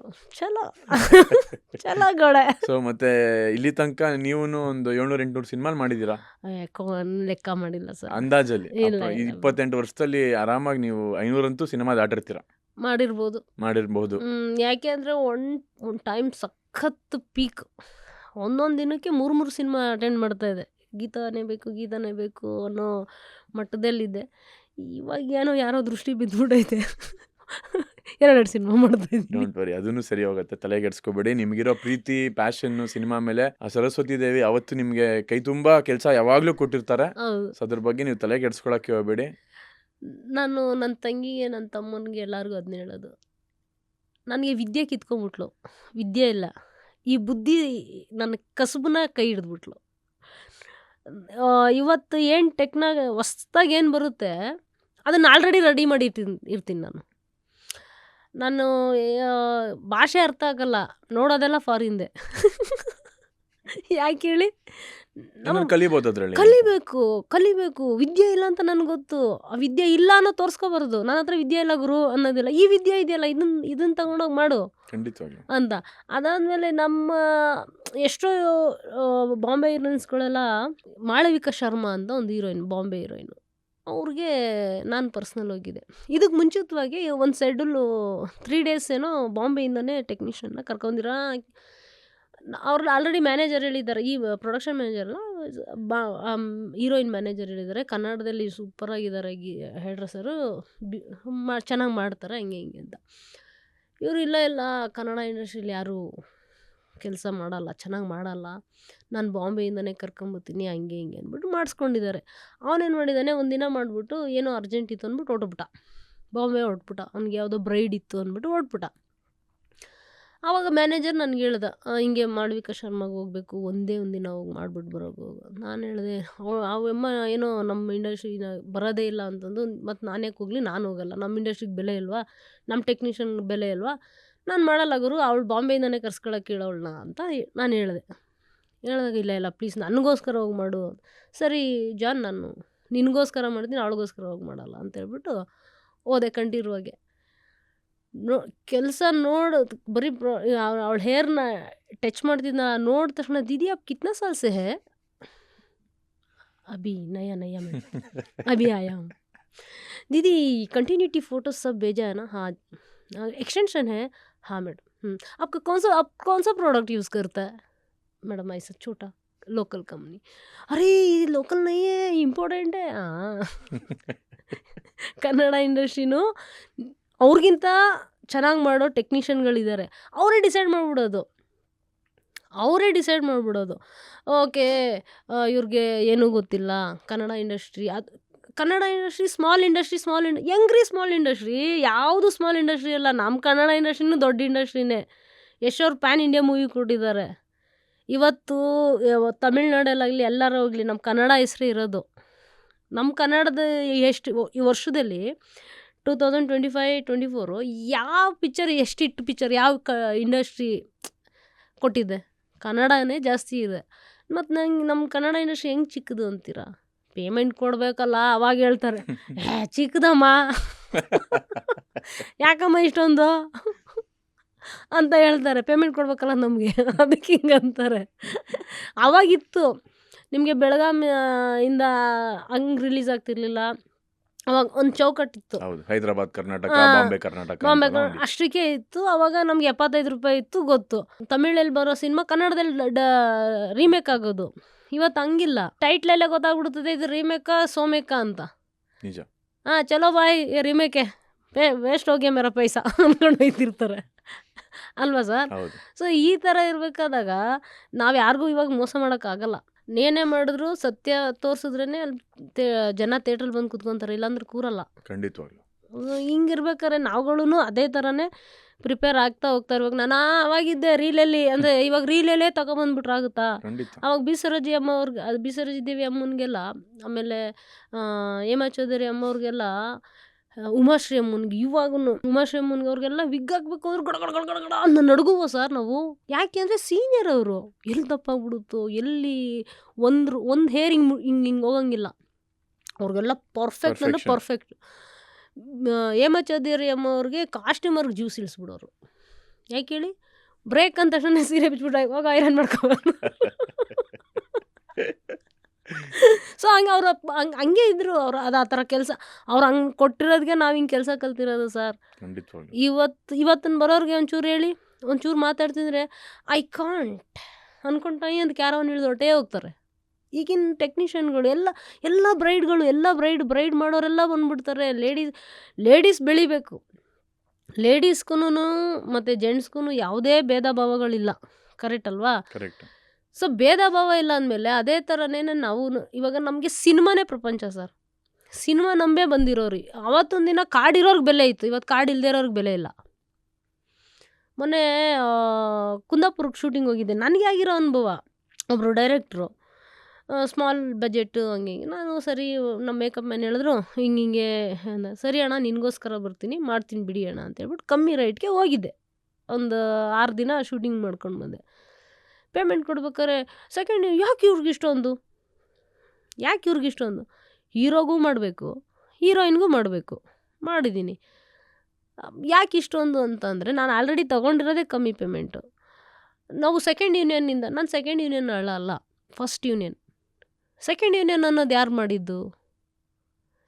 ಚಲೋ ಗೋಡೆ. ಸೊ ಮತ್ತೆ ಇಲ್ಲಿ ತನಕ ನೀವು ಒಂದು 700-800 ಸಿನಿಮಾ ಮಾಡಿದ್ದೀರಾ? ಯಾಕೋ ಲೆಕ್ಕ ಮಾಡಿಲ್ಲ ಸರ್. ಅಂದಾಜಲ್ಲಿ 28 ವರ್ಷದಲ್ಲಿ ಆರಾಮಾಗಿ ನೀವು 500 ಅಂತೂ ಸಿನಿಮಾ ದಾಟಿರ್ತೀರಾ? ಮಾಡಿರ್ಬೋದು. ಯಾಕೆ ಅಂದರೆ ಒಂದು ಟೈಮ್ ಸಖತ್ ಪೀಕ್. ಒಂದೊಂದು ದಿನಕ್ಕೆ 3 ಸಿನಿಮಾ ಅಟೆಂಡ್ ಮಾಡ್ತಾಯಿದ್ದೆ. ಗೀತಾನೇ ಬೇಕು ಅನ್ನೋ ಮಟ್ಟದಲ್ಲಿದ್ದೆ. ಇವಾಗ ಯಾರೋ ದೃಷ್ಟಿ ಬಿದ್ದುಬಿಟ್ಟೈತೆ. 2 ಸಿನಿಮಾ ಮಾಡ್ತಾಯಿದ್ದೀನಿ. ಡೋಂಟ್ ವರಿ, ಅದನ್ನು ಸರಿ ಹೋಗುತ್ತೆ, ತಲೆಗೆಡ್ಸ್ಕೊಬೇಡಿ. ನಿಮಗಿರೋ ಪ್ರೀತಿ, ಪ್ಯಾಷನ್ನು ಸಿನಿಮಾ ಮೇಲೆ, ಆ ಸರಸ್ವತಿ ದೇವಿ ಅವತ್ತು ನಿಮಗೆ ಕೈ ತುಂಬ ಕೆಲಸ ಯಾವಾಗಲೂ ಕೊಟ್ಟಿರ್ತಾರೆ. ಸೊ ಅದ್ರ ಬಗ್ಗೆ ನೀವು ತಲೆಗೆಡ್ಸ್ಕೊಳಕ್ಕೆ ಹೋಗಬೇಡಿ. ನಾನು ನನ್ನ ತಂಗಿಗೆ, ನನ್ನ ತಮ್ಮನಿಗೆ, ಎಲ್ಲರಿಗೂ ಅದನ್ನ ಹೇಳೋದು. ನನಗೆ ವಿದ್ಯೆ ಕಿತ್ಕೊಂಡ್ಬಿಟ್ಲು, ವಿದ್ಯೆ ಇಲ್ಲ, ಈ ಬುದ್ಧಿ ನನ್ನ ಕಸುಬನ್ನ ಕೈ ಹಿಡಿದ್ಬಿಟ್ಲು. ಇವತ್ತು ಏನು ಹೊಸ್ದಾಗಿ ಏನು ಬರುತ್ತೆ ಅದನ್ನು ಆಲ್ರೆಡಿ ರೆಡಿ ಮಾಡಿ ಇರ್ತೀನಿ ನಾನು. ಭಾಷೆ ಅರ್ಥ ಆಗಲ್ಲ, ನೋಡೋದೆಲ್ಲ ಫಾರಿನ್ದೆ. ಯಾಕೆ ಹೇಳಿ, ಏನಾದ್ರು ಕಲಿಬೋದು ಅದರಲ್ಲಿ. ಕಲಿಬೇಕು. ವಿದ್ಯೆ ಇಲ್ಲ ಅಂತ ನನಗೆ ಗೊತ್ತು. ಆ ವಿದ್ಯೆ ಇಲ್ಲ ಅನ್ನೋ ತೋರಿಸ್ಕೋಬಾರ್ದು. ನನ್ನ ಹತ್ರ ವಿದ್ಯೆ ಇಲ್ಲ ಗುರು ಅನ್ನೋದಿಲ್ಲ. ಈ ವಿದ್ಯೆ ಇದೆಯಲ್ಲ ಇದನ್ನ ತಗೊಂಡೋಗಿ ಮಾಡು ಖಂಡಿತವಾಗ್ಲೂ. ಅಂತ. ಅದಾದಮೇಲೆ ನಮ್ಮ ಎಷ್ಟೋ ಬಾಂಬೆ ಹೀರೋಯಿನ್ಸ್ಗಳೆಲ್ಲ, ಮಾಳವಿಕಾ ಶರ್ಮಾ ಅಂತ ಒಂದು ಹೀರೋಯಿನ್, ಬಾಂಬೆ ಹೀರೋಯಿನು, ಅವ್ರಿಗೆ ನಾನು ಪರ್ಸ್ನಲ್ ಹೋಗಿದ್ದೆ. ಇದಕ್ಕೆ ಮುಂಚಿತವಾಗಿ ಒಂದು ಸೆಡ್ಯೂಲು 3 days ಏನೋ ಬಾಂಬೆಯಿಂದನೇ ಟೆಕ್ನಿಷಿಯನ್ನ ಕರ್ಕೊಂಡಿರೋ. ಅವ್ರು ಆಲ್ರೆಡಿ ಮ್ಯಾನೇಜರ್ ಹೇಳಿದ್ದಾರೆ, ಈ ಪ್ರೊಡಕ್ಷನ್ ಮ್ಯಾನೇಜರ್ ಅಲ್ಲ, ಹೀರೋಯಿನ್ ಮ್ಯಾನೇಜರ್ ಹೇಳಿದ್ದಾರೆ, ಕನ್ನಡದಲ್ಲಿ ಸೂಪರಾಗಿದ್ದಾರೆ ಹೇರ್ ಡ್ರೆಸ್ಸರು, ಚೆನ್ನಾಗಿ ಮಾಡ್ತಾರೆ ಹಂಗೆ ಹಿಂಗೆ ಅಂತ. ಇವರು ಇಲ್ಲ ಕನ್ನಡ ಇಂಡಸ್ಟ್ರಿಯಲ್ಲಿ ಯಾರೂ ಕೆಲಸ ಮಾಡಲ್ಲ, ಚೆನ್ನಾಗಿ ಮಾಡಲ್ಲ, ನಾನು ಬಾಂಬೆಯಿಂದನೇ ಕರ್ಕೊಂಬತ್ತೀನಿ ಹಂಗೆ ಹಿಂಗೆ ಅಂದ್ಬಿಟ್ಟು ಮಾಡಿಸ್ಕೊಂಡಿದ್ದಾರೆ. ಅವನೇನು ಮಾಡಿದ್ದಾನೆ, ಒಂದಿನ ಮಾಡಿಬಿಟ್ಟು ಏನೋ ಅರ್ಜೆಂಟ್ ಇತ್ತು ಅಂದ್ಬಿಟ್ಟು ಹೊರಟ್ಬಿಟ್ಟ, ಬಾಂಬೆ ಹೊರಟ್ಬಿಟ್ಟ. ಅವ್ನಿಗೆ ಯಾವುದೋ ಬ್ರೈಡ್ ಇತ್ತು ಅಂದ್ಬಿಟ್ಟು ಹೊರಟ್ಬಿಟ್ಟ. ಆವಾಗ ಮ್ಯಾನೇಜರ್ ನನಗೆ ಹೇಳ್ದ, ಹಿಂಗೆ ಮಾಳವಿಕಾ ಶರ್ಮಾಗೆ ಹೋಗಬೇಕು, ಒಂದೇ ಒಂದಿನ ಹೋಗಿ ಮಾಡಿಬಿಟ್ಟು ಬರೋದು. ನಾನು ಹೇಳಿದೆ, ಅವೆಮ್ಮ ಏನೋ ನಮ್ಮ ಇಂಡಸ್ಟ್ರಿನ ಬರೋದೇ ಇಲ್ಲ ಅಂತಂದು, ಮತ್ತು ನಾನ್ಯಾಕೆ ಹೋಗಲಿ, ನಾನು ಹೋಗಲ್ಲ, ನಮ್ಮ ಇಂಡಸ್ಟ್ರಿಗೆ ಬೆಲೆ ಇಲ್ವಾ, ನಮ್ಮ ಟೆಕ್ನಿಷಿಯನ್ ಬೆಲೆ ಇಲ್ವಾ, ನಾನು ಮಾಡಲ್ಲ ಗುರು, ಅವಳು ಬಾಂಬೆಯಿಂದನೇ ಕರ್ಸ್ಕೊಳಕ್ಕೆ ಕೇಳೋಳನ್ನ ಅಂತ ನಾನು ಹೇಳಿದಾಗ, ಇಲ್ಲ ಪ್ಲೀಸ್ ನನಗೋಸ್ಕರ ಹೋಗಿ ಮಾಡು. ಸರಿ ಜಾನ್, ನಾನು ನಿನಗೋಸ್ಕರ ಮಾಡ್ತೀನಿ, ಅವಳಿಗೋಸ್ಕರ ಹೋಗಿ ಮಾಡಲ್ಲ ಅಂತ ಹೇಳ್ಬಿಟ್ಟು ಹೋದೆ ಕಂಠೀರವಾಗೆ. ಕೆಲಸ ನೋಡೋದು ಬರೀ ಅವಳ ಹೇರ್ನ ಟಚ್ ಮಾಡ್ತಿದ್ದ, ನೋಡಿದ ತಕ್ಷಣ, ದೀದಿ ಅಪ್ ಕಿತ್ನಾ ಸಾಲ್ ಸೆ ಹೈ, ಅಭಿ ನಯಾ ಮೇಡಮ್, ಅಭಿ ಆಯಾ ಹೂಂ, दीदी कंटिन्यूटी फोटो सब भेजा है ना, हाँ एक्सटेंशन है, हाँ मैडम, आपका कौन सा प्रोडक्ट यूज़ करता है मैडम, ऐसा छोटा लोकल कंपनी, अरे ये लोकल नहीं है, इम्पोर्टेंट है, हाँ ಕನ್ನಡ ಇಂಡಸ್ಟ್ರಿನೂ ಅವ್ರಿಗಿಂತ ಚೆನ್ನಾಗಿ ಮಾಡೋ ಟೆಕ್ನಿಷಿಯನ್ಗಳಿದ್ದಾರೆ, ಅವರೇ ಡಿಸೈಡ್ ಮಾಡಿಬಿಡೋದು. ಓಕೆ, ಇವ್ರಿಗೆ ಏನೂ ಗೊತ್ತಿಲ್ಲ ಕನ್ನಡ ಇಂಡಸ್ಟ್ರಿ, ಸ್ಮಾಲ್ ಇಂಡಸ್ಟ್ರಿ, ಹೆಂಗ್ರಿ ಸ್ಮಾಲ್ ಇಂಡಸ್ಟ್ರಿ, ಯಾವುದು ಸ್ಮಾಲ್ ಇಂಡಸ್ಟ್ರಿ ಅಲ್ಲ, ನಮ್ಮ ಕನ್ನಡ ಇಂಡಸ್ಟ್ರಿನೂ ದೊಡ್ಡ ಇಂಡಸ್ಟ್ರಿನೇ. ಎಷ್ಟೋರು ಪ್ಯಾನ್ ಇಂಡಿಯಾ ಮೂವಿ ಕೊಟ್ಟಿದ್ದಾರೆ. ಇವತ್ತು ತಮಿಳ್ನಾಡಲ್ಲಾಗಲಿ ಎಲ್ಲರೂ ಹೋಗಲಿ, ನಮ್ಮ ಕನ್ನಡ ಹೆಸರೇ ಇರೋದು. ನಮ್ಮ ಕನ್ನಡದ ಎಷ್ಟು ಈ ವರ್ಷದಲ್ಲಿ 2025-24 ಯಾವ ಪಿಕ್ಚರ್, ಎಷ್ಟಿಟ್ಟು ಪಿಕ್ಚರ್, ಯಾವ ಇಂಡಸ್ಟ್ರಿ ಕೊಟ್ಟಿದೆ, ಕನ್ನಡನೇ ಜಾಸ್ತಿ ಇದೆ. ಮತ್ತು ನಮ್ಮ ಕನ್ನಡ ಇಂಡಸ್ಟ್ರಿ ಹೆಂಗೆ ಚಿಕ್ಕದು ಅಂತೀರಾ, ಪೇಮೆಂಟ್ ಕೊಡಬೇಕಲ್ಲ, ಅವಾಗ ಹೇಳ್ತಾರೆ ಚಿಕ್ಕದಮ್ಮ ಯಾಕಮ್ಮ ಇಷ್ಟೊಂದು ಅಂತ ಹೇಳ್ತಾರೆ, ಪೇಮೆಂಟ್ ಕೊಡ್ಬೇಕಲ್ಲ ನಮಗೆ, ಅದಕ್ಕೆ ಹಿಂಗೆ ಅಂತಾರೆ. ಅವಾಗಿತ್ತು ನಿಮಗೆ ಬೆಳಗಾವಿಯಿಂದ ಹಂಗೆ ರಿಲೀಸ್ ಆಗ್ತಿರ್ಲಿಲ್ಲ, ಅವಾಗ ಒಂದು ಚೌಕಟ್ಟಿತ್ತು, ಹೈದರಾಬಾದ್ ಕರ್ನಾಟಕ, ಬಾಂಬೆ ಅಷ್ಟಕ್ಕೆ ಇತ್ತು. ಅವಾಗ ನಮ್ಗೆ 75 ರೂಪಾಯಿ ಇತ್ತು, ಗೊತ್ತು. ತಮಿಳಲ್ಲಿ ಬರೋ ಸಿನಿಮಾ ಕನ್ನಡದಲ್ಲಿ ರೀಮೇಕ್ ಆಗೋದು. ಇವತ್ತು ಹಂಗಿಲ್ಲ, ಟೈಟ್ಲಲ್ಲೇ ಗೊತ್ತಾಗ್ಬಿಡ್ತದೆ ಇದು ರೀಮೇಕಾ ಸೋಮೇಕಾ ಅಂತ. ನಿಜ. ಚಲೋ ಬಾಯ್ ರೀಮೇಕೆ, ವೇಸ್ಟ್ ಹೋಗ್ಯ ಮೇರ ಪೈಸಾ ಅಂದ್ಕೊಂಡು ಹೋಯ್ತಿರ್ತಾರೆ ಅಲ್ವಾ ಸರ್? ಸೊ ಈ ಥರ ಇರಬೇಕಾದಾಗ ನಾವು ಯಾರಿಗೂ ಇವಾಗ ಮೋಸ ಮಾಡೋಕ್ಕಾಗಲ್ಲ. ನೇನೇ ಮಾಡಿದ್ರು ಸತ್ಯ ತೋರಿಸಿದ್ರೇ ಅಲ್ಲಿ ಜನ ಥಿಯೇಟ್ರಲ್ಲಿ ಬಂದು ಕುತ್ಕೊತಾರೆ, ಇಲ್ಲಾಂದ್ರೆ ಕೂರಲ್ಲ. ಖಂಡಿತವಾಗ್ಲು ಹಿಂಗಿರ್ಬೇಕಾದ್ರೆ ನಾವುಗಳೂ ಅದೇ ಥರನೇ ಪ್ರಿಪೇರ್ ಆಗ್ತಾ ಹೋಗ್ತಾ ಇರುವಾಗ, ನಾನು ಅವಾಗಿದ್ದೆ ರೀಲಲ್ಲಿ, ಅಂದರೆ ಇವಾಗ ರೀಲಲ್ಲೇ ತಗೊಬಂದ್ಬಿಟ್ರೆ ಆಗುತ್ತಾ? ಅವಾಗ ಬಿ ಸರೋಜಿ ದೇವಿ ಅಮ್ಮನಿಗೆಲ್ಲ, ಆಮೇಲೆ ಹೇಮಾ ಚೌಧರಿ ಅಮ್ಮವ್ರಿಗೆಲ್ಲ, ಉಮಾಶ್ರೀ ಅಮ್ಮನಿಗೆ, ಇವಾಗೂ ಉಮಾಶ್ರೀ ಅಮ್ಮನಿಗೆ ಅವ್ರಿಗೆಲ್ಲ ವಿಗ್ ಹಾಕ್ಬೇಕು ಅಂದ್ರೆ ಗಡ ಅಂತ ನಡುಗುವ ಸರ್ ನಾವು. ಯಾಕೆ ಅಂದರೆ ಸೀನಿಯರ್ ಅವರು, ಎಲ್ಲಿ ತಪ್ಪಾಗ್ಬಿಡುತ್ತೋ, ಎಲ್ಲಿ ಒಂದು ಹೇರ್ ಹಿಂಗೆ ಹೋಗಂಗಿಲ್ಲ, ಅವ್ರಿಗೆಲ್ಲ ಪರ್ಫೆಕ್ಟ್ ಅಂದರೆ ಪರ್ಫೆಕ್ಟ್. ಹೇಮಾ ಚೌಧರಿ ಅಮ್ಮವ್ರಿಗೆ ಕಾಸ್ಟ್ಯೂಮರ್ಗೆ ಜ್ಯೂಸ್ ಇಳಿಸ್ಬಿಡೋರು. ಯಾಕೆ ಹೇಳಿ, ಬ್ರೇಕ್ ಅಂದ ತಕ್ಷಣ ಸೀರೆ ಬಿಚ್ಬಿಟ್ಟು ಹೋಗಿ ಐರನ್ ಮಾಡ್ಕೊಬಾರ್ದು. ಸೊ ಅವ್ರು ಹಂಗೆ ಇದ್ರು, ಅವ್ರು ಅದು ಆ ಥರ ಕೆಲಸ ಅವ್ರು ಹಂಗೆ ಕೊಟ್ಟಿರೋದಕ್ಕೆ ನಾವು ಹಿಂಗೆ ಕೆಲಸ ಕಲ್ತಿರೋದು ಸರ್. ಇವತ್ತಿನ ಬರೋರಿಗೆ ಒಂಚೂರು ಹೇಳಿ, ಒಂಚೂರು ಮಾತಾಡ್ತಿದ್ರೆ ಐ ಕಾಂಟ್ ಅಂದ್ಕೊಂಡು ಅದಕ್ಕೆ ಯಾರೋ ಒಂದು ಹಿಡಿದು ಹೊಟ್ಟೆ ಹೋಗ್ತಾರೆ. ಈಗಿನ ಟೆಕ್ನಿಷಿಯನ್ಗಳು ಎಲ್ಲ ಬ್ರೈಡ್ಗಳು, ಬ್ರೈಡ್ ಮಾಡೋರೆಲ್ಲ ಬಂದ್ಬಿಡ್ತಾರೆ. ಲೇಡೀಸ್ ಬೆಳಿಬೇಕು, ಲೇಡೀಸ್ಗೂ ಮತ್ತು ಜೆಂಟ್ಸ್ಗೂ ಯಾವುದೇ ಭೇದ ಭಾವಗಳಿಲ್ಲ. ಕರೆಕ್ಟ್ ಅಲ್ವಾ? ಸೊ ಭೇದ ಭಾವ ಇಲ್ಲ ಅಂದಮೇಲೆ ಅದೇ ಥರನೇ ನಾವು ಇವಾಗ ನಮಗೆ ಸಿನಿಮಾನೇ ಪ್ರಪಂಚ ಸರ್. ಸಿನಿಮಾ ನಂಬೇ ಬಂದಿರೋರು. ಅವತ್ತೊಂದು ದಿನ ಕಾಡಿರೋರ್ಗೆ ಬೆಲೆ ಇತ್ತು, ಇವತ್ತು ಕಾಡು ಇಲ್ಲದೇ ಇರೋರ್ಗೆ ಬೆಲೆ ಇಲ್ಲ. ಮೊನ್ನೆ ಕುಂದಾಪುರಕ್ಕೆ ಶೂಟಿಂಗ್ ಹೋಗಿದ್ದೆ. ನನಗೆ ಆಗಿರೋ ಅನುಭವ, ಒಬ್ಬರು ಡೈರೆಕ್ಟ್ರು, ಸ್ಮಾಲ್ ಬಜೆಟ್ ಹಂಗೆ. ನಾನು ಸರಿ, ನಮ್ಮ ಮೇಕಪ್ ಮ್ಯಾನ್ ಹೇಳಿದ್ರು ಹಿಂಗೆ ಅಂದ. ಸರಿ ಅಣ್ಣ, ನಿನಗೋಸ್ಕರ ಬರ್ತೀನಿ, ಮಾಡ್ತೀನಿ ಬಿಡಿ ಅಣ್ಣ ಅಂತ ಹೇಳ್ಬಿಟ್ಟು ಕಮ್ಮಿ ರೇಟ್ಗೆ ಹೋಗಿದ್ದೆ. ಒಂದು 6 ದಿನ ಶೂಟಿಂಗ್ ಮಾಡ್ಕೊಂಡು ಬಂದೆ. ಪೇಮೆಂಟ್ ಕೊಡ್ಬೇಕಾದ್ರೆ ಸೆಕೆಂಡ್ ಯಾಕೆ ಇವ್ರಿಗಿಷ್ಟೊಂದು ಹೀರೋಗೂ ಮಾಡಬೇಕು, ಹೀರೋಯಿನ್ಗೂ ಮಾಡಬೇಕು, ಮಾಡಿದ್ದೀನಿ. ಯಾಕೆ ಇಷ್ಟೊಂದು ಅಂತಂದರೆ ನಾನು ಆಲ್ರೆಡಿ ತೊಗೊಂಡಿರೋದೇ ಕಮ್ಮಿ ಪೇಮೆಂಟು. ನಾವು ಸೆಕೆಂಡ್ ಯೂನಿಯನ್ನಿಂದ, ನಾನು ಸೆಕೆಂಡ್ ಯೂನಿಯನ್ ಅಲ್ಲ, ಫಸ್ಟ್ ಯೂನಿಯನ್. ಸೆಕೆಂಡ್ ಯೂನಿಯನ್ ಅನ್ನೋದು ಯಾರು ಮಾಡಿದ್ದು?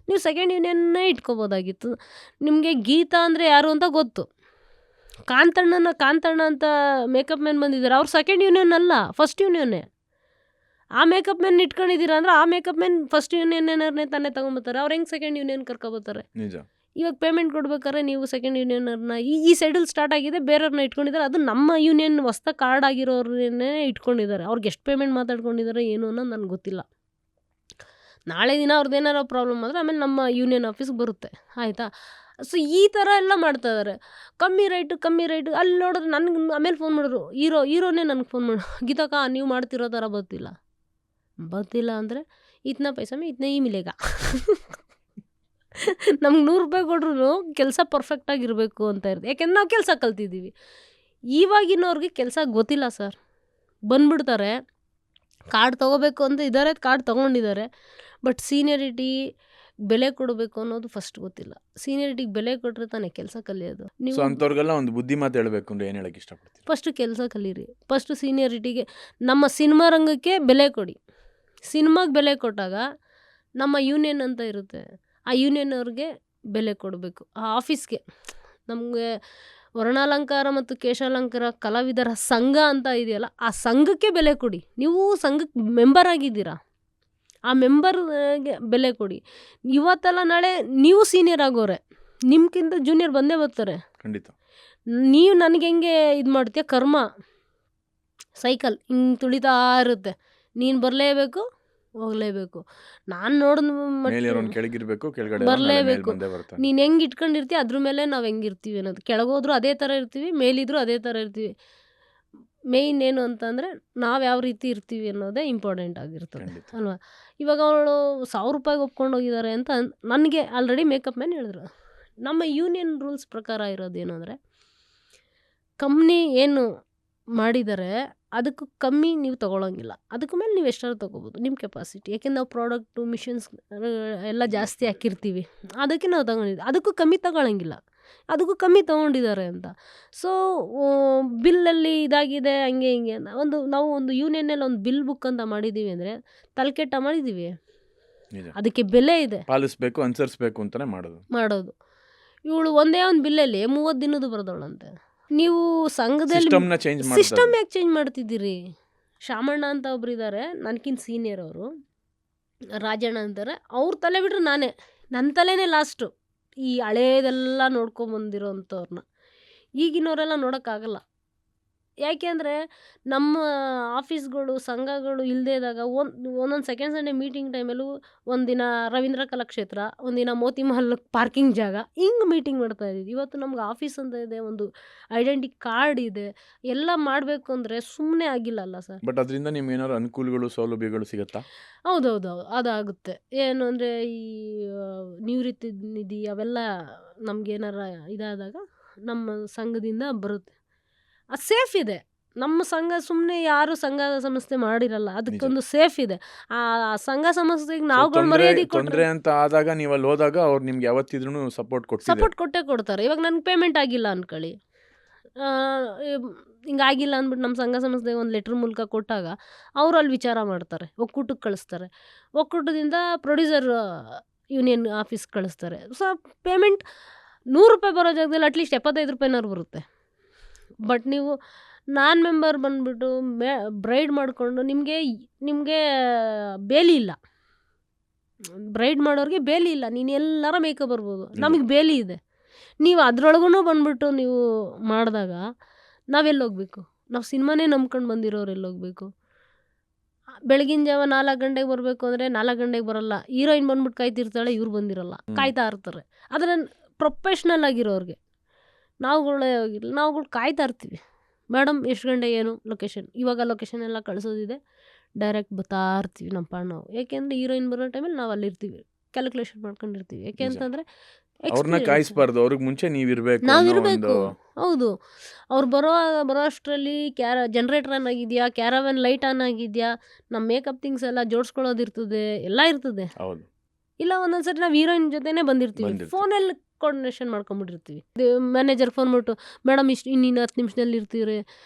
ನೀವು ಸೆಕೆಂಡ್ ಯೂನಿಯನ್ನೇ ಇಟ್ಕೋಬೋದಾಗಿತ್ತು. ನಿಮಗೆ ಗೀತಾ ಅಂದರೆ ಯಾರು ಅಂತ ಗೊತ್ತು. ಕಾಂತಣ್ಣ ಅಂತ ಮೇಕಪ್ ಮ್ಯಾನ್ ಬಂದಿದ್ದಾರೆ, ಅವ್ರು ಸೆಕೆಂಡ್ ಯೂನಿಯನ್ ಅಲ್ಲ, ಫಸ್ಟ್ ಯೂನಿಯನ್ನೇ. ಆ ಮೇಕಪ್ ಮ್ಯಾನ್ ಇಟ್ಕೊಂಡಿದ್ದೀರಾ ಅಂದರೆ ಆ ಮೇಕಪ್ ಮ್ಯಾನ್ ಫಸ್ಟ್ ಯೂನಿಯನ್ನೇ ತಾನೇ ತೊಗೊಂಬರ್ತಾರೆ. ಅವ್ರು ಹೆಂಗೆ ಸೆಕೆಂಡ್ ಯೂನಿಯನ್ ಕರ್ಕೊಬರ್ತಾರೆ? ನಿಜ. ಇವಾಗ ಪೇಮೆಂಟ್ ಕೊಡ್ಬೇಕಾದ್ರೆ ನೀವು ಸೆಕೆಂಡ್ ಯೂನಿಯನರ್ನ ಈ ಸೈಡಲ್ಲಿ ಸ್ಟಾರ್ಟ್ ಆಗಿದೆ, ಬೇರೆಯವ್ರನ್ನ ಇಟ್ಕೊಂಡಿದ್ದಾರೆ. ಅದು ನಮ್ಮ ಯೂನಿಯನ್ ಹೊಸ್ತ ಕಾರ್ಡ್ ಆಗಿರೋರನ್ನೇ ಇಟ್ಕೊಂಡಿದ್ದಾರೆ. ಅವ್ರಿಗೆ ಎಷ್ಟು ಪೇಮೆಂಟ್ ಮಾತಾಡ್ಕೊಂಡಿದ್ದಾರೆ ಏನು ಅನ್ನೋದು ನನಗೆ ಗೊತ್ತಿಲ್ಲ. ನಾಳೆ ದಿನ ಅವ್ರದ್ದು ಏನಾರೋ ಪ್ರಾಬ್ಲಮ್ ಆದರೆ ಆಮೇಲೆ ನಮ್ಮ ಯೂನಿಯನ್ ಆಫೀಸ್ಗೆ ಬರುತ್ತೆ, ಆಯಿತಾ? ಸೊ ಈ ಥರ ಎಲ್ಲ ಮಾಡ್ತಾ ಇದ್ದಾರೆ. ಕಮ್ಮಿ ರೇಟು ಅಲ್ಲಿ ನೋಡಿದ್ರೆ ನನಗೆ ಆಮೇಲೆ ಫೋನ್ ಮಾಡಿದ್ರು, ಹೀರೋನೇ ನನಗೆ ಫೋನ್ ಮಾಡು, ಗೀತಕ್ಕ ನೀವು ಮಾಡ್ತಿರೋ ಥರ ಬರ್ತಿಲ್ಲ ಅಂದರೆ ಇತ್ನಾ ಪೈಸಾ ಮೇ ಇತ್ನೇ ಈ ಮಿಲೇಗ. ನಮ್ಗೆ 100 ರೂಪಾಯಿ ಕೊಟ್ರು ಕೆಲಸ ಪರ್ಫೆಕ್ಟಾಗಿರಬೇಕು ಅಂತ ಇರುತ್ತೆ. ಯಾಕೆಂದ್ರೆ ನಾವು ಕೆಲಸ ಕಲ್ತಿದ್ದೀವಿ. ಇವಾಗಿನವ್ರಿಗೆ ಕೆಲಸ ಗೊತ್ತಿಲ್ಲ ಸರ್, ಬಂದ್ಬಿಡ್ತಾರೆ, ಕಾರ್ಡ್ ತೊಗೋಬೇಕು ಅಂತ ಇದ್ದಾರೆ, ಕಾರ್ಡ್ ತೊಗೊಂಡಿದ್ದಾರೆ. ಬಟ್ ಸೀನಿಯರಿಟಿ ಬೆಲೆ ಕೊಡಬೇಕು ಅನ್ನೋದು ಫಸ್ಟ್ ಗೊತ್ತಿಲ್ಲ. ಸೀನಿಯರಿಟಿಗೆ ಬೆಲೆ ಕೊಟ್ಟರೆ ತಾನೇ ಕೆಲಸ ಕಲಿಯೋದು. ಸೊ ಅಂಥವ್ರಿಗೆಲ್ಲ ಒಂದು ಬುದ್ಧಿ ಮಾತು ಹೇಳಬೇಕು ಅಂದರೆ ಏನು ಹೇಳಕ್ಕೆ ಇಷ್ಟಪಡ್ತೀವಿ? ಫಸ್ಟು ಕೆಲಸ ಕಲೀರಿ. ಫಸ್ಟು ಸೀನಿಯರಿಟಿಗೆ, ನಮ್ಮ ಸಿನಿಮಾ ರಂಗಕ್ಕೆ ಬೆಲೆ ಕೊಡಿ. ಸಿನಿಮಾಗೆ ಬೆಲೆ ಕೊಟ್ಟಾಗ ನಮ್ಮ ಯೂನಿಯನ್ ಅಂತ ಇರುತ್ತೆ, ಆ ಯೂನಿಯನ್ ಅವ್ರಿಗೆ ಬೆಲೆ ಕೊಡಬೇಕು. ಆ ಆಫೀಸ್ಗೆ, ನಮಗೆ ವರ್ಣಾಲಂಕಾರ ಮತ್ತು ಕೇಶಾಲಂಕಾರ ಕಲಾವಿದರ ಸಂಘ ಅಂತ ಇದೆಯಲ್ಲ, ಆ ಸಂಘಕ್ಕೆ ಬೆಲೆ ಕೊಡಿ. ನೀವು ಸಂಘಕ್ಕೆ ಮೆಂಬರ್ ಆಗಿದ್ದೀರಾ, ಆ ಮೆಂಬರ್ಗೆ ಬೆಲೆ ಕೊಡಿ. ಇವತ್ತಲ್ಲ ನಾಳೆ ನೀವು ಸೀನಿಯರ್ ಆಗೋರೆ, ನಿಮ್ಗಿಂತ ಜೂನಿಯರ್ ಬಂದೇ ಬರ್ತಾರೆ. ಖಂಡಿತ. ನೀವು ನನಗೆ ಹೆಂಗೆ ಇದು ಮಾಡ್ತೀಯ, ಕರ್ಮ ಸೈಕಲ್ ಹಿಂಗೆ ತುಳಿತಾ ಇರುತ್ತೆ. ನೀನು ಬರಲೇಬೇಕು, ಹೋಗಲೇಬೇಕು. ನಾನು ನೋಡಿದ ಕೆಳಗಿರ್ಬೇಕು, ಬರಲೇಬೇಕು. ನೀನು ಹೆಂಗೆ ಇಟ್ಕೊಂಡಿರ್ತೀವಿ ಅದ್ರ ಮೇಲೆ ನಾವು ಹೆಂಗಿರ್ತೀವಿ ಅನ್ನೋದು. ಕೆಳಗೋದ್ರೂ ಅದೇ ಥರ ಇರ್ತೀವಿ, ಮೇಲಿದ್ರೂ ಅದೇ ಥರ ಇರ್ತೀವಿ. ಮೇಯ್ನ್ ಏನು ಅಂತಂದರೆ ನಾವು ಯಾವ ರೀತಿ ಇರ್ತೀವಿ ಅನ್ನೋದೇ ಇಂಪಾರ್ಟೆಂಟ್ ಆಗಿರ್ತದೆ ಅಲ್ವಾ? ಇವಾಗ ಅವಳು 1000 ರೂಪಾಯಿಗೆ ಒಪ್ಕೊಂಡು ಹೋಗಿದ್ದಾರೆ ಅಂತ ನನಗೆ ಆಲ್ರೆಡಿ ಮೇಕಪ್ ಮ್ಯಾನ್ ಹೇಳಿದ್ರು. ನಮ್ಮ ಯೂನಿಯನ್ ರೂಲ್ಸ್ ಪ್ರಕಾರ ಇರೋದೇನು ಅಂದರೆ, ಕಂಪ್ನಿ ಏನು ಮಾಡಿದ್ದಾರೆ ಅದಕ್ಕೂ ಕಮ್ಮಿ ನೀವು ತೊಗೊಳಂಗಿಲ್ಲ. ಅದಕ್ಕೆ ಮೇಲೆ ನೀವು ಎಷ್ಟಾದ್ರು ತೊಗೋಬೋದು, ನಿಮ್ಮ ಕೆಪಾಸಿಟಿ. ಯಾಕೆಂದ್ರೆ ನಾವು ಪ್ರಾಡಕ್ಟು ಮಿಷನ್ಸ್ ಎಲ್ಲ ಜಾಸ್ತಿ ಹಾಕಿರ್ತೀವಿ, ಅದಕ್ಕೆ ನಾವು ತೊಗೊಂಡಿದ್ದೀವಿ. ಅದಕ್ಕೂ ಕಮ್ಮಿ ತೊಗೊಳಂಗಿಲ್ಲ, ಅದಕ್ಕೂ ಕಮ್ಮಿ ತೊಗೊಂಡಿದ್ದಾರೆ ಅಂತ. ಸೊ ಬಿಲ್ಲಲ್ಲಿ ಇದಾಗಿದೆ ಹಂಗೆ ಹಿಂಗೆ ನಾವು ಒಂದು ಯೂನಿಯನ್ನಲ್ಲಿ ಒಂದು ಬಿಲ್ ಬುಕ್ ಅಂತ ಮಾಡಿದ್ದೀವಿ ಅಂದರೆ ತಲೆಕೆಟ್ಟ ಮಾಡಿದ್ದೀವಿ. ಅದಕ್ಕೆ ಬೆಲೆ ಇದೆ, ಪಾಲಿಸ್ಬೇಕು, ಅನುಸರಿಸ್ಬೇಕು ಅಂತಲೇ ಮಾಡೋದು. ಇವಳು ಒಂದೇ ಒಂದು ಬಿಲ್ಲಲ್ಲಿ 30 ದಿನದ್ದು ಬರೆದವಳಂತೆ. ನೀವು ಸಂಘದಲ್ಲಿ ಸಿಸ್ಟಮ್ ಯಾಕೆ ಚೇಂಜ್ ಮಾಡ್ತಿದ್ದೀರಿ? ಶಾಮಣ್ಣ ಅಂತ ಒಬ್ರು ಇದ್ದಾರೆ, ನನಗಿಂತ ಸೀನಿಯರ್ ಅವರು, ರಾಜಣ್ಣ ಅಂತಾರೆ. ಅವ್ರ ತಲೆ ಬಿಟ್ರೆ ನನ್ನ ತಲೆನೇ ಲಾಸ್ಟು. ಈ ಹಳೇದೆಲ್ಲ ನೋಡ್ಕೊಂಬಂದಿರೋ ಅಂಥವ್ರನ್ನ ಈಗಿನವರೆಲ್ಲ ನೋಡೋಕ್ಕಾಗಲ್ಲ. ಯಾಕೆ ಅಂದರೆ ನಮ್ಮ ಆಫೀಸ್ಗಳು ಸಂಘಗಳು ಇಲ್ಲದೇ ಇದ್ದಾಗ ಒಂದೊಂದು ಸೆಕೆಂಡ್ ಸಂಡೇ ಮೀಟಿಂಗ್ ಟೈಮಲ್ಲೂ ಒಂದಿನ ರವೀಂದ್ರ ಕಲಾಕ್ಷೇತ್ರ, ಒಂದಿನ ಮೋತಿ ಮಹಲ್ ಪಾರ್ಕಿಂಗ್ ಜಾಗ, ಹಿಂಗೆ ಮೀಟಿಂಗ್ ಮಾಡ್ತಾ ಇದ್ದೀವಿ. ಇವತ್ತು ನಮ್ಗೆ ಆಫೀಸ್ ಅಂತ ಇದೆ, ಒಂದು ಐಡೆಂಟಿ ಕಾರ್ಡ್ ಇದೆ, ಎಲ್ಲ ಮಾಡಬೇಕು ಅಂದರೆ ಸುಮ್ಮನೆ ಆಗಿಲ್ಲಲ್ಲ ಸರ್. ಬಟ್ ಅದರಿಂದ ನಿಮ್ಗೆ ಏನಾದ್ರು ಅನುಕೂಲಗಳು, ಸೌಲಭ್ಯಗಳು ಸಿಗುತ್ತಾ? ಹೌದೌದು, ಅದಾಗುತ್ತೆ. ಏನು ಅಂದರೆ ಈ ನಿವೃತ್ತಿ ನಿಧಿ ಅವೆಲ್ಲ ನಮಗೇನಾರ ಇದಾದಾಗ ನಮ್ಮ ಸಂಘದಿಂದ ಬರುತ್ತೆ. ಅದು ಸೇಫ್ ಇದೆ. ನಮ್ಮ ಸಂಘ ಸುಮ್ಮನೆ ಯಾರು ಸಂಘ ಸಂಸ್ಥೆ ಮಾಡಿರಲ್ಲ, ಅದಕ್ಕೊಂದು ಸೇಫ್ ಇದೆ. ಆ ಸಂಘ ಸಂಸ್ಥೆಗೆ ನಾವುಗಳು ಮರ್ಯಾದೆ ತೊಂದರೆ ಅಂತ ಆದಾಗ ನೀವು ಅಲ್ಲಿ ಹೋದಾಗ ಅವ್ರು ನಿಮ್ಗೆ ಯಾವತ್ತಿದ್ರೂ ಸಪೋರ್ಟ್ ಕೊಟ್ಟೇ ಕೊಡ್ತಾರೆ. ಇವಾಗ ನನಗೆ ಪೇಮೆಂಟ್ ಆಗಿಲ್ಲ ಅಂದ್ಕೊಳ್ಳಿ, ಹಿಂಗಾಗಿಲ್ಲ ಅಂದ್ಬಿಟ್ಟು ನಮ್ಮ ಸಂಘ ಸಂಸ್ಥೆಗೆ ಒಂದು ಲೆಟ್ರ್ ಮೂಲಕ ಕೊಟ್ಟಾಗ ಅವರು ಅಲ್ಲಿ ವಿಚಾರ ಮಾಡ್ತಾರೆ, ಒಕ್ಕೂಟಕ್ಕೆ ಕಳಿಸ್ತಾರೆ. ಒಕ್ಕೂಟದಿಂದ ಪ್ರೊಡ್ಯೂಸರ್ ಯೂನಿಯನ್ ಆಫೀಸ್ಗೆ ಕಳಿಸ್ತಾರೆ. ಸೊ ಪೇಮೆಂಟ್ 100 ರೂಪಾಯಿ ಬರೋ ಜಾಗದಲ್ಲಿ ಅಟ್ಲೀಸ್ಟ್ 75 ರೂಪಾಯಿನಾರು ಬರುತ್ತೆ. ಬಟ್ ನೀವು ನಾನ್ ಮೆಂಬರ್ ಬಂದುಬಿಟ್ಟು ಬ್ರೈಡ್ ಮಾಡಿಕೊಂಡು ನಿಮಗೆ ಬೇಲಿ ಇಲ್ಲ. ಬ್ರೈಡ್ ಮಾಡೋರಿಗೆ ಬೇಲಿ ಇಲ್ಲ, ನೀನು ಎಲ್ಲರ ಮೇಕಪ್ ಬರ್ಬೋದು, ನಮಗೆ ಬೇಲಿ ಇದೆ. ನೀವು ಅದ್ರೊಳಗೂ ಬಂದುಬಿಟ್ಟು ನೀವು ಮಾಡಿದಾಗ ನಾವೆಲ್ಲೋಗ್ಬೇಕು? ನಾವು ಸಿನಿಮಾನೇ ನಂಬ್ಕೊಂಡು ಬಂದಿರೋರು ಎಲ್ಲೋಗ್ಬೇಕು? ಬೆಳಗಿನ ಜಾವ 4 ಗಂಟೆಗೆ ಬರಬೇಕು ಅಂದರೆ 4 ಗಂಟೆಗೆ ಬರಲ್ಲ. ಹೀರೋಯಿನ್ ಬಂದ್ಬಿಟ್ಟು ಕಾಯ್ತಿರ್ತಾಳೆ, ಇವ್ರು ಬಂದಿರಲ್ಲ, ಕಾಯ್ತಾ ಇರ್ತಾರೆ. ಆದರೆ ಪ್ರೊಫೆಷ್ನಲ್ ಆಗಿರೋರಿಗೆ ನಾವುಗಳು ಕಾಯ್ತಾ ಇರ್ತೀವಿ. ಮೇಡಮ್ ಎಷ್ಟು ಗಂಟೆ, ಏನು ಲೊಕೇಶನ್, ಇವಾಗ ಲೊಕೇಶನ್ ಎಲ್ಲ ಕಳಿಸೋದಿದೆ, ಡೈರೆಕ್ಟ್ ಬರ್ತಾ ಇರ್ತೀವಿ ನಮ್ಮ ಪಾಡ್ ನಾವು. ಯಾಕೆಂದರೆ ಹೀರೋಯಿನ್ ಬರೋ ಟೈಮಲ್ಲಿ ನಾವು ಅಲ್ಲಿರ್ತೀವಿ, ಕ್ಯಾಲ್ಕುಲೇಷನ್ ಮಾಡ್ಕೊಂಡಿರ್ತೀವಿ. ಯಾಕೆ ಅಂತಂದರೆ ಅವ್ರನ್ನ ಕಾಯಿಸ್ಬಾರ್ದು, ಅವ್ರಿಗೆ ಮುಂಚೆ ನೀವಿರ್ಬೇಕು ಅನ್ನೋ ನಾವಿರಬೇಕು. ಒಂದು ಹೌದು, ಅವ್ರು ಬರೋ ಅಷ್ಟರಲ್ಲಿ ಜನ್ರೇಟರ್ ಆನ್ ಆಗಿದೆಯಾ, ಕ್ಯಾರವನ್ ಲೈಟ್ ಆನ್ ಆಗಿದೆಯಾ, ನಮ್ಮ ಮೇಕಪ್ ಥಿಂಗ್ಸ್ ಎಲ್ಲ ಜೋಡಿಸ್ಕೊಳ್ಳೋದಿರ್ತದೆ, ಎಲ್ಲ ಇರ್ತದೆ. ಹೌದು ಇಲ್ಲ ಒಂದೊಂದ್ಸರಿ ನಾವು ಹೀರೋಯಿನ್ ಜೊತೆನೇ ಬಂದಿರ್ತೀವಿ, ಫೋನಲ್ಲಿ ಕೋರ್ಡಿನೇಷನ್ ಮಾಡ್ಕೊಂಡ್ಬಿಟ್ಟಿರ್ತೀವಿ. ಮ್ಯಾನೇಜರ್ ಫೋನ್ ಮಾಡ್ಬಿಟ್ಟು, ಮೇಡಮ್ ಇನ್ನಿನ್ನು 10 ನಿಮಿಷದಲ್ಲಿ ಇರ್ತೀರಿ,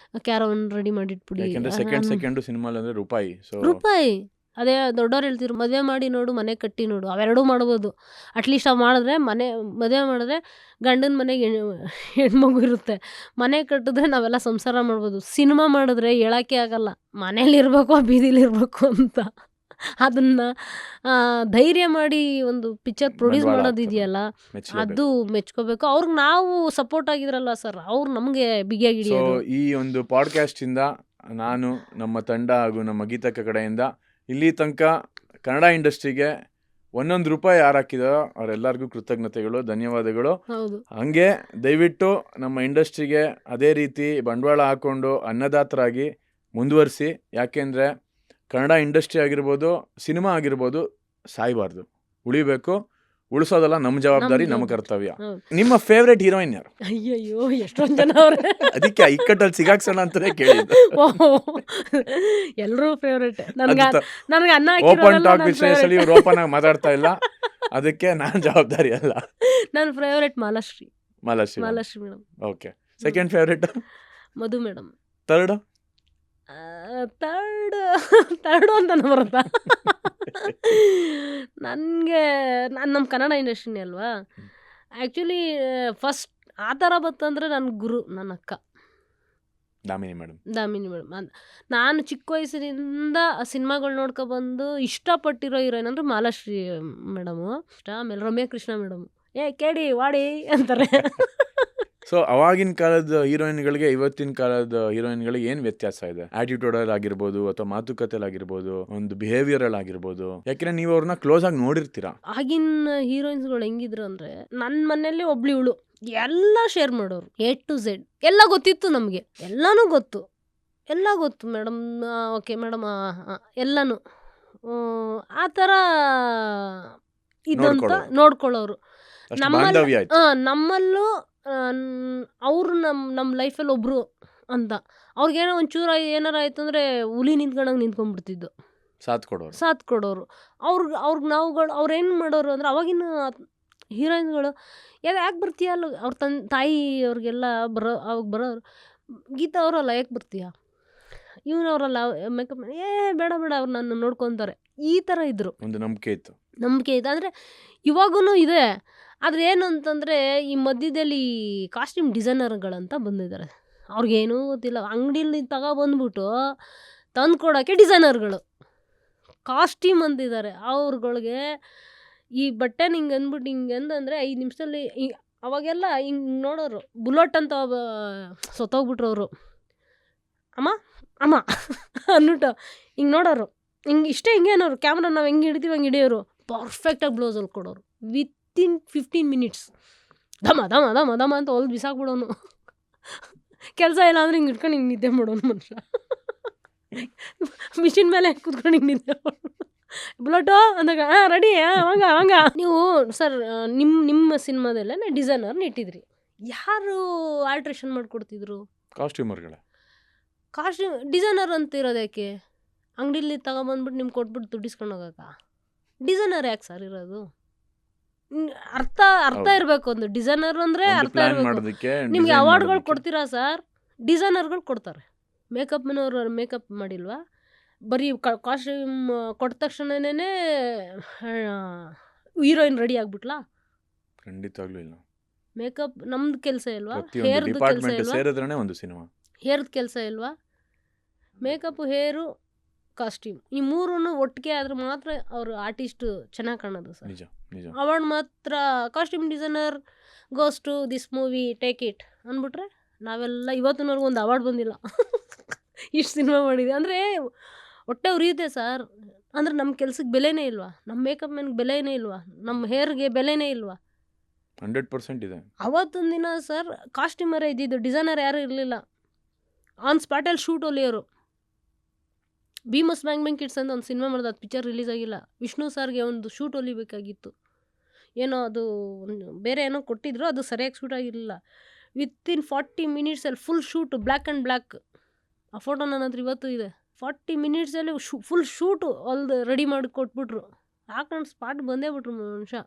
ಕ್ಯಾರವನ್ ರೆಡಿ ಮಾಡಿಟ್ಬಿಡಿ. ಯಾಕೆಂದ್ರೆ ಸೆಕೆಂಡ್ ಸಿನಿಮಾ ಅಂದ್ರೆ ರೂಪಾಯಿ. ಸೊ ರೂಪಾಯಿ ಅದೇ ದೊಡ್ಡವ್ರು ಹೇಳ್ತಿದ್ರು, ಮದುವೆ ಮಾಡಿ ನೋಡು ಮನೆ ಕಟ್ಟಿ ನೋಡು, ಅವೆರಡೂ ಮಾಡ್ಬೋದು. ಅಟ್ಲೀಸ್ಟ್ ಅವು ಮಾಡಿದ್ರೆ ಮದುವೆ ಮಾಡಿದ್ರೆ ಗಂಡನ ಮನೆಗೆ ಹೆಣ್ಮಗು ಇರುತ್ತೆ, ಮನೆ ಕಟ್ಟಿದ್ರೆ ನಾವೆಲ್ಲ ಸಂಸಾರ ಮಾಡ್ಬೋದು. ಸಿನಿಮಾ ಮಾಡಿದ್ರೆ ಹೇಳೋಕ್ಕೆ ಆಗಲ್ಲ, ಮನೇಲಿರ್ಬೇಕು ಬೀದಿಲಿರ್ಬೇಕು ಅಂತ. ಅದನ್ನ ಧೈರ್ಯ ಮಾಡಿ ಒಂದು ಪಿಕ್ಚರ್ ಪ್ರೊಡ್ಯೂಸ್ ಮಾಡೋದಿದೆಯಲ್ಲ, ಅದು ಮೆಚ್ಕೋಬೇಕು. ಅವ್ರಿಗೆ ನಾವು ಸಪೋರ್ಟ್ ಆಗಿದ್ರಲ್ವ ಸರ್, ಅವ್ರು ನಮಗೆ ಬಿಗಿಯಾಗಿ ಸೊ ಹಿಡಿಯೋದು. ಈ ಒಂದು ಪಾಡ್ಕಾಸ್ಟ್ ಇಂದ ನಾನು, ನಮ್ಮ ತಂಡ ಹಾಗೂ ನಮ್ಮ ಗೀತಕ್ಕ ಕಡೆಯಿಂದ ಇಲ್ಲಿ ತನಕ ಕನ್ನಡ ಇಂಡಸ್ಟ್ರಿಗೆ 1 ರೂಪಾಯಿ ಯಾರು ಹಾಕಿದಾರೋ ಅವರೆಲ್ಲರಿಗೂ ಕೃತಜ್ಞತೆಗಳು, ಧನ್ಯವಾದಗಳು. ಹೌದು, ಹಂಗೆ ದಯವಿಟ್ಟು ನಮ್ಮ ಇಂಡಸ್ಟ್ರಿಗೆ ಅದೇ ರೀತಿ ಬಂಡವಾಳ ಹಾಕೊಂಡು ಅನ್ನದಾತರಾಗಿ ಮುಂದುವರಿಸಿ. ಯಾಕೆಂದರೆ ಕನ್ನಡ ಇಂಡಸ್ಟ್ರಿ ಆಗಿರ್ಬೋದು, ಸಿನಿಮಾ ಆಗಿರ್ಬೋದು, ಸಾಯಬಾರ್ದು, ಉಳಿಬೇಕು. ಉಳಿಸೋದಲ್ಲ ನಮ್ಮ ಜವಾಬ್ದಾರಿ, ನಮ್ಮ ಕರ್ತವ್ಯ. ಹೌದು. ನಿಮ್ಮ ಫೇವ್ರೆಟ್ ಹೀರೋಯಿನ್ ಯಾರು? ಅಯ್ಯಯ್ಯೋ ಎಷ್ಟೊಂದು ಜನ ಅವ್ರೆ. ಅದಕ್ಕೆ ಇಕ್ಕಟ್ಟಲ್ಲಿ ಸಿಗಾಕ್ಸೋಣ ಅಂತಾನೆ ಕೇಳಿದ್ದು. ಎಲ್ಲರೂ ಫೇವ್ರೇಟ್. ನನಗೆ ಅನ್ನ ಓಪನ್ ಟಾಕ್ ವಿಷಯದಲ್ಲಿ ಇವ್ರು ಓಪನ್ ಆಗಿ ಮಾತಾಡ್ತಾ ಇಲ್ಲ, ಅದಕ್ಕೆ ನಾನು ಜವಾಬ್ದಾರಿ ಅಲ್ಲ. ನನ್ನ favourite Malashri Malashri. Madam. Okay. Second favourite? Madhu madam. Third third ಅಂತ ಬರುತ್ತಾ? ನನಗೆ ನಮ್ಮ ಕನ್ನಡ ಇಂಡಸ್ಟ್ರಿನೇ ಅಲ್ವಾ, ಆ್ಯಕ್ಚುಲಿ ಫಸ್ಟ್ ಆ ಥರ ಬತ್ತಂದರೆ ನನ್ನ ಗುರು ನನ್ನ ಅಕ್ಕ ದಾಮಿನಿ ಮೇಡಮ್. ನಾನು ಚಿಕ್ಕ ವಯಸ್ಸಿನಿಂದ ಸಿನಿಮಾಗಳು ನೋಡ್ಕೊಬಂದು ಇಷ್ಟಪಟ್ಟಿರೋ ಹೀರೋಯಿನ್ ಅಂದರೆ ಮಾಲಾಶ್ರೀ ಮೇಡಮು ಇಷ್ಟ. ಆಮೇಲೆ ರಮ್ಯಾ ಕೃಷ್ಣ ಮೇಡಮು, ಕೇಳಿ ವಾಡಿ ಅಂತಾರೆ. ಸೊ ಅವಾಗಿನ ಕಾಲದ ಹೀರೋಯಿನ್ಗಳಿಗೆ ಇವತ್ತಿನ ಕಾಲದ ಹೀರೋಯಿನ್ಗಳಿಗೆ ಏನು ವ್ಯತ್ಯಾಸ ಇದೆ? ಆಟಿಟ್ಯೂಡಲ್ಲಿ ಆಗಿರ್ಬೋದು, ಅಥವಾ ಮಾತುಕತೆಯಲ್ಲಿ ಆಗಿರ್ಬೋದು, ಒಂದು ಬಿಹೇವಿಯರಲ್ಲಿ ಆಗಿರ್ಬೋದು. ಯಾಕೆಂದ್ರೆ ನೀವು ಅವ್ರನ್ನ ಕ್ಲೋಸ್ ಆಗಿ ನೋಡಿರ್ತೀರಾ. ಆಗಿನ ಹೀರೋಯಿನ್ಸ್ಗಳು ಹೆಂಗಿದ್ರು ಅಂದರೆ, ನನ್ನ ಮನೆಯಲ್ಲಿ ಒಬ್ಳು ಇವಳು, ಎಲ್ಲ ಶೇರ್ ಮಾಡೋರು, A to Z ಎಲ್ಲ ಗೊತ್ತಿತ್ತು ನಮಗೆ, ಎಲ್ಲನೂ ಗೊತ್ತು ಮೇಡಮ್. ಓಕೆ ಮೇಡಮ್, ಎಲ್ಲನೂ ಆ ಥರ ಇದಂತ ನೋಡ್ಕೊಳ್ಳೋರು. ನಮ್ಮಲ್ಲೂ ಅವರು ನಮ್ಮ ಲೈಫಲ್ಲಿ ಒಬ್ರು ಅಂತ. ಅವ್ರಿಗೇನೋ ಒಂಚೂರು ಏನಾರ ಆಯ್ತು ಅಂದರೆ ಹುಲಿ ನಿಂತ್ಕೊಂಡಂಗೆ ನಿಂತ್ಕೊಂಡ್ಬಿಡ್ತಿದ್ದು, ಸಾಥ್ ಕೊಡೋರು. ಅವ್ರಿಗೆ ಅವ್ರು ಏನು ಮಾಡೋರು ಅಂದರೆ, ಅವಾಗಿನ ಹೀರೋಯಿನ್ಗಳು ಯಾಕೆ ಬರ್ತೀಯ ಅಲ್ಲ, ಅವ್ರ ತಾಯಿ ಅವ್ರಿಗೆಲ್ಲ ಬರೋರು, ಗೀತಾ ಅವರಲ್ಲ ಯಾಕೆ ಬರ್ತೀಯ, ಇವನವರಲ್ಲ ಮೇಕಪ್ ಬೇಡ ಅವ್ರು ನನ್ನ ನೋಡ್ಕೊತಾರೆ, ಈ ಥರ ಇದ್ದರು. ಒಂದು ನಂಬಿಕೆ ಇತ್ತು. ಅಂದರೆ ಇವಾಗೂ ಇದೆ. ಆದರೆ ಏನು ಅಂತಂದರೆ, ಈ ಮಧ್ಯದಲ್ಲಿ ಕಾಸ್ಟ್ಯೂಮ್ ಡಿಸೈನರ್ಗಳಂತ ಬಂದಿದ್ದಾರೆ. ಅವ್ರಿಗೇನೂ ಗೊತ್ತಿಲ್ಲ, ಅಂಗಡಿಲಿ ಬಂದ್ಬಿಟ್ಟು ತಂದು ಕೊಡೋಕ್ಕೆ ಡಿಸೈನರ್ಗಳು ಕಾಸ್ಟ್ಯೂಮ್ ಅಂತಿದ್ದಾರೆ. ಅವ್ರುಗಳಿಗೆ ಈ ಬಟ್ಟೆ ಹಿಂಗೆ ಅಂದ್ಬಿಟ್ಟು ಹಿಂಗೆ ಅಂತಂದರೆ 5 ನಿಮಿಷದಲ್ಲಿ ಅವಾಗೆಲ್ಲ ಹಿಂಗೆ ನೋಡೋರು. ಬುಲೆಟ್ ಅಂತ ಸತ್ತೋಗ್ಬಿಟ್ರು ಅವರು. ಅಮ್ಮ ಅಂದ್ಬಿಟ್ಟು ಹಿಂಗೆ ನೋಡೋರು, ಹಿಂಗೆ ಅನ್ನೋರು. ಕ್ಯಾಮ್ರಾ ನಾವು ಹೆಂಗೆ ಹಿಡಿತೀವಿ ಹಂಗೆ ಹಿಡಿಯೋರು. ಪರ್ಫೆಕ್ಟಾಗಿ ಬ್ಲೌಸಲ್ಲಿ ಕೊಡೋರು. ವಿತಿನ್ 15 ಮಿನಿಟ್ಸ್ ದಮ ಅಂತ ಹೊಲ್ದು ಬಿಸಾಕ್ಬಿಡೋನು. ಕೆಲಸ ಇಲ್ಲ ಅಂದರೆ ಹಿಂಗೆ ಇಟ್ಕೊಂಡು ಹಿಂಗೆ ನಿದ್ದೆ ಮಾಡೋನು ಮನುಷ್ಯ. ಮಿಷಿನ್ ಮೇಲೆ ಕೂತ್ಕೊಂಡು ಹಿಂಗೆ ನಿದ್ದೆ ಮಾಡೋನು. ಬುಲೆಟು ಅಂದಾಗ ರೆಡಿ ಅವಂಗ. ನೀವು ಸರ್ ನಿಮ್ಮ ಸಿನಿಮಾದಲ್ಲೇ ಡಿಸೈನರ್ನ ಇಟ್ಟಿದ್ರಿ, ಯಾರು ಆಲ್ಟ್ರೇಷನ್ ಮಾಡಿಕೊಡ್ತಿದ್ರು? ಕಾಸ್ಟ್ಯೂಮ್ ಡಿಸೈನರ್ ಅಂತ ಇರೋದಕ್ಕೆ ಅಂಗಡಿಲಿ ತಗೊಬಂದ್ಬಿಟ್ಟು ನಿಮ್ಗೆ ಕೊಟ್ಬಿಟ್ಟು ದುಡ್ಡಿಸ್ಕೊಂಡು ಹೋಗಕ್ಕ ಡಿಸೈನರ್ ಯಾಕೆ ಸರ್ ಇರೋದು? ಅರ್ಥ ಇರಬೇಕು. ಒಂದು ಡಿಸೈನರ್ ಅಂದರೆ ಅರ್ಥ ಇರಬೇಕು. ನಿಮ್ಗೆ ಅವಾರ್ಡ್ಗಳು ಕೊಡ್ತೀರಾ ಸರ್? ಡಿಸೈನರ್ಗಳು ಕೊಡ್ತಾರೆ. ಮೇಕಪ್ ಮನೆಯವರು ಮೇಕಪ್ ಮಾಡಿಲ್ವಾ? ಬರೀ ಕಾಸ್ಟ್ಯೂಮ್ ಕೊಟ್ಟ ತಕ್ಷಣನೇ ಹೀರೋಯಿನ್ ರೆಡಿ ಆಗ್ಬಿಟ್ಲಾ? ಖಂಡಿತವಾಗ್ಲೂ ಇಲ್ಲ. ಮೇಕಪ್ ನಮ್ದು ಕೆಲಸ ಇಲ್ವಾ? ಹೇರ್ದು ಕೆಲಸ ಇಲ್ವಾ? ಹೇರ್ದು ಕೆಲಸ ಇಲ್ವಾ? ಮೇಕಪ್, ಹೇರು, ಕಾಸ್ಟ್ಯೂಮ್ ಈ ಮೂರೂ ಒಟ್ಟಿಗೆ ಆದ್ರೆ ಮಾತ್ರ ಅವರು ಆರ್ಟಿಸ್ಟ್ ಚೆನ್ನಾಗಿ ಕಾಣೋದು ಸರ್. ಅವಾರ್ಡ್ ಮಾತ್ರ costume designer goes to this movie, take it ಅಂದ್ಬಿಟ್ರೆ ನಾವೆಲ್ಲ ಇವತ್ತಿನವರೆಗೂ ಒಂದು ಅವಾರ್ಡ್ ಬಂದಿಲ್ಲ. ಇಷ್ಟು ಸಿನಿಮಾ ಮಾಡಿದೆ ಅಂದರೆ ಹೊಟ್ಟೆ ಉರಿಯುತ್ತೆ ಸರ್. ಅಂದರೆ ನಮ್ಮ ಕೆಲ್ಸಕ್ಕೆ ಬೆಲೆನೇ ಇಲ್ವಾ? ನಮ್ಮ ಮೇಕಪ್ ಮ್ಯಾನ್ಗೆ ಬೆಲೆನೇ ಇಲ್ವಾ? ನಮ್ಮ ಹೇರ್ಗೆ ಬೆಲೆನೇ ಇಲ್ವಾ? 100% ಇದೆ. ಅವತ್ತೊಂದು ದಿನ ಸರ್ ಕಾಸ್ಟ್ಯೂಮರೇ ಇದ್ದಿದ್ದು, ಡಿಸೈನರ್ ಯಾರೂ ಇರಲಿಲ್ಲ. ಆನ್ ಸ್ಪಾಟಲ್ಲಿ ಶೂಟ್ ಹೊಲಿಯೋರು. ಭೀಮಸ್ ಬ್ಯಾಂಗ್ ಕಿಡ್ಸ್ ಅಂತ ಒಂದು ಸಿನಿಮಾ ಮಾಡಿದ, ಅದು ಪಿಕ್ಚರ್ ರಿಲೀಸ್ ಆಗಿಲ್ಲ. ವಿಷ್ಣು ಸರ್ಗೆ ಒಂದು ಶೂಟ್ ಹೊಲಿಬೇಕಾಗಿತ್ತು. ಏನೋ ಅದು ಬೇರೆ ಏನೋ ಕೊಟ್ಟಿದ್ರು, ಅದು ಸರಿಯಾಗಿ ಶೂಟ್ ಆಗಿರಲಿಲ್ಲ. ವಿತಿನ್ 40 ಮಿನಿಟ್ಸಲ್ಲಿ full suit, black and black. ಆ ಫೋಟೋ ನನ್ನ ಹತ್ರ ಇವತ್ತು ಇದೆ. 40 ಮಿನಿಟ್ಸಲ್ಲಿ ಫುಲ್ ಶೂಟು ಹೊಲ್ದು ರೆಡಿ ಮಾಡಿ ಕೊಟ್ಬಿಟ್ರು. ಹಾಕೊಂಡು ಸ್ಪಾಟ್ ಬಂದೇ ಬಿಟ್ರು ಮನುಷ್ಯ.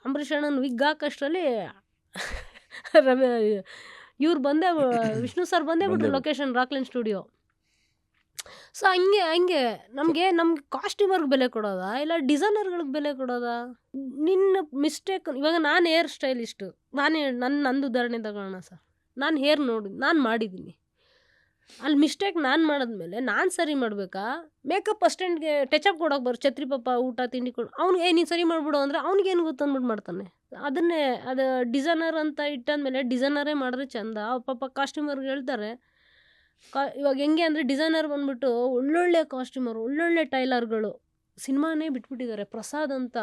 ಅಂಬರೀಷ್ ಅಣ್ಣನ ವಿಗ್ ಹಾಕಷ್ಟರಲ್ಲಿ ಇವ್ರು ವಿಷ್ಣು ಸರ್ ಬಂದೇ ಬಿಟ್ರು ಲೊಕೇಶನ್ ರಾಕ್ಲೈನ್ ಸ್ಟುಡಿಯೋ. ಸೊ ಹಂಗೆ ನಮಗೆ ಕಾಸ್ಟ್ಯೂಮರ್ಗೆ ಬೆಲೆ ಕೊಡೋದಾ ಇಲ್ಲ ಡಿಸೈನರ್ಗಳಿಗೆ ಬೆಲೆ ಕೊಡೋದಾ? ನಿನ್ನ ಮಿಸ್ಟೇಕ್. ಇವಾಗ ನಾನು ಹೇರ್ ಸ್ಟೈಲಿಸ್ಟು, ನಂದು ಉದಾಹರಣೆ ತಗೊಳ್ಳೋಣ ಸರ್. ನಾನು ಹೇರ್ ನಾನು ಮಾಡಿದ್ದೀನಿ. ಅಲ್ಲಿ ಮಿಸ್ಟೇಕ್ ನಾನು ಮಾಡಿದ್ಮೇಲೆ ನಾನು ಸರಿ ಮಾಡಬೇಕಾ? ಮೇಕಪ್ ಅಸ್ಟೆಂಟ್ಗೆ ಟಚಪ್ ಕೊಡೋಕೆ ಛತ್ರಿ ಪಾಪ ಊಟ ತಿಂಡಿ ಕೊಡು, ಅವ್ನಿಗೆ ನೀನು ಸರಿ ಮಾಡಿಬಿಡು ಅಂದರೆ ಅವ್ನಿಗೇನು ಗೊತ್ತು ಅಂದ್ಬಿಟ್ಟು ಮಾಡ್ತಾನೆ. ಅದು ಡಿಸೈನರ್ ಅಂತ ಇಟ್ಟಾದ್ಮೇಲೆ ಡಿಸೈನರೇ ಮಾಡಿದ್ರೆ ಚಂದ. ಪಾಪ ಕಾಸ್ಟ್ಯೂಮರ್ಗೆ ಹೇಳ್ತಾರೆ. ಇವಾಗ ಹೆಂಗೆ ಅಂದರೆ ಡಿಸೈನರ್ ಬಂದ್ಬಿಟ್ಟು ಒಳ್ಳೊಳ್ಳೆ ಕಾಸ್ಟ್ಯೂಮರ್, ಒಳ್ಳೊಳ್ಳೆ ಟೈಲರ್ಗಳು ಸಿನಿಮಾನೇ ಬಿಟ್ಬಿಟ್ಟಿದ್ದಾರೆ. ಪ್ರಸಾದ್ ಅಂತ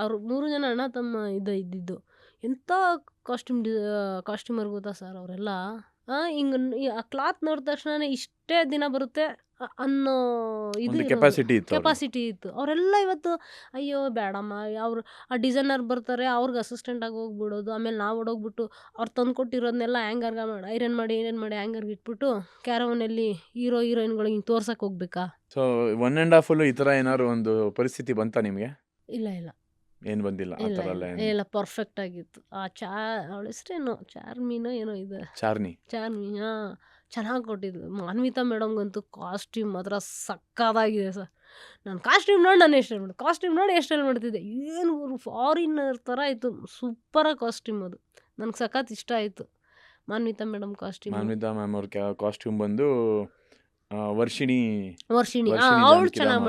ಅವ್ರು 3 ಜನ ಅಣ್ಣ ತಮ್ಮ ಇದ್ದಿದ್ದು. ಎಂಥ ಕಾಸ್ಟ್ಯೂಮರ್ ಗೊತ್ತಾ ಸರ್ ಅವರೆಲ್ಲ. ಹಿಂಗೆ ಆ ಕ್ಲಾತ್ ನೋಡಿದ ತಕ್ಷಣ ಇಷ್ಟೇ ದಿನ ಬರುತ್ತೆ ಅನ್ನೋ ಇದು ಕೆಪಾಸಿಟಿ ಇತ್ತು. ಅವರೆಲ್ಲ ಇವತ್ತು ಅಯ್ಯೋ ಬೇಡಮ್ಮ, ಅವರು ಆ ಡಿಸೈನರ್ ಬರ್ತಾರೆ, ಅವ್ರಿಗೆ ಅಸಿಸ್ಟೆಂಟಾಗಿ ಹೋಗ್ಬಿಡೋದು. ಆಮೇಲೆ ನಾವು ಓಡೋಗ್ಬಿಟ್ಟು ಅವ್ರು ತಂದು ಕೊಟ್ಟಿರೋದನ್ನೆಲ್ಲ ಐರನ್ ಮಾಡಿ ಹ್ಯಾಂಗರ್ಗೆ ಇಟ್ಬಿಟ್ಟು ಕ್ಯಾರವನಲ್ಲಿ ಹೀರೋಯಿನ್ಗಳಿಗೆ ಹಿಂಗೆ ತೋರ್ಸಕ್ಕೆ ಹೋಗ್ಬೇಕಾ? ಸೊ 1.5 ಈ ಥರ ಏನಾದ್ರು ಒಂದು ಪರಿಸ್ಥಿತಿ ಬಂತಾ ನಿಮಗೆ? ಇಲ್ಲ ಏನು ಬಂದಿಲ್ಲ ಆ ಥರ ಎಲ್ಲ ಏನು? ಇಲ್ಲ, ಪರ್ಫೆಕ್ಟ್ ಆಗಿತ್ತು. ಅವಳ ಹೆಸ್ರೇನೋ ಚಾರ್ಮಿನೋ ಏನೋ ಇದೆ, ಚಾರ್ಮಿ. ಚೆನ್ನಾಗಿ ಕೊಟ್ಟಿದ್ಲು. ಮಾನ್ವಿತಾ ಮೇಡಮ್ಗಂತೂ ಕಾಸ್ಟ್ಯೂಮ್ ಮಾತ್ರ ಸಕ್ಕತ್ತಾಗಿದೆ ಸರ್. ನಾನು ಕಾಸ್ಟ್ಯೂಮ್ ನೋಡಿ ಎಷ್ಟು ಮಾಡ್ತಿದ್ದೆ. ಏನು ಫಾರಿನರ್ ಥರ ಇತ್ತು, ಸೂಪರಾಗಿ ಕಾಸ್ಟ್ಯೂಮ್. ಅದು ನನಗೆ ಸಖತ್ ಇಷ್ಟ ಆಯಿತು Manvita madam costume. Manvita ma'am ಅವ್ರ ಕಾಸ್ಟ್ಯೂಮ್ ಬಂದು ವರ್ಷಿಣಿ ಅವ್ರು ಚೆನ್ನಾಗಿ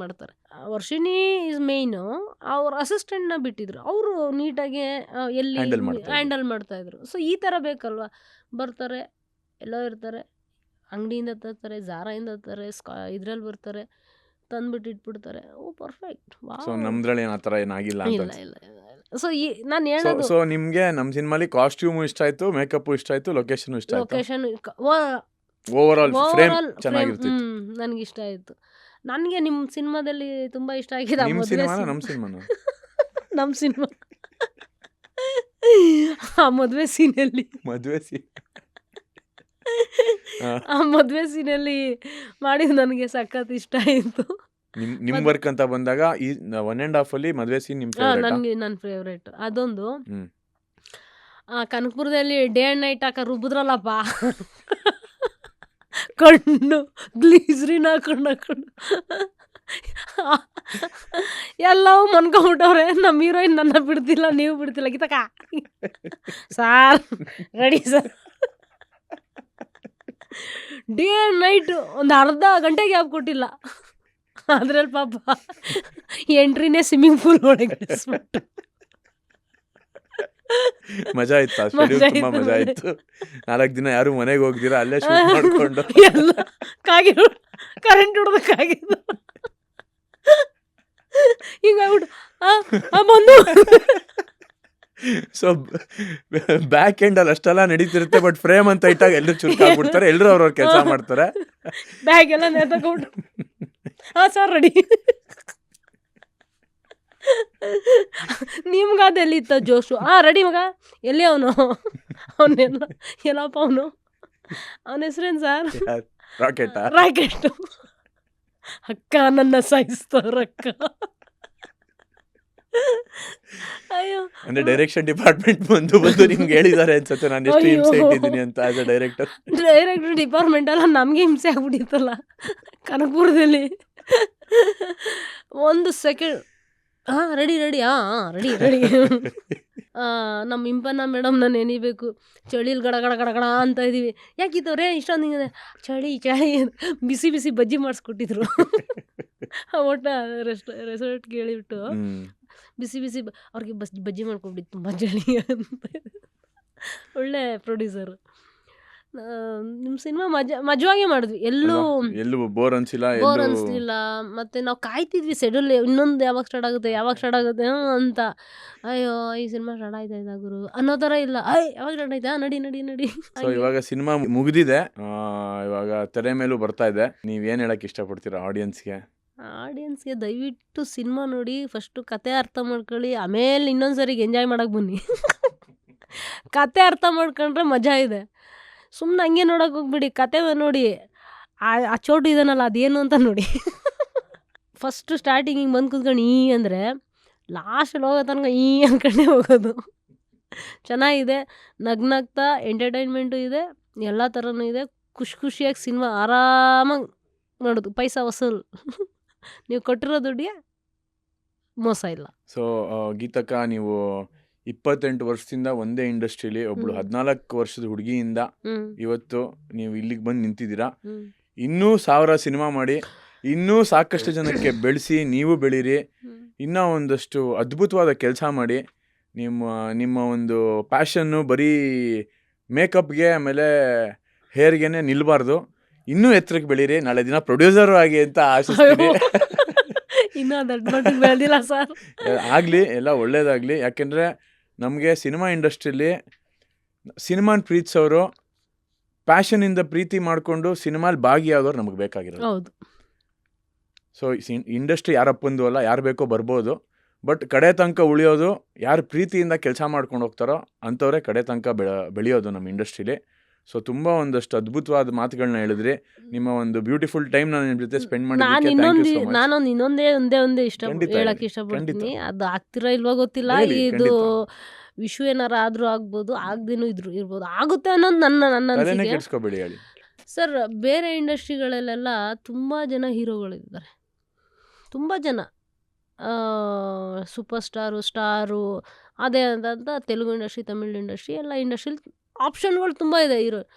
ಮಾಡ್ತಾರೆ. ವರ್ಷಿಣಿ ಇಸ್ ಮೇಯ್ನು. ಅವ್ರ ಅಸಿಸ್ಟೆಂಟ್ನ ಬಿಟ್ಟಿದ್ರು, ಅವರು ನೀಟಾಗಿ ಎಲ್ಲಿ ಹ್ಯಾಂಡಲ್ ಮಾಡ್ತಾಯಿದ್ರು. ಸೊ ಈ ಥರ ಬೇಕಲ್ವ. ಬರ್ತಾರೆ, ಎಲ್ಲೋ ಇರ್ತಾರೆ, ಅಂಗಡಿಯಿಂದ ತರ್ತಾರೆ, ಝಾರಾಯಿಂದ ತರ್ತಾರೆ, ಇದ್ರಲ್ಲಿ ಬರ್ತಾರೆ, ತಂದ್ಬಿಟ್ಟು ಇಟ್ಬಿಡ್ತಾರೆ. ಪರ್ಫೆಕ್ಟ್. ಸೊ ನಮ್ದ್ರಲ್ಲಿ ಆ ಥರ ಏನಾಗಿಲ್ಲ ಅಂತ. ಇಲ್ಲ. ಸೊ ನಾನು ಹೇಳೋದು, ಸೊ ನಿಮಗೆ ನಮ್ಮ ಸಿನಿಮಾಲಿ ಕಾಸ್ಟ್ಯೂಮು ಇಷ್ಟ ಆಯಿತು, ಮೇಕಪ್ಪು ಇಷ್ಟ ಆಯಿತು, ಲೊಕೇಶನ್ ಇಷ್ಟ ಆಯಿತು, ಲೊಕೇಶನ್ ಓವರ್ ಆಲ್ ಫ್ರೇಮ್ ಚೆನ್ನಾಗಿರ್ತಿತ್ತು. ನನಗಿಷ್ಟ ಆಯಿತು. ನನಗೆ ನಿಮ್ಮ ಸಿನಿಮಾದಲ್ಲಿ ತುಂಬ ಇಷ್ಟ ಆಗಿದೆ ನಮ್ಮ ಸಿನಿಮಾನ ಆ ಮದುವೆ ಸೀನಲ್ಲಿ ಮದುವೆ ಸೀನಲ್ಲಿ ಮಾಡಿದ್ದು ನನಗೆ ಸಖತ್ ಇಷ್ಟ ಆಯಿತು. ನಿಮ್ಮ ವರ್ಕ್ ಅಂತ ಬಂದಾಗ ಈ 1.5 ಮದುವೆ ಸೀನ್ ನಿಮ್ಮ ಫೇವರೇಟ್? ನನಗೆ ನನ್ನ ಫೇವ್ರೇಟ್ ಅದೊಂದು. ಕನಕಪುರದಲ್ಲಿ ಡೇ ಆ್ಯಂಡ್ ನೈಟ್ ರುಬ್ಬಿದ್ರಲ್ಲಪ್ಪ, ಕಣ್ಣು ಗ್ಲೀಸ್ರಿನ್ ಹಾಕೊಂಡು ಎಲ್ಲವೂ ಮನ್ಕೊಂಬಿಟ್ಟವ್ರೆ. ನಮ್ಮ ಹೀರೋಯಿನ್ ನನ್ನ ಬಿಡ್ತಿಲ್ಲ, ನೀವು ಬಿಡ್ತಿಲ್ಲ. ಗೀತಕ್ಕ sir ready sir. Day and night ಒಂದು ಅರ್ಧ ಗಂಟೆ ಗ್ಯಾಪ್ ಕೊಟ್ಟಿಲ್ಲ. ಅದ್ರಲ್ಲಿ ಪಾಪ ಎಂಟ್ರಿನೇ ಸ್ವಿಮ್ಮಿಂಗ್ ಪೂಲ್ ಒಳಗೆ ಮಜಾ ಇತ್ತು. ತುಂಬಾ ಮಜಾ ಇತ್ತು. 4 ದಿನ ಯಾರು ಮನೆಗೆ ಹೋಗ್ದಿರಾ ಅಲ್ಲೇ ಶೂಟ್ ಮಾಡ್ಕೊಂಡು ಎಲ್ಲ ಕರೆಂಟ್ ಹೊಡ್ದಕ್ಕಾಗಿದ್ದು ಹಿಂಗಾಗ್ಬಿಟ್ಟು ಬಂದು. ಸೊ ಬ್ಯಾಕ್ ಎಂಡ್ ಅಲ್ಲಿ ಅಷ್ಟೆಲ್ಲ ನಡೀತಿರುತ್ತೆ, ಬಟ್ ಫ್ರೇಮ್ ಅಂತ ಇಟ್ಟಾಗ ಎಲ್ಲರೂ ಚುರುಕಾಗ್ಬಿಡ್ತಾರೆ, ಎಲ್ಲರೂ ಅವ್ರವ್ರ ಕೆಲಸ ಮಾಡ್ತಾರೆ. ಬ್ಯಾಗ್ ಎಲ್ಲ ನೇತಕೊಂಡು ಸರ್ ರೆಡಿ. ನಿಮ್ಗಾದೆಲ್ಲಿ ಇತ್ತ ಜೋಶು? ರೆಡಿ ಮಗ. ಎಲ್ಲಿ ಎಲ್ಲಪ್ಪ ಅವನ ಹೆಸ್ರೇನು ಸರ್? ರಾಕೆಟ್. ಅಕ್ಕ ನನ್ನ ಸಾಯಿಸ್ತವ್ರಕ್ಕ. ಅಯ್ಯೋ, ಅಂದ್ರೆ ಡೈರೆಕ್ಷನ್ ಡಿಪಾರ್ಟ್ಮೆಂಟ್ ಬಂದು ನಿಮ್ಗೆ ಹೇಳಿದ್ದಾರೆ ಅನ್ಸುತ್ತೆ ನಾನು ಎಷ್ಟು ಹಿಂಸೆ ಇಟ್ಟಿದ್ದೀನಿ ಅಂತ. ಆಸ್ ಅ ಡೈರೆಕ್ಟರ್ ಡಿಪಾರ್ಟ್ಮೆಂಟ್ ಅಲ್ಲ, ನಮಗೆ ಹಿಂಸೆ ಆಗ್ಬಿಟ್ಟಿತ್ತಲ್ಲ ಕನಕಪುರದಲ್ಲಿ. 1 ಸೆಕೆಂಡ್ ರೆಡಿ. ನಮ್ಮ ಇಂಪನ್ನ ಮೇಡಮ್ನ ನೆನಿಬೇಕು. ಚಳಿಲಿ ಗಡ ಅಂತ ಇದ್ದೀವಿ. ಯಾಕಿತ್ತವ್ರೆ ಇಷ್ಟೊಂದು ಹಿಂಗೆ? ಚಳಿ ಬಿಸಿ ಬಜ್ಜಿ ಮಾಡಿಸ್ಕೊಟ್ಟಿದ್ರು. ಒಟ್ಟ ರೆಸಾರ್ಟ್ಗೆ ಹೇಳಿಬಿಟ್ಟು ಬಿಸಿ ಅವ್ರಿಗೆ ಬಜ್ಜಿ ಮಾಡ್ಕೊಬಿಟ್ಟಿತ್ತು, ತುಂಬ ಚಳಿ ಅಂತ. ಒಳ್ಳೆ ಪ್ರೊಡ್ಯೂಸರು. ನಿಮ್ಮ ಸಿನಿಮಾ ಮಜವಾಗಿ ಮಾಡಿದ್ವಿ. ಎಲ್ಲೂ ಬೋರ್ ಅನ್ಸಿಲ್ಲ. ಮತ್ತು ನಾವು ಕಾಯ್ತಿದ್ವಿ ಸೆಡ್ಯೂಲ್, ಇನ್ನೊಂದು ಯಾವಾಗ ಸ್ಟಾರ್ಟ್ ಆಗುತ್ತೆ ಅಂತ. ಅಯ್ಯೋ ಈ ಸಿನಿಮಾ ಸ್ಟಾರ್ಟ್ ಆಯ್ತಾ ಗುರು ಅನ್ನೋ ಥರ ಇಲ್ಲ. ಯಾವಾಗ ಸ್ಟಾರ್ಟ್ ಆಯ್ತಾ, ನಡಿ. ಸೊ ಇವಾಗ ಸಿನಿಮಾ ಮುಗಿದಿದೆ, ಇವಾಗ ತೆರೆ ಮೇಲೂ ಬರ್ತಾ ಇದೆ. ನೀವೇನು ಹೇಳಕ್ಕೆ ಇಷ್ಟಪಡ್ತೀರಾ ಆಡಿಯನ್ಸ್ಗೆ? ಆಡಿಯನ್ಸ್ಗೆ ದಯವಿಟ್ಟು ಸಿನಿಮಾ ನೋಡಿ, ಫಸ್ಟು ಕತೆ ಅರ್ಥ ಮಾಡ್ಕೊಳ್ಳಿ, ಆಮೇಲೆ ಇನ್ನೊಂದು ಸರಿಗೆ ಎಂಜಾಯ್ ಮಾಡೋಕ್ಕೆ ಬನ್ನಿ. ಕತೆ ಅರ್ಥ ಮಾಡ್ಕೊಂಡ್ರೆ ಮಜಾ ಇದೆ. ಸುಮ್ಮನೆ ಹಂಗೆ ನೋಡೋಕೆ ಹೋಗ್ಬಿಡಿ, ಕತೆ ನೋಡಿ. ಆ ಚೋಟು ಇದನ್ನಲ್ಲ ಅದೇನು ಅಂತ ನೋಡಿ. ಫಸ್ಟು ಸ್ಟಾರ್ಟಿಂಗ್ ಹಿಂಗೆ ಬಂದು ಕೂತ್ಕೊಂಡು ಅಂದರೆ ಲಾಸ್ಟಲ್ಲಿ ಹೋಗೋ ತನಕ ಅಂದ್ಕೊಂಡೇ ಹೋಗೋದು. ಚೆನ್ನಾಗಿದೆ, ನಗ್ನಗ್ತಾ ಎಂಟರ್ಟೈನ್ಮೆಂಟು ಇದೆ, ಎಲ್ಲ ಥರನೂ ಇದೆ. ಖುಷಿಯಾಗಿ ಸಿನಿಮಾ ಆರಾಮಾಗಿ ನೋಡೋದು, ಪೈಸಾ ವಸೂಲ್. ನೀವು ಕೊಟ್ಟಿರೋ ದುಡ್ಡಿಗೆ ಮೋಸ ಇಲ್ಲ. ಸೊ ಗೀತಕ್ಕ, ನೀವು 28 ವರ್ಷದಿಂದ ಒಂದೇ ಇಂಡಸ್ಟ್ರಿಲಿ ಒಬ್ಳು 14 ವರ್ಷದ ಹುಡುಗಿಯಿಂದ ಇವತ್ತು ನೀವು ಇಲ್ಲಿಗೆ ಬಂದು ನಿಂತಿದ್ದೀರಾ. ಇನ್ನೂ 1000 ಸಿನಿಮಾ ಮಾಡಿ, ಇನ್ನೂ ಸಾಕಷ್ಟು ಜನಕ್ಕೆ ಬೆಳೆಸಿ, ನೀವು ಬೆಳೀರಿ, ಇನ್ನೂ ಒಂದಷ್ಟು ಅದ್ಭುತವಾದ ಕೆಲಸ ಮಾಡಿ. ನಿಮ್ಮ ಒಂದು ಪ್ಯಾಷನ್ನು ಬರೀ ಮೇಕಪ್ಗೆ ಆಮೇಲೆ ಹೇರ್ಗೆನೆ ನಿಲ್ಬಾರ್ದು, ಇನ್ನೂ ಎತ್ತರಕ್ಕೆ ಬೆಳೀರಿ. ನಾಳೆ ದಿನ ಪ್ರೊಡ್ಯೂಸರು ಆಗಿ ಅಂತ ಆಶಿಸ್ತೀನಿ. ಇನ್ನೂ ದೊಡ್ಡ ಮಟ್ಟಿಗೆ ಬೆಳೆದಿಲ್ಲ ಸರ್. ಆಗಲಿ, ಎಲ್ಲ ಒಳ್ಳೇದಾಗಲಿ. ಯಾಕೆಂದರೆ ನಮಗೆ ಸಿನಿಮಾ ಇಂಡಸ್ಟ್ರಿಲಿ ಸಿನಿಮಾನ ಪ್ರೀತಿಸೋರು, ಪ್ಯಾಷನಿಂದ ಪ್ರೀತಿ ಮಾಡಿಕೊಂಡು ಸಿನಿಮಾಲಿ ಭಾಗಿಯಾಗೋರು ನಮಗೆ ಬೇಕಾಗಿರೋದು. ಹೌದು. ಸೊ ಇಂಡಸ್ಟ್ರಿ ಯಾರಪ್ಪಂದು ಅಲ್ಲ, ಯಾರು ಬೇಕೋ ಬರ್ಬೋದು. ಬಟ್ ಕಡೆ ತನಕ ಉಳಿಯೋದು ಯಾರು ಪ್ರೀತಿಯಿಂದ ಕೆಲಸ ಮಾಡ್ಕೊಂಡು ಹೋಗ್ತಾರೋ ಅಂಥವ್ರೆ ಕಡೆ ತನಕ ಬೆಳೆಯೋದು ನಮ್ಮ ಇಂಡಸ್ಟ್ರಿಲಿ. ಸೊ ತುಂಬ ಒಂದಷ್ಟು ಅದ್ಭುತವಾದ ಮಾತುಗಳನ್ನ ಹೇಳಿದ್ರಿ. ನಿಮ್ಮ ಒಂದು ಬ್ಯೂಟಿಫುಲ್ ಟೈಮ್ ನಿಮ್ಮ ಜೊತೆ ಸ್ಪೆಂಡ್ ನಾನೊಂದು ಇನ್ನೊಂದೇ ಖಂಡಿತ ಹೇಳಕ್ಕೆ ಹೇಳಿ, ಇಷ್ಟಪಡ್ತೀನಿ. ಅದು ಆಗ್ತಿರೋ ಇಲ್ವೋ ಗೊತ್ತಿಲ್ಲ. ಹೇಳಿ, ಇದು ಖಂಡಿತ. ವಿಷು ಏನಾರು ಆದರೂ ಆಗ್ಬೋದು, ಆಗದೇನೂ ಇರ್ಬೋದು. ಆಗುತ್ತೆ ಅನ್ನೋದು ನನ್ನ ತಲೆನೇ ಅನಿಸಿಕೆ ಕೆಡಿಸ್ಕೋಬೇಡಿ, ಹೇಳಿ. ಸರ್. ಬೇರೆ ಇಂಡಸ್ಟ್ರಿಗಳಲ್ಲೆಲ್ಲ ತುಂಬ ಜನ ಹೀರೋಗಳಿದ್ದಾರೆ, ತುಂಬ ಜನ ಸೂಪರ್ ಸ್ಟಾರು ಅದೇ ಅಂತ. ತೆಲುಗು ಇಂಡಸ್ಟ್ರಿ, ತಮಿಳ್ ಇಂಡಸ್ಟ್ರಿ, ಎಲ್ಲ ಇಂಡಸ್ಟ್ರಿಲಿ ಆಪ್ಷನ್ಗಳು ತುಂಬ ಇದೆ.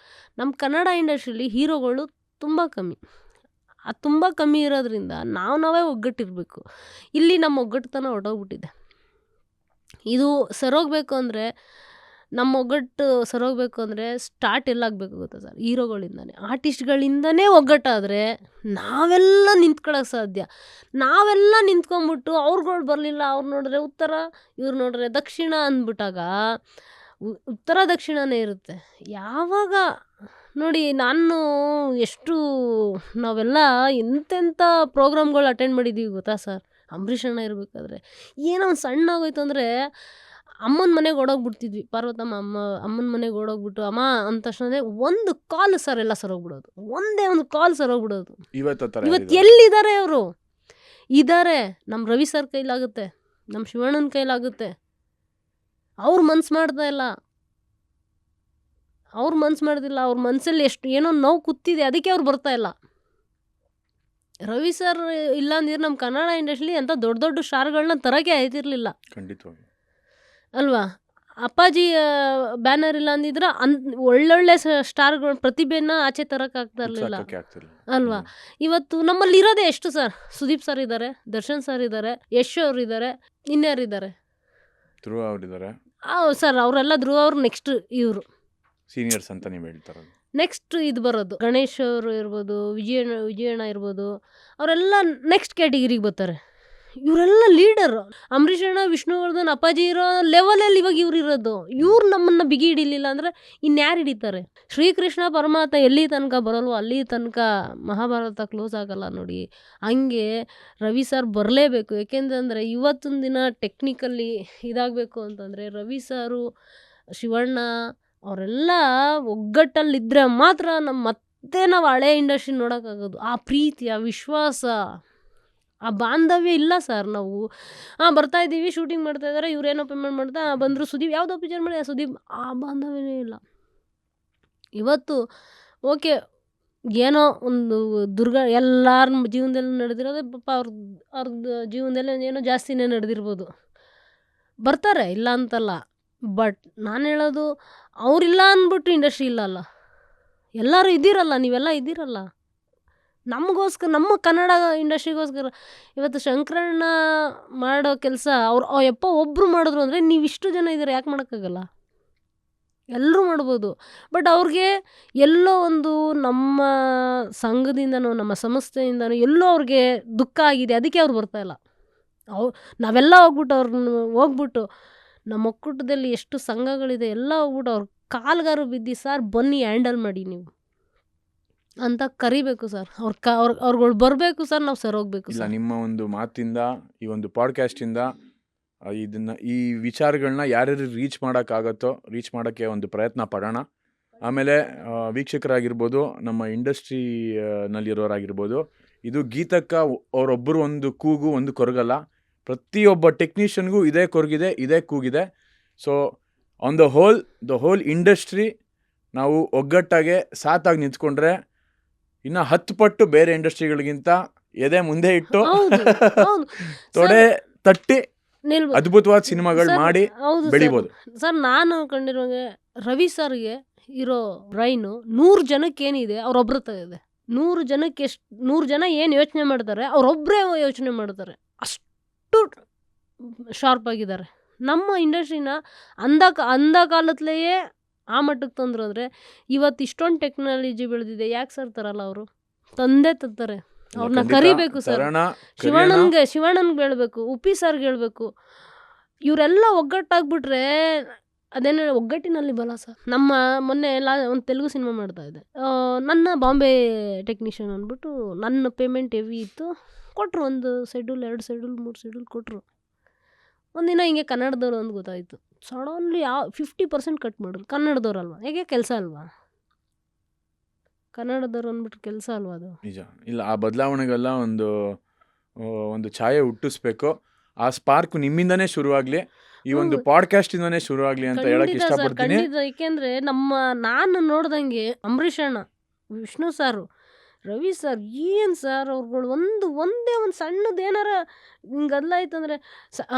ನಮ್ಮ ಕನ್ನಡ ಇಂಡಸ್ಟ್ರಿಲಿ ಹೀರೋಗಳು ತುಂಬ ಕಮ್ಮಿ. ಅದು ತುಂಬ ಕಮ್ಮಿ ಇರೋದ್ರಿಂದ ನಾವೇ ಒಗ್ಗಟ್ಟಿರಬೇಕು. ಇಲ್ಲಿ ನಮ್ಮ ಒಗ್ಗಟ್ಟುತನ ಹೊರಟೋಗ್ಬಿಟ್ಟಿದೆ. ಇದು ಸರೋಗಬೇಕು ಅಂದರೆ, ನಮ್ಮ ಒಗ್ಗಟ್ಟು ಸರೋಗಬೇಕು ಅಂದರೆ ಸ್ಟಾರ್ಟ್ ಎಲ್ಲಾಗಬೇಕು ಗೊತ್ತಾ ಸರ್? ಹೀರೋಗಳಿಂದನೇ, ಆರ್ಟಿಸ್ಟ್ಗಳಿಂದನೇ ಒಗ್ಗಟ್ಟಾದರೆ ನಾವೆಲ್ಲ ನಿಂತ್ಕೊಳ್ಳೋಕೆ ಸಾಧ್ಯ. ನಾವೆಲ್ಲ ನಿಂತ್ಕೊಂಡ್ಬಿಟ್ಟು ಅವ್ರುಗಳು ಬರಲಿಲ್ಲ, ಅವ್ರು ನೋಡಿದ್ರೆ ಉತ್ತರ, ಇವ್ರು ನೋಡಿದ್ರೆ ದಕ್ಷಿಣ ಅಂದ್ಬಿಟ್ಟಾಗ ಉತ್ತರ ದಕ್ಷಿಣನೇ ಇರುತ್ತೆ. ಯಾವಾಗ ನೋಡಿ, ನಾನು ನಾವೆಲ್ಲ ಎಂತೆಂಥ ಪ್ರೋಗ್ರಾಮ್ಗಳು ಅಟೆಂಡ್ ಮಾಡಿದ್ದೀವಿ ಗೊತ್ತಾ ಸರ್? ಅಂಬರೀಷ್ ಅಣ್ಣ ಇರಬೇಕಾದ್ರೆ ಏನೋ ಒಂದು ಸಣ್ಣ ಆಗೋಯ್ತು ಅಂದರೆ ಅಮ್ಮನ ಮನೆಗೆ ಓಡೋಗ್ಬಿಡ್ತಿದ್ವಿ. ಪಾರ್ವತಮ್ಮ ಅಮ್ಮನ ಮನೆಗೆ ಓಡೋಗ್ಬಿಟ್ಟು ಅಮ್ಮ ಅಂದ ತಕ್ಷಣ ಒಂದು ಕಾಲ್ ಸರ್ ಎಲ್ಲ ಸರೋಗ್ಬಿಡೋದು, ಒಂದೇ ಒಂದು ಕಾಲ್ ಸರೋಗ್ಬಿಡೋದು. ಇವತ್ತು ಎಲ್ಲಿದ್ದಾರೆ ಅವರು? ಇದ್ದಾರೆ. ನಮ್ಮ ರವಿ ಸರ್ ಕೈಲಾಗುತ್ತೆ, ನಮ್ಮ ಶಿವಣ್ಣನ ಕೈಲಾಗುತ್ತೆ. ಅವ್ರು ಮನ್ಸು ಮಾಡ್ತಾ ಇಲ್ಲ, ಅವ್ರು ಮನ್ಸು ಮಾಡ್ದಿಲ್ಲ. ಅವ್ರ ಮನಸ್ಸಲ್ಲಿ ಏನೋ ನೋವು ಕೂತಿದೆ, ಅದಕ್ಕೆ ಅವ್ರು ಬರ್ತಾ ಇಲ್ಲ. ರವಿ ಸರ್ ಇಲ್ಲ ಅಂದಿದ್ರೆ ನಮ್ಮ ಕನ್ನಡ ಇಂಡಸ್ಟ್ರಿ ಅಂತ ದೊಡ್ಡ ದೊಡ್ಡ ಸ್ಟಾರ್ಗಳನ್ನ ತರೋಕೆ ಆಯ್ತಿರ್ಲಿಲ್ಲ, ಖಂಡಿತವಾಗಿ ಅಲ್ವಾ? ಅಪ್ಪಾಜಿ ಬ್ಯಾನರ್ ಇಲ್ಲ ಅಂದಿದ್ರೆ ಒಳ್ಳೊಳ್ಳೆ ಸ್ಟಾರ್ಗಳ ಪ್ರತಿಭೆನ ಆಚೆ ತರೋಕ್ಕಾಗ್ತಾ ಇರಲಿಲ್ಲ, ಅಲ್ವಾ? ಇವತ್ತು ನಮ್ಮಲ್ಲಿ ಇರೋದೇ ಎಷ್ಟು ಸರ್? ಸುದೀಪ್ ಸರ್ ಇದ್ದಾರೆ, ದರ್ಶನ್ ಸರ್ ಇದ್ದಾರೆ, ಯಶ್ ಅವ್ರು ಇದ್ದಾರೆ, ಇನ್ಯಾರಿದ್ದಾರೆ? ಧ್ರುವ ಅವರಿದ್ದಾರೆ ಸರ್. ಅವರೆಲ್ಲ ಧ್ರುವ ಅವ್ರು ನೆಕ್ಸ್ಟ್, ಇವರು ಸೀನಿಯರ್ಸ್ ಅಂತ ನೀವು ಹೇಳ್ತಾರೆ. ನೆಕ್ಸ್ಟ್ ಇದು ಬರೋದು ಗಣೇಶ್ ಅವರು ಇರ್ಬೋದು, ವಿಜಯಣ್ಣ ಇರ್ಬೋದು, ಅವರೆಲ್ಲ ನೆಕ್ಸ್ಟ್ ಕ್ಯಾಟಗಿರಿಗೆ ಬರ್ತಾರೆ. ಇವರೆಲ್ಲ ಲೀಡರ್. ಅಂಬರೀಷ್ ಅಣ್ಣ, ವಿಷ್ಣುವರ್ಧನ್, ಅಪ್ಪಾಜಿ ಇರೋ ಲೆವೆಲಲ್ಲಿ ಇವಾಗ ಇವ್ರು ಇರೋದು. ಇವ್ರು ನಮ್ಮನ್ನು ಬಿಗಿ ಹಿಡಿಲಿಲ್ಲ ಅಂದರೆ ಇನ್ಯಾರು ಹಿಡಿತಾರೆ? ಶ್ರೀಕೃಷ್ಣ ಪರಮಾತ್ಮ ಎಲ್ಲಿ ತನಕ ಬರೋಲ್ವೋ ಅಲ್ಲಿ ತನಕ ಮಹಾಭಾರತ ಕ್ಲೋಸ್ ಆಗಲ್ಲ ನೋಡಿ. ಹಂಗೆ ರವಿ ಸರ್ ಬರಲೇಬೇಕು. ಏಕೆಂದರೆ ಇವತ್ತಿನ ದಿನ ಟೆಕ್ನಿಕಲ್ಲಿ ಇದಾಗಬೇಕು ಅಂತಂದರೆ ರವಿ ಸಾರು, ಶಿವಣ್ಣ ಅವರೆಲ್ಲ ಒಗ್ಗಟ್ಟಲ್ಲಿದ್ದರೆ ಮಾತ್ರ ಮತ್ತೆ ನಾವು ಹಳೆ ಇಂಡಸ್ಟ್ರಿ ನೋಡೋಕ್ಕಾಗೋದು. ಆ ಪ್ರೀತಿ, ಆ ವಿಶ್ವಾಸ, ಆ ಬಾಂಧವ್ಯ ಇಲ್ಲ ಸರ್. ನಾವು ಬರ್ತಾಯಿದ್ದೀವಿ, ಶೂಟಿಂಗ್ ಮಾಡ್ತಾಯಿದ್ದಾರೆ, ಇವ್ರೇನೋ ಪೇಮೆಂಟ್ ಮಾಡ್ತಾ ಬಂದರು, ಸುದೀಪ್ ಯಾವುದೋ ಪಿಕ್ಚರ್ ಮಾಡಿ ಸುದೀಪ್, ಆ ಬಾಂಧವ್ಯನೇ ಇಲ್ಲ ಇವತ್ತು. ಓಕೆ, ಏನೋ ಒಂದು ಎಲ್ಲರ ಜೀವನದಲ್ಲಿ ನಡೆದಿರೋದೇ ಪಾಪ, ಅವ್ರದ್ದು ಜೀವನದಲ್ಲಿ ಏನೋ ಜಾಸ್ತಿನೇ ನಡೆದಿರ್ಬೋದು, ಬರ್ತಾರೆ, ಇಲ್ಲ ಅಂತಲ್ಲ. ಬಟ್ ನಾನು ಹೇಳೋದು, ಅವರಿಲ್ಲ ಅಂದ್ಬಿಟ್ಟು ಇಂಡಸ್ಟ್ರಿ ಇಲ್ಲ ಅಲ್ಲ. ಎಲ್ಲರೂ ಇದ್ದೀರಲ್ಲ, ನೀವೆಲ್ಲ ಇದ್ದೀರಲ್ಲ ನಮಗೋಸ್ಕರ, ನಮ್ಮ ಕನ್ನಡ ಇಂಡಸ್ಟ್ರಿಗೋಸ್ಕರ. ಇವತ್ತು ಶಂಕರಣ್ಣ ಮಾಡೋ ಕೆಲಸ ಅವ್ರು ಒಬ್ಬರು ಮಾಡಿದ್ರು ಅಂದರೆ ನೀವು ಇಷ್ಟು ಜನ ಇದ್ದೀರ, ಯಾಕೆ ಮಾಡೋಕ್ಕಾಗಲ್ಲ? ಎಲ್ಲರೂ ಮಾಡ್ಬೋದು. ಬಟ್ ಅವ್ರಿಗೆ ಎಲ್ಲೋ ಒಂದು ನಮ್ಮ ಸಂಘದಿಂದನೋ ನಮ್ಮ ಸಂಸ್ಥೆಯಿಂದನೋ ಎಲ್ಲೋ ಅವ್ರಿಗೆ ದುಃಖ ಆಗಿದೆ, ಅದಕ್ಕೆ ಅವ್ರು ಬರ್ತಾಯಿಲ್ಲ. ನಾವೆಲ್ಲ ಹೋಗ್ಬಿಟ್ಟು ನಮ್ಮ ಒಕ್ಕೂಟದಲ್ಲಿ ಎಷ್ಟು ಸಂಘಗಳಿದೆ ಎಲ್ಲ ಹೋಗ್ಬಿಟ್ಟು ಅವ್ರ ಕಾಲ್ಗಾರು ಬಿದ್ದು ಸರ್ ಬನ್ನಿ ಹ್ಯಾಂಡಲ್ ಮಾಡಿ ನೀವು ಅಂತ ಕರಿಬೇಕು ಸರ್. ಅವ್ರುಗಳು ಬರಬೇಕು ಸರ್, ನಾವು ಸರ್ ಹೋಗ್ಬೇಕು ಇಲ್ಲ ಸರ್. ನಿಮ್ಮ ಒಂದು ಮಾತಿಂದ ಈ ಒಂದು ಪಾಡ್ಕಾಸ್ಟಿಂದ ಇದನ್ನ ಈ ವಿಚಾರಗಳನ್ನ ಯಾರ್ಯಾರು ರೀಚ್ ಮಾಡೋಕ್ಕಾಗತ್ತೋ ರೀಚ್ ಮಾಡೋಕ್ಕೆ ಒಂದು ಪ್ರಯತ್ನ ಪಡೋಣ. ಆಮೇಲೆ ವೀಕ್ಷಕರಾಗಿರ್ಬೋದು, ನಮ್ಮ ಇಂಡಸ್ಟ್ರಿ ನಲ್ಲಿರೋರಾಗಿರ್ಬೋದು, ಇದು ಗೀತಕ್ಕ ಅವರೊಬ್ಬರು ಒಂದು ಕೂಗು ಒಂದು ಕೊರಗಲ್ಲ. ಪ್ರತಿಯೊಬ್ಬ ಟೆಕ್ನಿಷಿಯನ್ಗೂ ಇದೇ ಕೊರಗಿದೆ, ಇದೇ ಕೂಗಿದೆ. So on the whole industry ನಾವು ಒಗ್ಗಟ್ಟಾಗೆ ಸಾತಾಗಿ ನಿಂತ್ಕೊಂಡ್ರೆ ಇನ್ನು 10 ಪಟ್ಟು ಬೇರೆ ಇಂಡಸ್ಟ್ರಿಗಳಿಗಿಂತ ಎದೆ ಮುಂದೆ ಇಟ್ಟು ಹೌದು ಹೌದು ತೊಡೆ ತಟ್ಟಿ ನಿಲ್ಬೋದು. ಅದ್ಭುತವಾದ ಸಿನಿಮಾಗಳು ಸರ್, ಮಾಡಿ ಹೌದು ಸರ್. ಬೆಳಿಬೋದು. ಸರ್ ನಾನು ಕಂಡಿರುವಂಗೆ ರವಿ ಸರ್ಗೆ ಇರೋ ಬ್ರೈನು 100 ಜನಕ್ಕೆ ಏನಿದೆ ಅವ್ರೊಬ್ರ ಇದೆ. 100 ಜನಕ್ಕೆ 100 ಜನ ಏನು ಯೋಚನೆ ಮಾಡ್ತಾರೆ ಅವ್ರೊಬ್ಬರೇ ಯೋಚನೆ ಮಾಡ್ತಾರೆ. ಅಷ್ಟು ಶಾರ್ಪ್ ಆಗಿದ್ದಾರೆ. ನಮ್ಮ ಇಂಡಸ್ಟ್ರಿನ ಅಂದ ಕಾಲತ್ಲೆಯೇ ಆ ಮಟ್ಟಕ್ಕೆ ತಂದ್ರು ಅಂದರೆ ಇವತ್ತು ಇಷ್ಟೊಂದು ಟೆಕ್ನಾಲಜಿ ಬೆಳೆದಿದೆ. ಯಾಕೆ ಸರ್ ತರಲ್ಲ ಅವರು? ತರ್ತಾರೆ. ಅವ್ರನ್ನ ಖಂಡಿತ ಕರಿಬೇಕು ಸರ್. ತರೋಣ, ಶಿವಣ್ಣನ್ಗೆ ಹೇಳ್ಬೇಕು, ಉಪ್ಪಿ ಸರ್ಗೆ ಹೇಳ್ಬೇಕು. ಇವರೆಲ್ಲ ಒಗ್ಗಟ್ಟಾಗ್ಬಿಟ್ರೆ ಅದೇನು ಒಗ್ಗಟ್ಟಿನಲ್ಲಿ ಬಲ ಸರ್. ನಮ್ಮ ಮೊನ್ನೆ ಒಂದು ತೆಲುಗು ಸಿನಿಮಾ ಮಾಡ್ತಾ ಇದ್ದೆ. ನನ್ನ ಬಾಂಬೆ ಟೆಕ್ನಿಷಿಯನ್ ಅಂದ್ಬಿಟ್ಟು ನನ್ನ ಪೇಮೆಂಟ್ ಹೆವಿ ಇತ್ತು. ಕೊಟ್ಟರು, 1 ಶೆಡ್ಯೂಲ್ 2 ಶೆಡ್ಯೂಲ್ 3 ಶೆಡ್ಯೂಲ್ ಕೊಟ್ಟರು. ಒಂದಿನ ಹಿಂಗೆ ಕನ್ನಡದವ್ರು ಅಂತ ಗೊತ್ತಾಯಿತು. ಸಡನ್ಲಿ 50% ಕಟ್ ಮಾಡಿದ್ರು. ಕನ್ನಡದವ್ರಲ್ವಾ, ಹೇಗೆ ಕೆಲಸ ಅಲ್ವಾ? ಕನ್ನಡದವ್ರು ಅಂದ್ಬಿಟ್ಟು ಕೆಲಸ ಅಲ್ವಾ ಅದು? ನಿಜ. ಇಲ್ಲ, ಆ ಬದಲಾವಣೆಗೆಲ್ಲ ಒಂದು ಛಾಯೆ ಹುಟ್ಟಿಸ್ಬೇಕು. ಆ ಸ್ಪಾರ್ಕ್ ನಿಮ್ಮಿಂದನೇ ಶುರುವಾಗಲಿ, ಈ ಒಂದು ಪಾಡ್ಕಾಸ್ಟ್ ಇಂದಾನೇ ಶುರುವಾಗಲಿ ಅಂತ ಹೇಳಕ್ ಖಂಡಿತ ಸರ್, ಇಷ್ಟಪಡ್ತೀನಿ. ಖಂಡಿತ. ಏಕೆಂದರೆ ನಾನು ನೋಡ್ದಂಗೆ ಅಂಬರೀಷ್ ಅಣ್ಣ, ವಿಷ್ಣು ಸಾರು, ರವಿ ಸರ್, ಏನು ಸರ್ ಅವ್ರುಗಳು ಒಂದೇ ಒಂದು ಸಣ್ಣದು ಏನಾರ ಹಿಂಗೆ ಗದ್ದಲಾಯ್ತಂದರೆ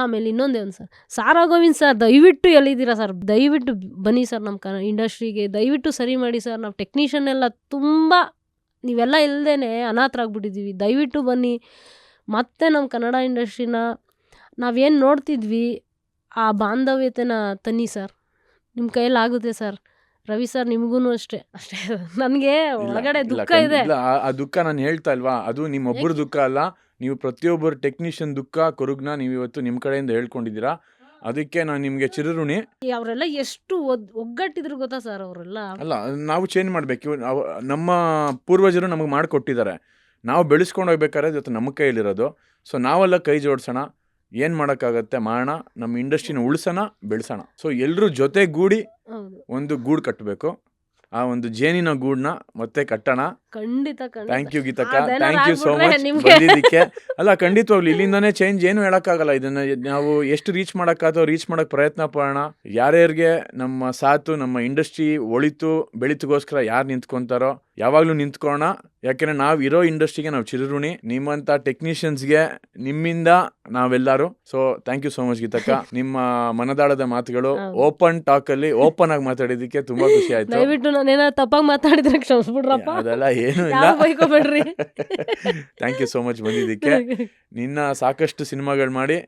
ಆಮೇಲೆ ಇನ್ನೊಂದೇ ಒಂದು ಸರ್, ಸಾರಾ ಗೋವಿಂದ್ ಸರ್, ದಯವಿಟ್ಟು ಎಲ್ಲಿದ್ದೀರಾ ಸರ್? ದಯವಿಟ್ಟು ಬನ್ನಿ ಸರ್ ನಮ್ಮ ಇಂಡಸ್ಟ್ರಿಗೆ, ದಯವಿಟ್ಟು ಸರಿ ಮಾಡಿ ಸರ್. ನಾವು ಟೆಕ್ನಿಷಿಯನ್ ಎಲ್ಲ ತುಂಬ ನೀವೆಲ್ಲ ಇಲ್ಲದೇ ಅನಾಥರಾಗ್ಬಿಟ್ಟಿದ್ದೀವಿ. ದಯವಿಟ್ಟು ಬನ್ನಿ, ಮತ್ತೆ ನಮ್ಮ ಕನ್ನಡ ಇಂಡಸ್ಟ್ರಿನ ನಾವೇನು ನೋಡ್ತಿದ್ವಿ ಆ ಬಾಂಧವ್ಯತೆನ ತನ್ನಿ ಸರ್. ನಿಮ್ಮ ಕೈಯಲ್ಲಿ ಆಗುತ್ತೆ ಸರ್. ರವಿ ಸರ್ ನಿಮಗೂ ಅಷ್ಟೇ ನನಗೆ ಒಳಗಡೆ ದುಃಖ ಇದೆ. ಇಲ್ಲ, ಆ ದುಃಖ ನಾನು ಹೇಳ್ತಾ ಇಲ್ವಾ, ಅದು ನಿಮ್ಮೊಬ್ಬರು ದುಃಖ ಅಲ್ಲ. ನೀವು ಪ್ರತಿಯೊಬ್ಬರು ಟೆಕ್ನಿಷಿಯನ್ ದುಃಖ ಕೊರಗ್ನ ನೀವು ಇವತ್ತು ನಿಮ್ಮ ಕಡೆಯಿಂದ ಹೇಳ್ಕೊಂಡಿದ್ದೀರಾ. ಅದಕ್ಕೆ ನಾನು ನಿಮಗೆ ಚಿರಋಣಿ. ಅವರೆಲ್ಲ ಎಷ್ಟು ಒಗ್ಗಟ್ಟಿದ್ರು ಗೊತ್ತಾ ಸರ್? ಅವರೆಲ್ಲ ಅಲ್ಲ, ನಾವು ಚೇಂಜ್ ಮಾಡಬೇಕು. ನಮ್ಮ ಪೂರ್ವಜರು ನಮಗೆ ಮಾಡಿಕೊಟ್ಟಿದ್ದಾರೆ. ನಾವು ಬೆಳೆಸ್ಕೊಂಡು ಹೋಗ್ಬೇಕಾದ್ರೆ ಇವತ್ತು ನಮ್ಮ ಕೈಯಲ್ಲಿರೋದು. ಸೊ ನಾವೆಲ್ಲ ಕೈ ಜೋಡಿಸೋಣ, ಏನು ಮಾಡೋಕ್ಕಾಗತ್ತೆ ಮಾಡೋಣ, ನಮ್ಮ ಇಂಡಸ್ಟ್ರಿನ ಉಳಿಸೋಣ, ಬೆಳೆಸೋಣ. ಸೊ ಎಲ್ಲರೂ ಜೊತೆಗೂಡಿ ಒಂದು ಗೂಡು ಕಟ್ಟಬೇಕು. ಆ ಒಂದು ಜೇನಿನ ಗೂಡನ್ನ ಮತ್ತೆ ಕಟ್ಟೋಣ. ಖಂಡಿತ. ಥ್ಯಾಂಕ್ ಯು ಗೀತಕ್ಕ, ಥ್ಯಾಂಕ್ ಯು ಸೋ ಮಚ್ ಬಂದಿದ್ದಕ್ಕೆ. ಅಲ್ಲ, ಖಂಡಿತವಾಗ್ಲು ಇಲ್ಲಿಂದಾನೇ ಚೇಂಜ್ ಏನು ಹೇಳೋಕ್ಕಾಗಲ್ಲ. ಇದನ್ನ ನಾವು ಎಷ್ಟು ರೀಚ್ ಮಾಡೋಕ್ಕಾಗೋ ರೀಚ್ ಮಾಡೋಕ್ಕೆ ಪ್ರಯತ್ನ ಪಡೋಣ. ಯಾರ್ಯಾರಿಗೆ ನಮ್ಮ ಸಾಥು, ನಮ್ಮ ಇಂಡಸ್ಟ್ರಿ ಒಳಿತು ಬೆಳಿತಿಗೋಸ್ಕರ ಯಾರು ನಿಂತ್ಕೊಂತಾರೋ ಯಾವಾಗಲೂ ನಿಂತ್ಕೋಣ. ಯಾಕೆಂದರೆ ನಾವು ಇರೋ ಇಂಡಸ್ಟ್ರಿಗೆ ನಾವು ಚಿರಋಣಿ. ನಿಮ್ಮಂಥ ಟೆಕ್ನಿಷಿಯನ್ಸ್ಗೆ ನಿಮ್ಮಿಂದ ನಾವೆಲ್ಲರೂ. So thank you so much ಗೀತಕ್ಕ. ನಿಮ್ಮ ಮನದಾಳದ ಮಾತುಗಳು ಓಪನ್ ಟಾಕಲ್ಲಿ ಓಪನ್ ಆಗಿ ಮಾತಾಡಿದ್ದಕ್ಕೆ ತುಂಬ ಖುಷಿ ಆಯಿತು. ದಯವಿಟ್ಟು ನಾನೇನಾದ್ರು ತಪ್ಪಾಗಿ ಮಾತಾಡಿದ್ರೆ ಕ್ಷಮಿಸ್ಬಿಡ್ರಪ್ಪ. ಅದೆಲ್ಲ ಏನು ಇಲ್ಲ, ಬೈಕೋಬೇಡ್ರಿ. ಥ್ಯಾಂಕ್ ಯು ಸೋ ಮಚ್ ಬಂದಿದ್ದಕ್ಕೆ. ನಿನ್ನ ಸಾಕಷ್ಟು ಸಿನಿಮಾಗಳು ಮಾಡಿ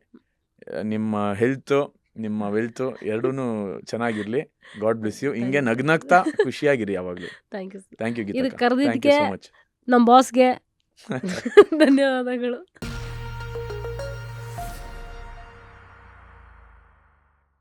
ನಿಮ್ಮ ಹೆಲ್ತು ನಿಮ್ಮ ವೆಲ್ತು ಎರಡೂ ಚೆನ್ನಾಗಿರ್ಲಿ. God bless you. ಹಿಂಗೆ ನಗ್ನಗ್ತಾ ಖುಷಿಯಾಗಿರಿ ಯಾವಾಗಲೂ. ಥ್ಯಾಂಕ್ ಯು ಥ್ಯಾಂಕ್ ಯು ಇದು ಗೀತಕ್ಕ, ಥ್ಯಾಂಕ್ ಯು ಕರೆದಿದ್ದಕ್ಕೆ ಸೋ ಮಚ್. ನಮ್ಮ ಬಾಸ್ಗೆ ಧನ್ಯವಾದಗಳು.